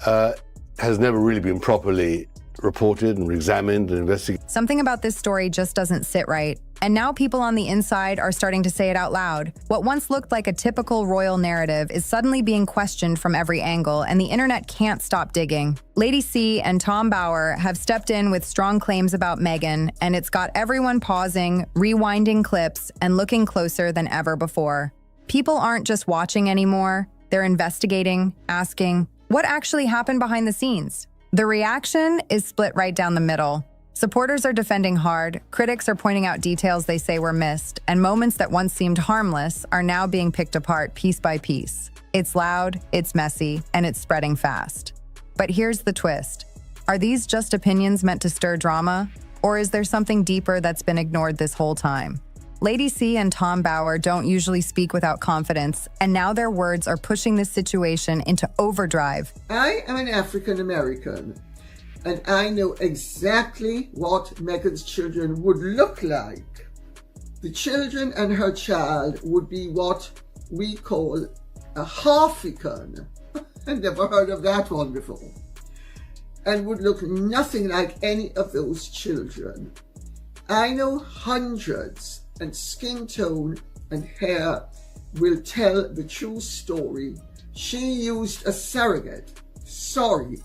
has never really been properly reported and examined and investigated. Something about this story just doesn't sit right. And now people on the inside are starting to say it out loud. What once looked like a typical royal narrative is suddenly being questioned from every angle, and the internet can't stop digging. Lady C and Tom Bauer have stepped in with strong claims about Meghan, and it's got everyone pausing, rewinding clips, and looking closer than ever before. People aren't just watching anymore. They're investigating, asking, what actually happened behind the scenes? The reaction is split right down the middle. Supporters are defending hard, critics are pointing out details they say were missed, and moments that once seemed harmless are now being picked apart piece by piece. It's loud, it's messy, and it's spreading fast. But here's the twist. Are these just opinions meant to stir drama? Or is there something deeper that's been ignored this whole time? Lady C and Tom Bauer don't usually speak without confidence, and now their words are pushing this situation into overdrive. I am an African American, and I know exactly what Meghan's children would look like. The children and her child would be what we call a half-ican. I've never heard of that one before. And would look nothing like any of those children. I know hundreds, and skin tone and hair will tell the true story. She used a surrogate sorry,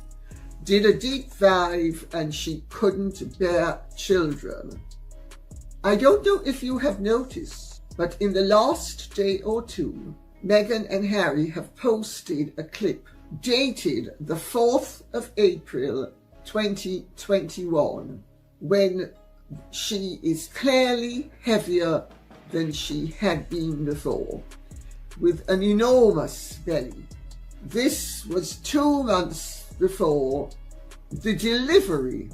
did a deep dive and she couldn't bear children. I don't know if you have noticed, but in the last day or two, Meghan and Harry have posted a clip dated the 4th of April 2021, when she is clearly heavier than she had been before, with an enormous belly. This was 2 months before the delivery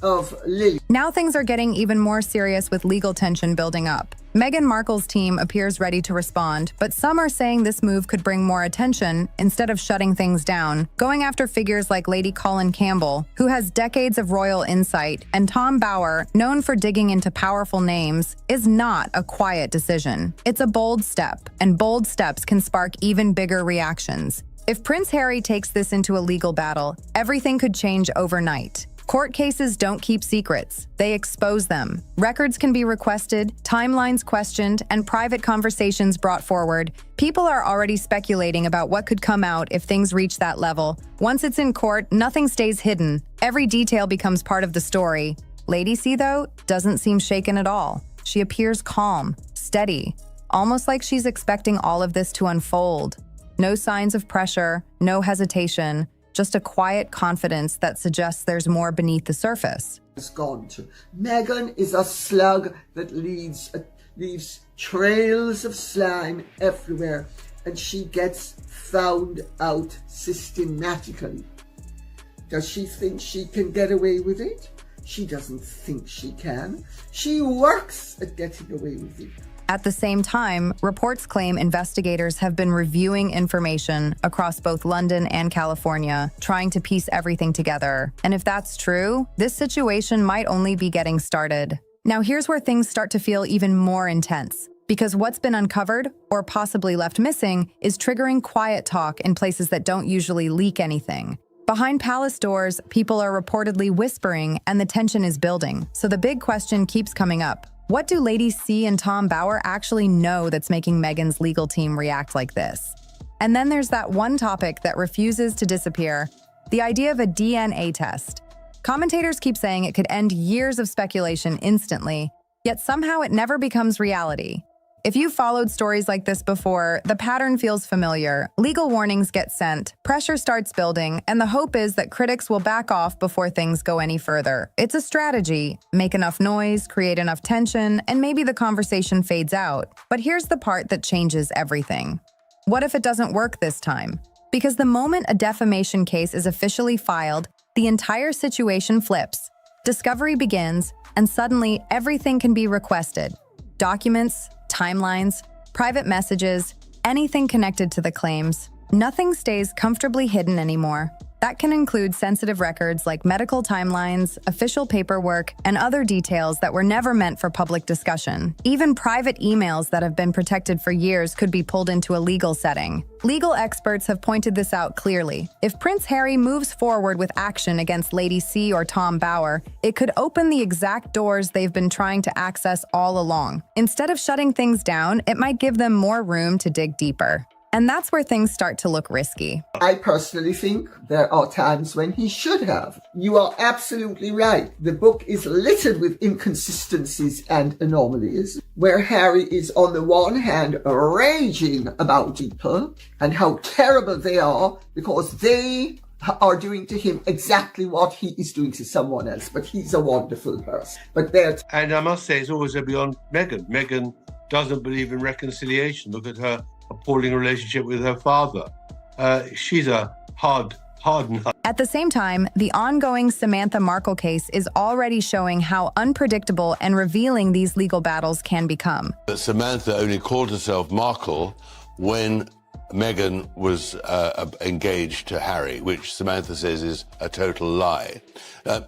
of Lily. Now things are getting even more serious with legal tension building up. Meghan Markle's team appears ready to respond, but some are saying this move could bring more attention instead of shutting things down, going after figures like Lady Colin Campbell, who has decades of royal insight, and Tom Bower, known for digging into powerful names, is not a quiet decision. It's a bold step, and bold steps can spark even bigger reactions. If Prince Harry takes this into a legal battle, everything could change overnight. Court cases don't keep secrets, they expose them. Records can be requested, timelines questioned, and private conversations brought forward. People are already speculating about what could come out if things reach that level. Once it's in court, nothing stays hidden. Every detail becomes part of the story. Lady C, though, doesn't seem shaken at all. She appears calm, steady, almost like she's expecting all of this to unfold. No signs of pressure, no hesitation, just a quiet confidence that suggests there's more beneath the surface. It's gone to. Meghan is a slug that leaves trails of slime everywhere, and she gets found out systematically. Does she think she can get away with it? She doesn't think she can. She works at getting away with it. At the same time, reports claim investigators have been reviewing information across both London and California, trying to piece everything together. And if that's true, this situation might only be getting started. Now here's where things start to feel even more intense, because what's been uncovered, or possibly left missing, is triggering quiet talk in places that don't usually leak anything. Behind palace doors, people are reportedly whispering, and the tension is building. So the big question keeps coming up. What do Lady C and Tom Bower actually know that's making Meghan's legal team react like this? And then there's that one topic that refuses to disappear, the idea of a DNA test. Commentators keep saying it could end years of speculation instantly, yet somehow it never becomes reality. If you've followed stories like this before, the pattern feels familiar. Legal warnings get sent, pressure starts building, and the hope is that critics will back off before things go any further. It's a strategy. Make enough noise, create enough tension, and maybe the conversation fades out. But here's the part that changes everything. What if it doesn't work this time? Because the moment a defamation case is officially filed, the entire situation flips. Discovery begins, and suddenly everything can be requested. Documents, timelines, private messages, anything connected to the claims. Nothing stays comfortably hidden anymore. That can include sensitive records like medical timelines, official paperwork, and other details that were never meant for public discussion. Even private emails that have been protected for years could be pulled into a legal setting. Legal experts have pointed this out clearly. If Prince Harry moves forward with action against Lady C or Tom Bower, it could open the exact doors they've been trying to access all along. Instead of shutting things down, it might give them more room to dig deeper. And that's where things start to look risky. I personally think there are times when he should have. You are absolutely right. The book is littered with inconsistencies and anomalies, where Harry is on the one hand raging about people and how terrible they are because they are doing to him exactly what he is doing to someone else. But he's a wonderful person. And I must say, it's also beyond Meghan. Meghan doesn't believe in reconciliation. Look at her appalling relationship with her father. She's a hard nut. At the same time, the ongoing Samantha Markle case is already showing how unpredictable and revealing these legal battles can become. Samantha only called herself Markle when Meghan was engaged to Harry, which Samantha says is a total lie.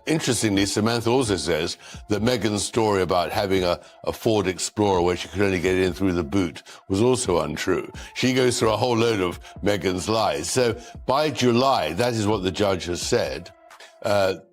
Interestingly, Samantha also says that Meghan's story about having a Ford Explorer where she could only get in through the boot was also untrue. She goes through a whole load of Meghan's lies. So by July, that is what the judge has said,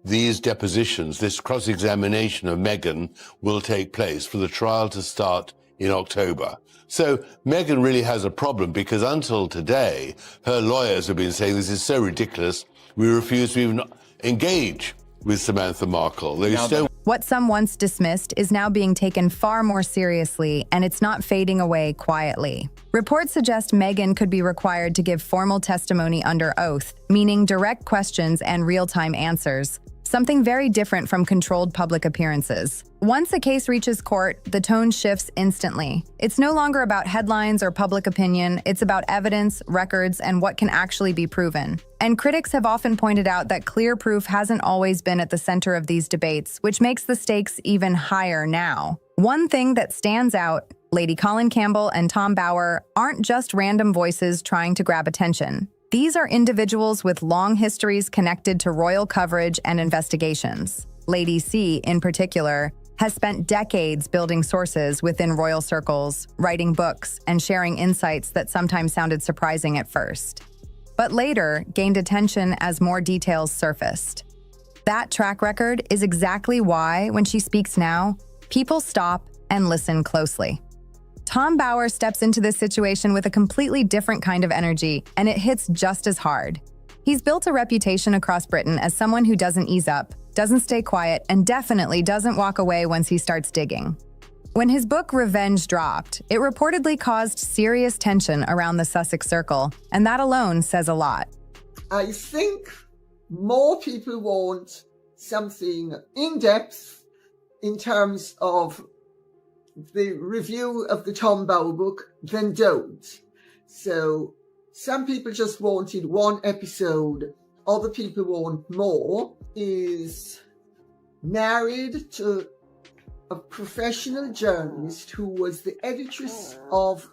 these depositions, this cross-examination of Meghan will take place for the trial to start in October. So Meghan really has a problem because until today, her lawyers have been saying this is so ridiculous, We refuse to even engage with Samantha Markle. They still. What some once dismissed is now being taken far more seriously, and it's not fading away quietly. Reports suggest Meghan could be required to give formal testimony under oath, meaning direct questions and real-time answers, something very different from controlled public appearances. Once a case reaches court, the tone shifts instantly. It's no longer about headlines or public opinion, it's about evidence, records, and what can actually be proven. And critics have often pointed out that clear proof hasn't always been at the center of these debates, which makes the stakes even higher now. One thing that stands out, Lady Colin Campbell and Tom Bower aren't just random voices trying to grab attention. These are individuals with long histories connected to royal coverage and investigations. Lady C, in particular, has spent decades building sources within royal circles, writing books, and sharing insights that sometimes sounded surprising at first, but later gained attention as more details surfaced. That track record is exactly why, when she speaks now, people stop and listen closely. Tom Bower steps into this situation with a completely different kind of energy, and it hits just as hard. He's built a reputation across Britain as someone who doesn't ease up, doesn't stay quiet, and definitely doesn't walk away once he starts digging. When his book Revenge dropped, it reportedly caused serious tension around the Sussex circle, and that alone says a lot. I think more people want something in-depth in terms of the review of the Tom Bower book than don't. So some people just wanted one episode, other people want more. Is married to a professional journalist who was the editress of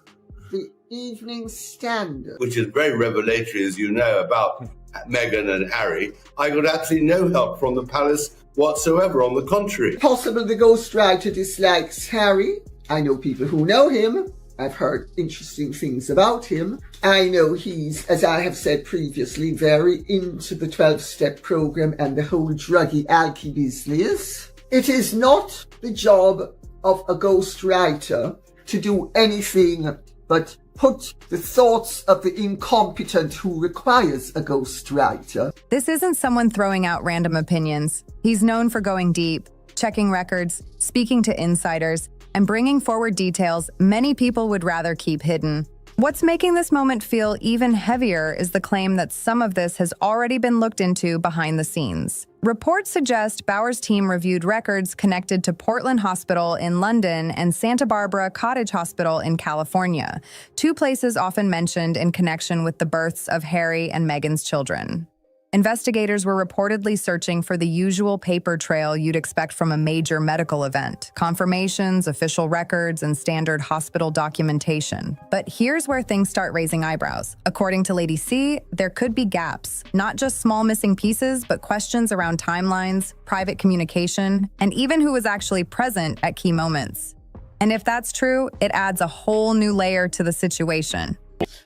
the Evening Standard. Which is very revelatory, as you know, about Meghan and Harry. I got absolutely no help from the palace whatsoever, on the contrary. Possible the ghostwriter dislikes Harry. I know people who know him. I've heard interesting things about him. I know he's, as I have said previously, very into the 12-step program and the whole druggy-alky business. It is not the job of a ghostwriter to do anything but put the thoughts of the incompetent who requires a ghostwriter. This isn't someone throwing out random opinions. He's known for going deep, checking records, speaking to insiders, and bringing forward details many people would rather keep hidden. What's making this moment feel even heavier is the claim that some of this has already been looked into behind the scenes. Reports suggest Bower's team reviewed records connected to Portland Hospital in London and Santa Barbara Cottage Hospital in California, two places often mentioned in connection with the births of Harry and Meghan's children. Investigators were reportedly searching for the usual paper trail you'd expect from a major medical event: confirmations, official records, and standard hospital documentation. But here's where things start raising eyebrows. According to Lady C, there could be gaps, not just small missing pieces, but questions around timelines, private communication, and even who was actually present at key moments. And if that's true, it adds a whole new layer to the situation.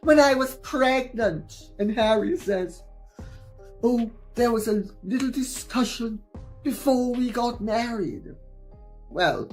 When I was pregnant, and Harry says, "Oh, there was a little discussion before we got married." Well,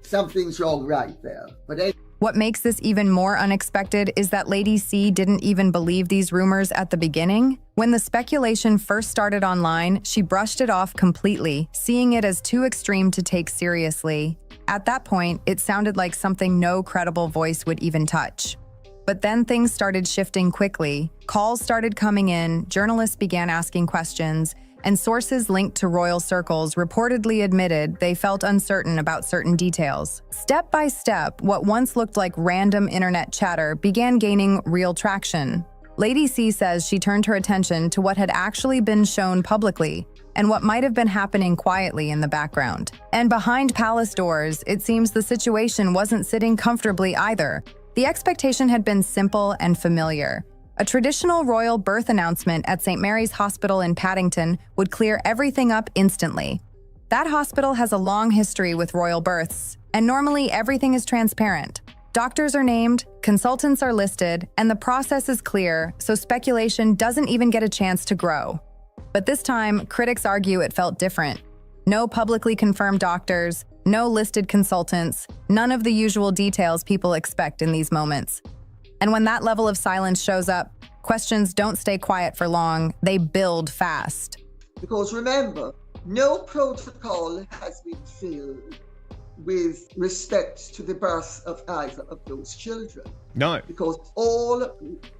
something's wrong right there. But what makes this even more unexpected is that Lady C didn't even believe these rumors at the beginning. When the speculation first started online, she brushed it off completely, seeing it as too extreme to take seriously. At that point, it sounded like something no credible voice would even touch. But then things started shifting quickly. Calls started coming in, journalists began asking questions, and sources linked to royal circles reportedly admitted they felt uncertain about certain details. Step by step, what once looked like random internet chatter began gaining real traction. Lady C says she turned her attention to what had actually been shown publicly and what might have been happening quietly in the background. And behind palace doors, it seems the situation wasn't sitting comfortably either. The expectation had been simple and familiar. A traditional royal birth announcement at St. Mary's Hospital in Paddington would clear everything up instantly. That hospital has a long history with royal births, and normally everything is transparent. Doctors are named, consultants are listed, and the process is clear, so speculation doesn't even get a chance to grow. But this time, critics argue it felt different. No publicly confirmed doctors, no listed consultants, none of the usual details people expect in these moments. And when that level of silence shows up, Questions don't stay quiet for long, they build fast. Because remember, no protocol has been filled with respect to the birth of either of those children. No. Because all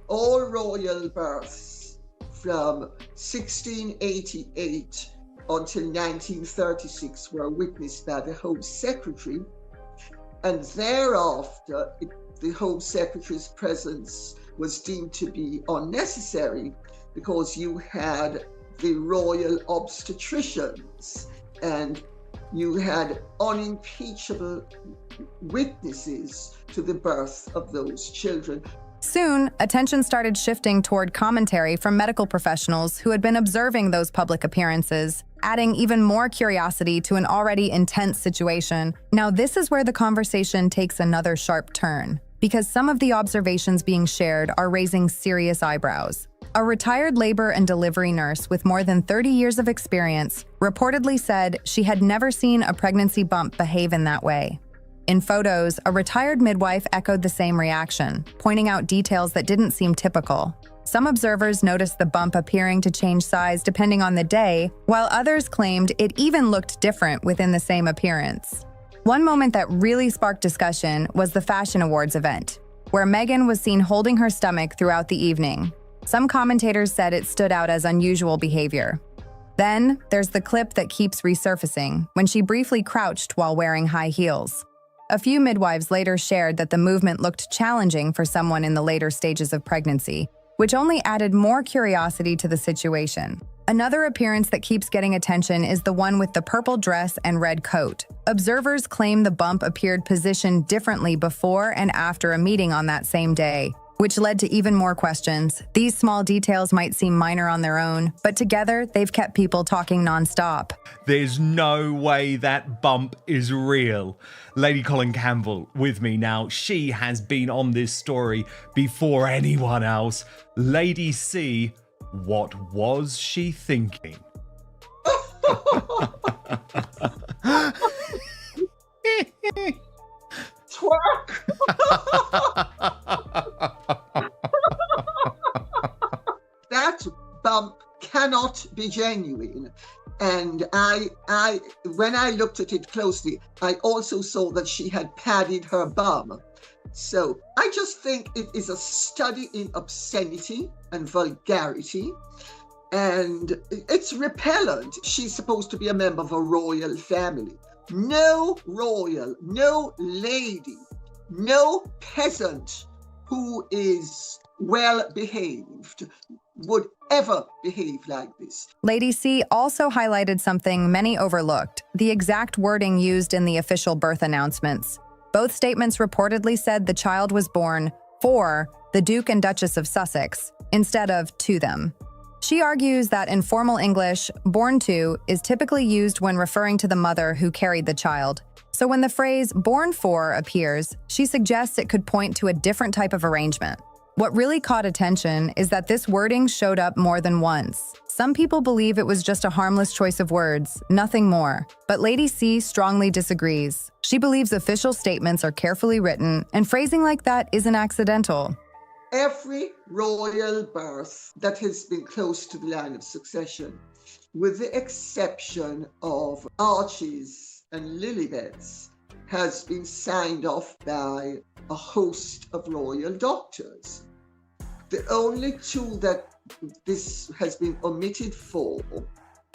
royal births from 1688 until 1936 were witnessed by the Home Secretary, and thereafter the Home Secretary's presence was deemed to be unnecessary because you had the royal obstetricians and you had unimpeachable witnesses to the birth of those children. Soon, attention started shifting toward commentary from medical professionals who had been observing those public appearances, adding even more curiosity to an already intense situation. Now, this is where the conversation takes another sharp turn, because some of the observations being shared are raising serious eyebrows. A retired labor and delivery nurse with more than 30 years of experience reportedly said she had never seen a pregnancy bump behave in that way. In photos, a retired midwife echoed the same reaction, pointing out details that didn't seem typical. Some observers noticed the bump appearing to change size depending on the day, while others claimed it even looked different within the same appearance. One moment that really sparked discussion was the Fashion Awards event, where Meghan was seen holding her stomach throughout the evening. Some commentators said it stood out as unusual behavior. Then, there's the clip that keeps resurfacing, when she briefly crouched while wearing high heels. A few midwives later shared that the movement looked challenging for someone in the later stages of pregnancy, which only added more curiosity to the situation. Another appearance that keeps getting attention is the one with the purple dress and red coat. Observers claim the bump appeared positioned differently before and after a meeting on that same day, which led to even more questions. These small details might seem minor on their own, but together they've kept people talking nonstop. There's no way that bump is real. Lady Colin Campbell with me now. She has been on this story before anyone else. Lady C, what was she thinking? Twerk! That bump cannot be genuine. And when I looked at it closely, I also saw that she had padded her bum. So I just think it is a study in obscenity and vulgarity. And it's repellent. She's supposed to be a member of a royal family. No royal, no lady, no peasant who is well behaved would ever behave like this. Lady C also highlighted something many overlooked, the exact wording used in the official birth announcements. Both statements reportedly said the child was born for the Duke and Duchess of Sussex instead of to them. She argues that in formal English, born to is typically used when referring to the mother who carried the child. So when the phrase born for appears, she suggests it could point to a different type of arrangement. What really caught attention is that this wording showed up more than once. Some people believe it was just a harmless choice of words, nothing more. But Lady C strongly disagrees. She believes official statements are carefully written, and phrasing like that isn't accidental. Every royal birth that has been close to the line of succession, with the exception of Archie's and Lilibet's, has been signed off by a host of royal doctors. The only two that this has been omitted for,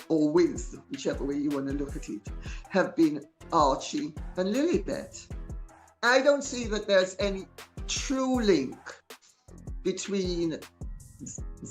or with, whichever way you want to look at it, have been Archie and Lilibet. I don't see that there's any true link between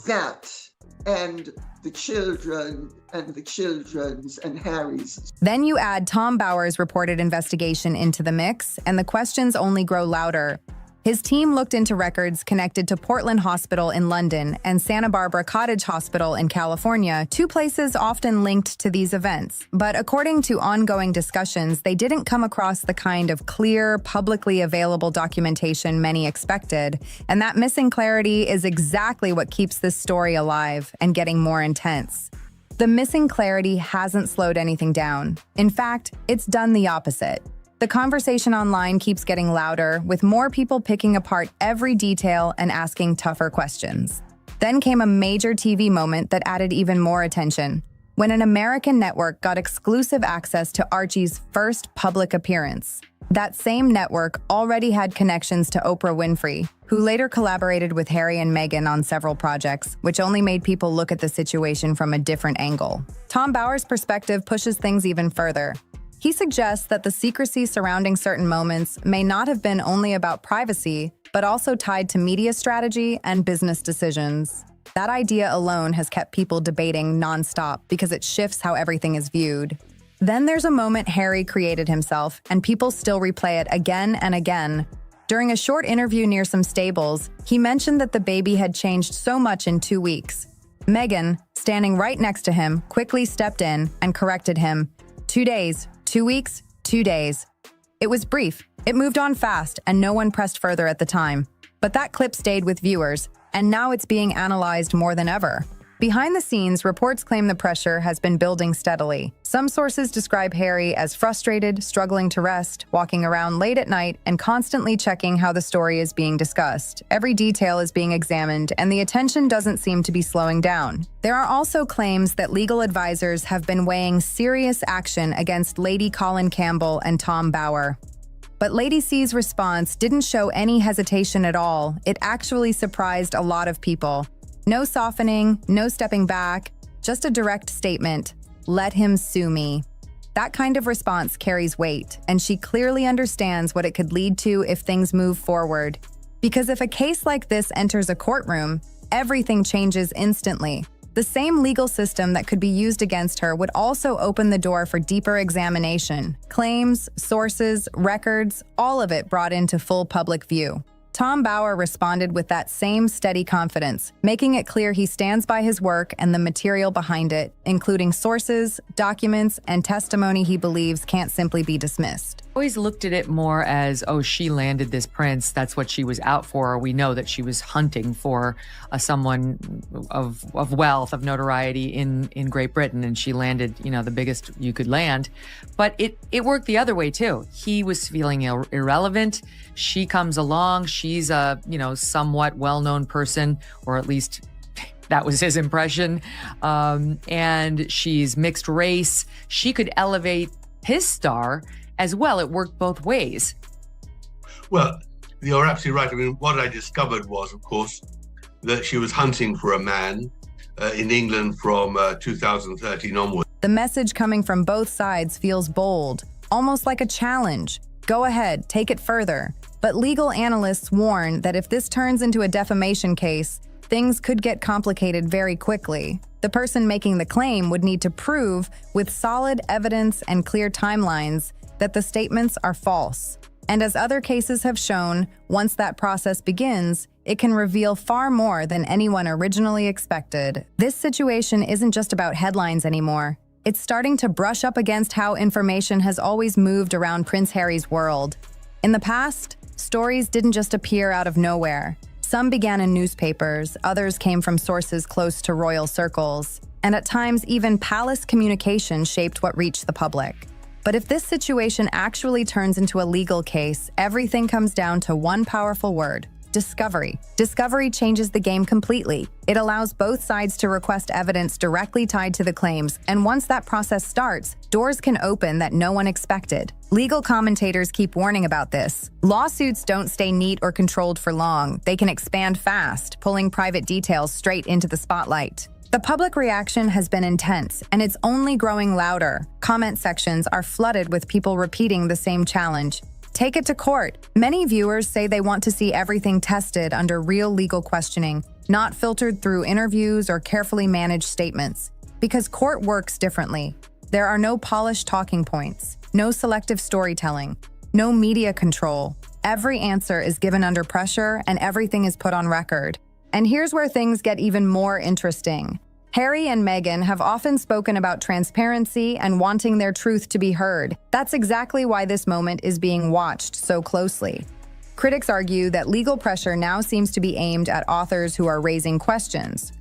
that and the children and the children's and Harry's. Then you add Tom Bower's reported investigation into the mix, and the questions only grow louder. His team looked into records connected to Portland Hospital in London and Santa Barbara Cottage Hospital in California, two places often linked to these events. But according to ongoing discussions, they didn't come across the kind of clear, publicly available documentation many expected. And that missing clarity is exactly what keeps this story alive and getting more intense. The missing clarity hasn't slowed anything down. In fact, it's done the opposite. The conversation online keeps getting louder, with more people picking apart every detail and asking tougher questions. Then came a major TV moment that added even more attention, when an American network got exclusive access to Archie's first public appearance. That same network already had connections to Oprah Winfrey, who later collaborated with Harry and Meghan on several projects, which only made people look at the situation from a different angle. Tom Bower's perspective pushes things even further. He suggests that the secrecy surrounding certain moments may not have been only about privacy, but also tied to media strategy and business decisions. That idea alone has kept people debating nonstop because it shifts how everything is viewed. Then there's a moment Harry created himself, and people still replay it again and again. During a short interview near some stables, he mentioned that the baby had changed so much in 2 weeks. Meghan, standing right next to him, quickly stepped in and corrected him. 2 days, 2 weeks, 2 days. It was brief, it moved on fast, and no one pressed further at the time. But that clip stayed with viewers, and now it's being analyzed more than ever. Behind the scenes, reports claim the pressure has been building steadily. Some sources describe Harry as frustrated, struggling to rest, walking around late at night, and constantly checking how the story is being discussed. Every detail is being examined, and the attention doesn't seem to be slowing down. There are also claims that legal advisors have been weighing serious action against Lady Colin Campbell and Tom Bower. But Lady C's response didn't show any hesitation at all. It actually surprised a lot of people. No softening, no stepping back, just a direct statement, "Let him sue me." That kind of response carries weight, and she clearly understands what it could lead to if things move forward. Because if a case like this enters a courtroom, everything changes instantly. The same legal system that could be used against her would also open the door for deeper examination. Claims, sources, records, all of it brought into full public view. Tom Bower responded with that same steady confidence, making it clear he stands by his work and the material behind it, including sources, documents, and testimony he believes can't simply be dismissed. Always looked at it more as, oh, she landed this prince. That's what she was out for. We know that she was hunting for someone of wealth, of notoriety in Great Britain, and she landed, the biggest you could land. But it worked the other way too. He was feeling irrelevant. She comes along. She's a, somewhat well-known person, or at least that was his impression. And she's mixed race. She could elevate his star as well. It worked both ways. Well, you're absolutely right. I mean, what I discovered was, of course, that she was hunting for a man in England from 2013 onwards. The message coming from both sides feels bold, almost like a challenge. Go ahead, take it further. But legal analysts warn that if this turns into a defamation case, things could get complicated very quickly. The person making the claim would need to prove, with solid evidence and clear timelines, that the statements are false. And as other cases have shown, once that process begins, it can reveal far more than anyone originally expected. This situation isn't just about headlines anymore. It's starting to brush up against how information has always moved around Prince Harry's world. In the past, stories didn't just appear out of nowhere. Some began in newspapers, others came from sources close to royal circles, and at times even palace communication shaped what reached the public. But if this situation actually turns into a legal case, everything comes down to one powerful word: discovery. Discovery changes the game completely. It allows both sides to request evidence directly tied to the claims, and once that process starts, doors can open that no one expected. Legal commentators keep warning about this. Lawsuits don't stay neat or controlled for long. They can expand fast, pulling private details straight into the spotlight. The public reaction has been intense, and it's only growing louder. Comment sections are flooded with people repeating the same challenge. Take it to court. Many viewers say they want to see everything tested under real legal questioning, not filtered through interviews or carefully managed statements. Because court works differently. There are no polished talking points, no selective storytelling, no media control. Every answer is given under pressure, and everything is put on record. And here's where things get even more interesting. Harry and Meghan have often spoken about transparency and wanting their truth to be heard. That's exactly why this moment is being watched so closely. Critics argue that legal pressure now seems to be aimed at authors who are raising questions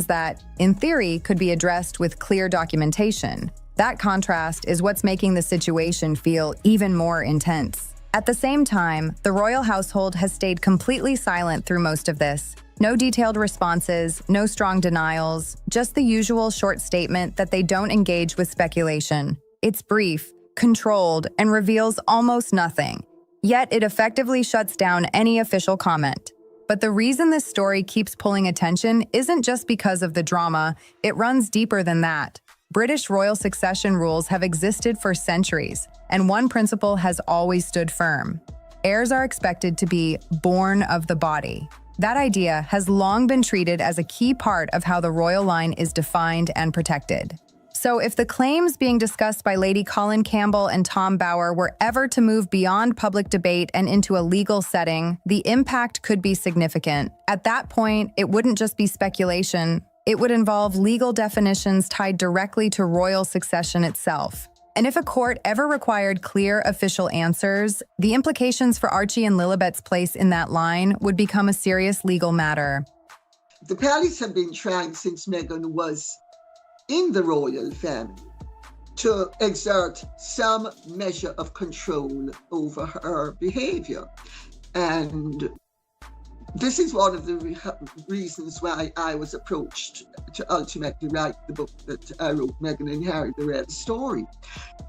that, in theory, could be addressed with clear documentation. That contrast is what's making the situation feel even more intense. At the same time, the royal household has stayed completely silent through most of this. No detailed responses, no strong denials, just the usual short statement that they don't engage with speculation. It's brief, controlled, and reveals almost nothing. Yet it effectively shuts down any official comment. But the reason this story keeps pulling attention isn't just because of the drama, it runs deeper than that. British royal succession rules have existed for centuries, and one principle has always stood firm. Heirs are expected to be born of the body. That idea has long been treated as a key part of how the royal line is defined and protected. So if the claims being discussed by Lady Colin Campbell and Tom Bower were ever to move beyond public debate and into a legal setting, the impact could be significant. At that point, it wouldn't just be speculation. It would involve legal definitions tied directly to royal succession itself. And if a court ever required clear official answers, the implications for Archie and Lilibet's place in that line would become a serious legal matter. The palace have been trying since Meghan was in the royal family to exert some measure of control over her behavior. And this is one of the reasons why I was approached to ultimately write the book that I wrote, Meghan and Harry, The Real Story,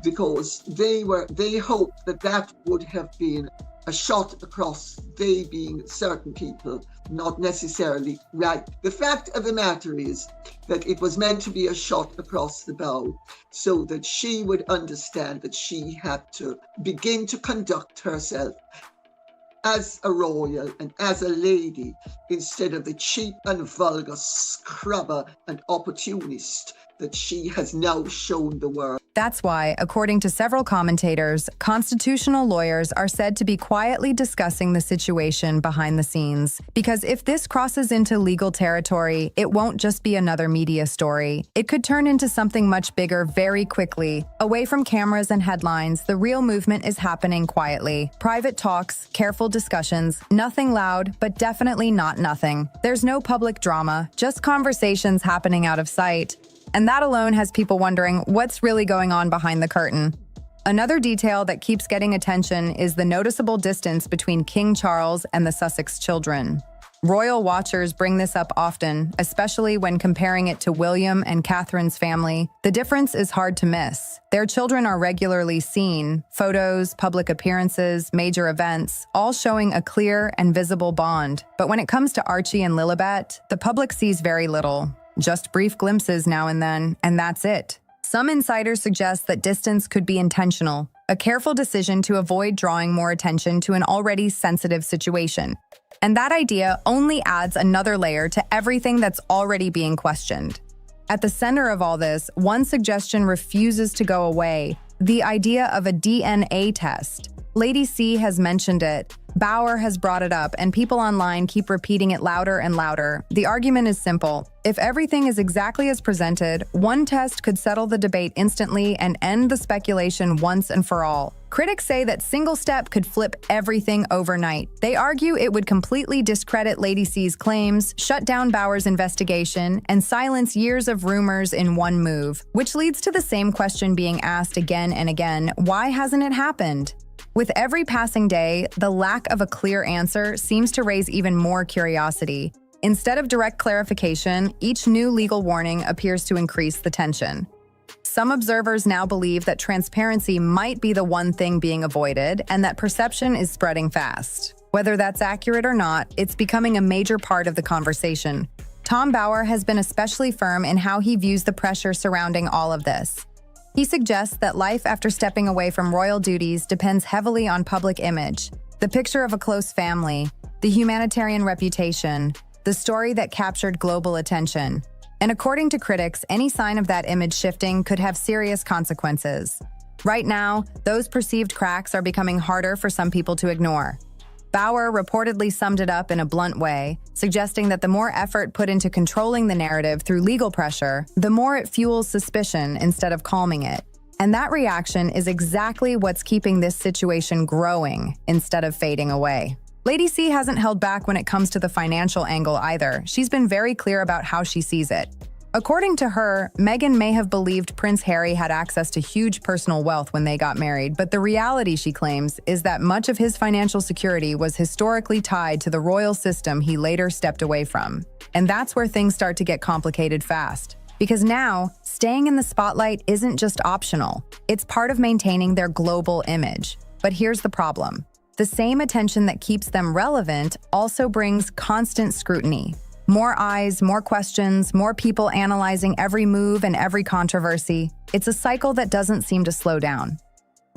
because they hoped that would have been a shot across, they being certain people, not necessarily right. The fact of the matter is that it was meant to be a shot across the bow so that she would understand that she had to begin to conduct herself as a royal and as a lady instead of the cheap and vulgar scrubber and opportunist that she has now shown the world. That's why, according to several commentators, constitutional lawyers are said to be quietly discussing the situation behind the scenes. Because if this crosses into legal territory, it won't just be another media story. It could turn into something much bigger very quickly. Away from cameras and headlines, the real movement is happening quietly. Private talks, careful discussions, nothing loud, but definitely not nothing. There's no public drama, just conversations happening out of sight. And that alone has people wondering what's really going on behind the curtain. Another detail that keeps getting attention is the noticeable distance between King Charles and the Sussex children. Royal watchers bring this up often, especially when comparing it to William and Catherine's family. The difference is hard to miss. Their children are regularly seen, photos, public appearances, major events, all showing a clear and visible bond. But when it comes to Archie and Lilibet, the public sees very little. Just brief glimpses now and then, and that's it. Some insiders suggest that distance could be intentional, a careful decision to avoid drawing more attention to an already sensitive situation. And that idea only adds another layer to everything that's already being questioned. At the center of all this, one suggestion refuses to go away: the idea of a DNA test. Lady C has mentioned it, Bower has brought it up, and people online keep repeating it louder and louder. The argument is simple. If everything is exactly as presented, one test could settle the debate instantly and end the speculation once and for all. Critics say that single step could flip everything overnight. They argue it would completely discredit Lady C's claims, shut down Bower's investigation, and silence years of rumors in one move. Which leads to the same question being asked again and again: why hasn't it happened? With every passing day, the lack of a clear answer seems to raise even more curiosity. Instead of direct clarification, each new legal warning appears to increase the tension. Some observers now believe that transparency might be the one thing being avoided and that perception is spreading fast. Whether that's accurate or not, it's becoming a major part of the conversation. Tom Bower has been especially firm in how he views the pressure surrounding all of this. He suggests that life after stepping away from royal duties depends heavily on public image, the picture of a close family, the humanitarian reputation, the story that captured global attention. And according to critics, any sign of that image shifting could have serious consequences. Right now, those perceived cracks are becoming harder for some people to ignore. Bower reportedly summed it up in a blunt way, suggesting that the more effort put into controlling the narrative through legal pressure, the more it fuels suspicion instead of calming it. And that reaction is exactly what's keeping this situation growing instead of fading away. Lady C hasn't held back when it comes to the financial angle either. She's been very clear about how she sees it. According to her, Meghan may have believed Prince Harry had access to huge personal wealth when they got married, but the reality, she claims, is that much of his financial security was historically tied to the royal system he later stepped away from. And that's where things start to get complicated fast. Because now, staying in the spotlight isn't just optional. It's part of maintaining their global image. But here's the problem. The same attention that keeps them relevant also brings constant scrutiny. More eyes, more questions, more people analyzing every move and every controversy. It's a cycle that doesn't seem to slow down.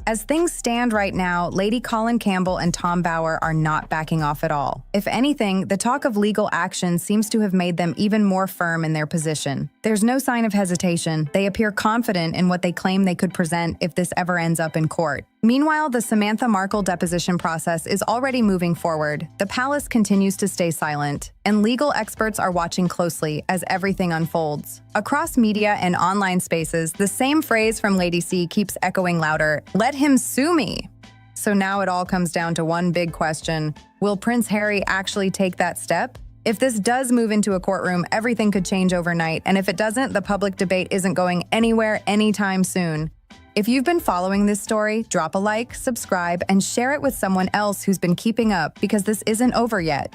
As things stand right now, Lady Colin Campbell and Tom Bower are not backing off at all. If anything, the talk of legal action seems to have made them even more firm in their position. There's no sign of hesitation. They appear confident in what they claim they could present if this ever ends up in court. Meanwhile, the Samantha Markle deposition process is already moving forward. The palace continues to stay silent, and legal experts are watching closely as everything unfolds. Across media and online spaces, the same phrase from Lady C keeps echoing louder, "Let him sue me." So now it all comes down to one big question. Will Prince Harry actually take that step? If this does move into a courtroom, everything could change overnight, and if it doesn't, the public debate isn't going anywhere anytime soon. If you've been following this story, drop a like, subscribe, and share it with someone else who's been keeping up, because this isn't over yet.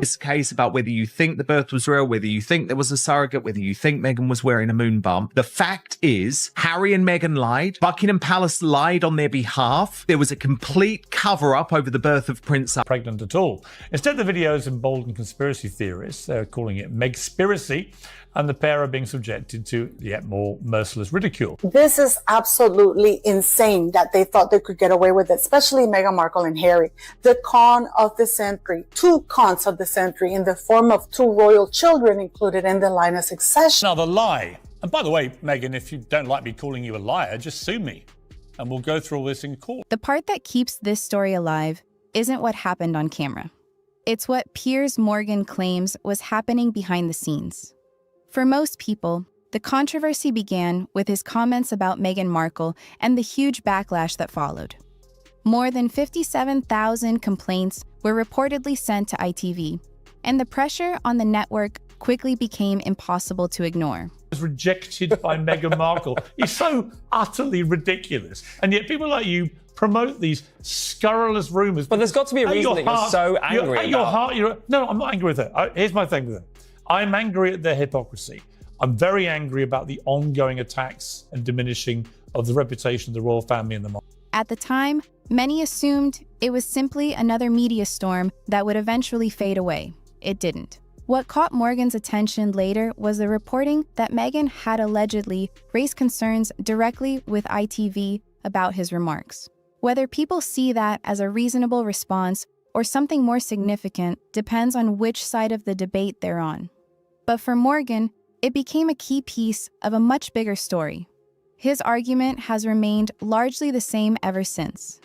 This case about whether you think the birth was real, whether you think there was a surrogate, whether you think Meghan was wearing a moon bump. The fact is, Harry and Meghan lied. Buckingham Palace lied on their behalf. There was a complete cover-up over the birth of Prince. Pregnant at all. Instead, the videos embolden conspiracy theorists. They're calling it Megspiracy, and the pair are being subjected to yet more merciless ridicule. This is absolutely insane that they thought they could get away with it, especially Meghan Markle and Harry. The con of the century, two cons of the century in the form of two royal children included in the line of succession. Now, the lie. And by the way, Meghan, if you don't like me calling you a liar, just sue me and we'll go through all this in court. The part that keeps this story alive isn't what happened on camera. It's what Piers Morgan claims was happening behind the scenes. For most people, the controversy began with his comments about Meghan Markle and the huge backlash that followed. More than 57,000 complaints were reportedly sent to ITV, and the pressure on the network quickly became impossible to ignore. Was rejected by Meghan Markle. He's so utterly ridiculous. And yet people like you promote these scurrilous rumours. But there's got to be a reason that you're so angry about. No, I'm not angry with it. Here's my thing with it. I'm angry at their hypocrisy. I'm very angry about the ongoing attacks and diminishing of the reputation of the royal family and the monarchy. At the time, many assumed it was simply another media storm that would eventually fade away. It didn't. What caught Morgan's attention later was the reporting that Meghan had allegedly raised concerns directly with ITV about his remarks. Whether people see that as a reasonable response or something more significant depends on which side of the debate they're on. But for Morgan, it became a key piece of a much bigger story. His argument has remained largely the same ever since.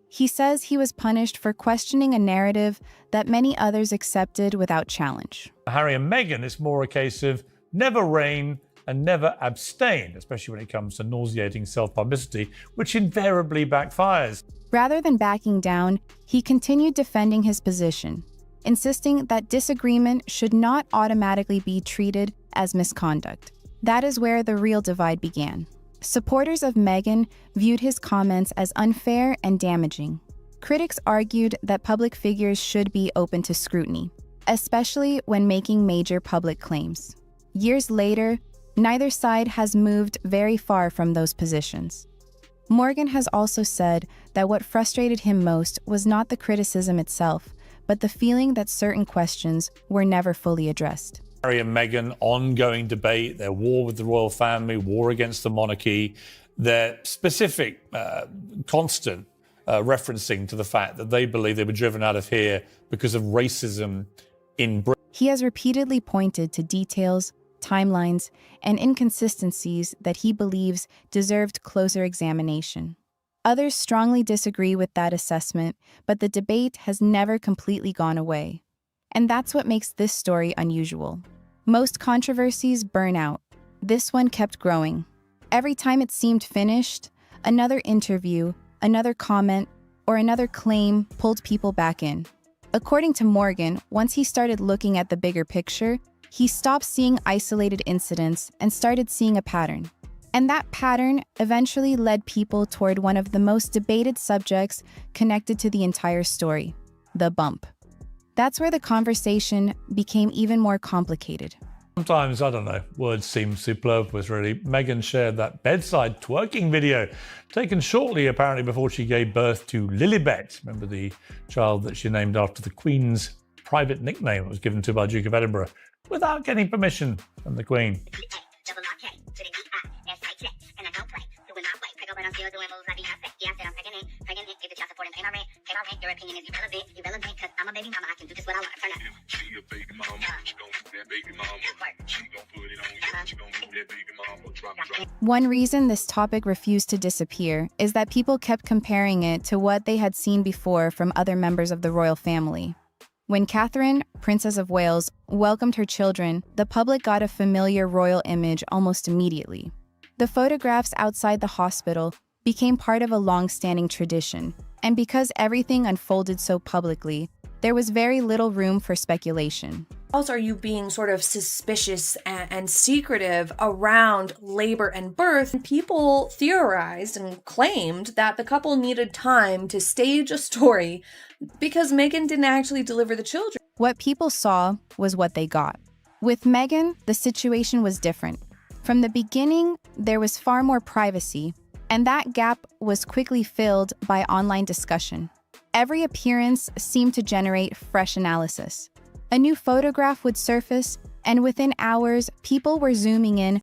He says he was punished for questioning a narrative that many others accepted without challenge. Harry and Meghan, it's more a case of never reign and never abstain, especially when it comes to nauseating self-publicity, which invariably backfires. Rather than backing down, he continued defending his position, insisting that disagreement should not automatically be treated as misconduct. That is where the real divide began. Supporters of Meghan viewed his comments as unfair and damaging. Critics argued that public figures should be open to scrutiny, especially when making major public claims. Years later, neither side has moved very far from those positions. Morgan has also said that what frustrated him most was not the criticism itself, but the feeling that certain questions were never fully addressed. Harry and Meghan, ongoing debate, their war with the royal family, war against the monarchy, their specific, constant referencing to the fact that they believe they were driven out of here because of racism in Britain. He has repeatedly pointed to details, timelines, and inconsistencies that he believes deserved closer examination. Others strongly disagree with that assessment, but the debate has never completely gone away. And that's what makes this story unusual. Most controversies burn out. This one kept growing. Every time it seemed finished, another interview, another comment, or another claim pulled people back in. According to Morgan, once he started looking at the bigger picture, he stopped seeing isolated incidents and started seeing a pattern. And that pattern eventually led people toward one of the most debated subjects connected to the entire story, the bump. That's where the conversation became even more complicated. Sometimes, I don't know, words seem superfluous really. Meghan shared that bedside twerking video, taken shortly apparently before she gave birth to Lilibet. Remember the child that she named after the Queen's private nickname that was given to by Duke of Edinburgh, without getting permission from the Queen. One reason this topic refused to disappear is that people kept comparing it to what they had seen before from other members of the royal family. When Catherine, Princess of Wales, welcomed her children, the public got a familiar royal image almost immediately. The photographs outside the hospital became part of a long-standing tradition, and because everything unfolded so publicly, there was very little room for speculation. Also, are you being sort of suspicious and secretive around labor and birth? People theorized and claimed that the couple needed time to stage a story because Meghan didn't actually deliver the children. What people saw was what they got. With Meghan, the situation was different. From the beginning, there was far more privacy, and that gap was quickly filled by online discussion. Every appearance seemed to generate fresh analysis. A new photograph would surface, and within hours, people were zooming in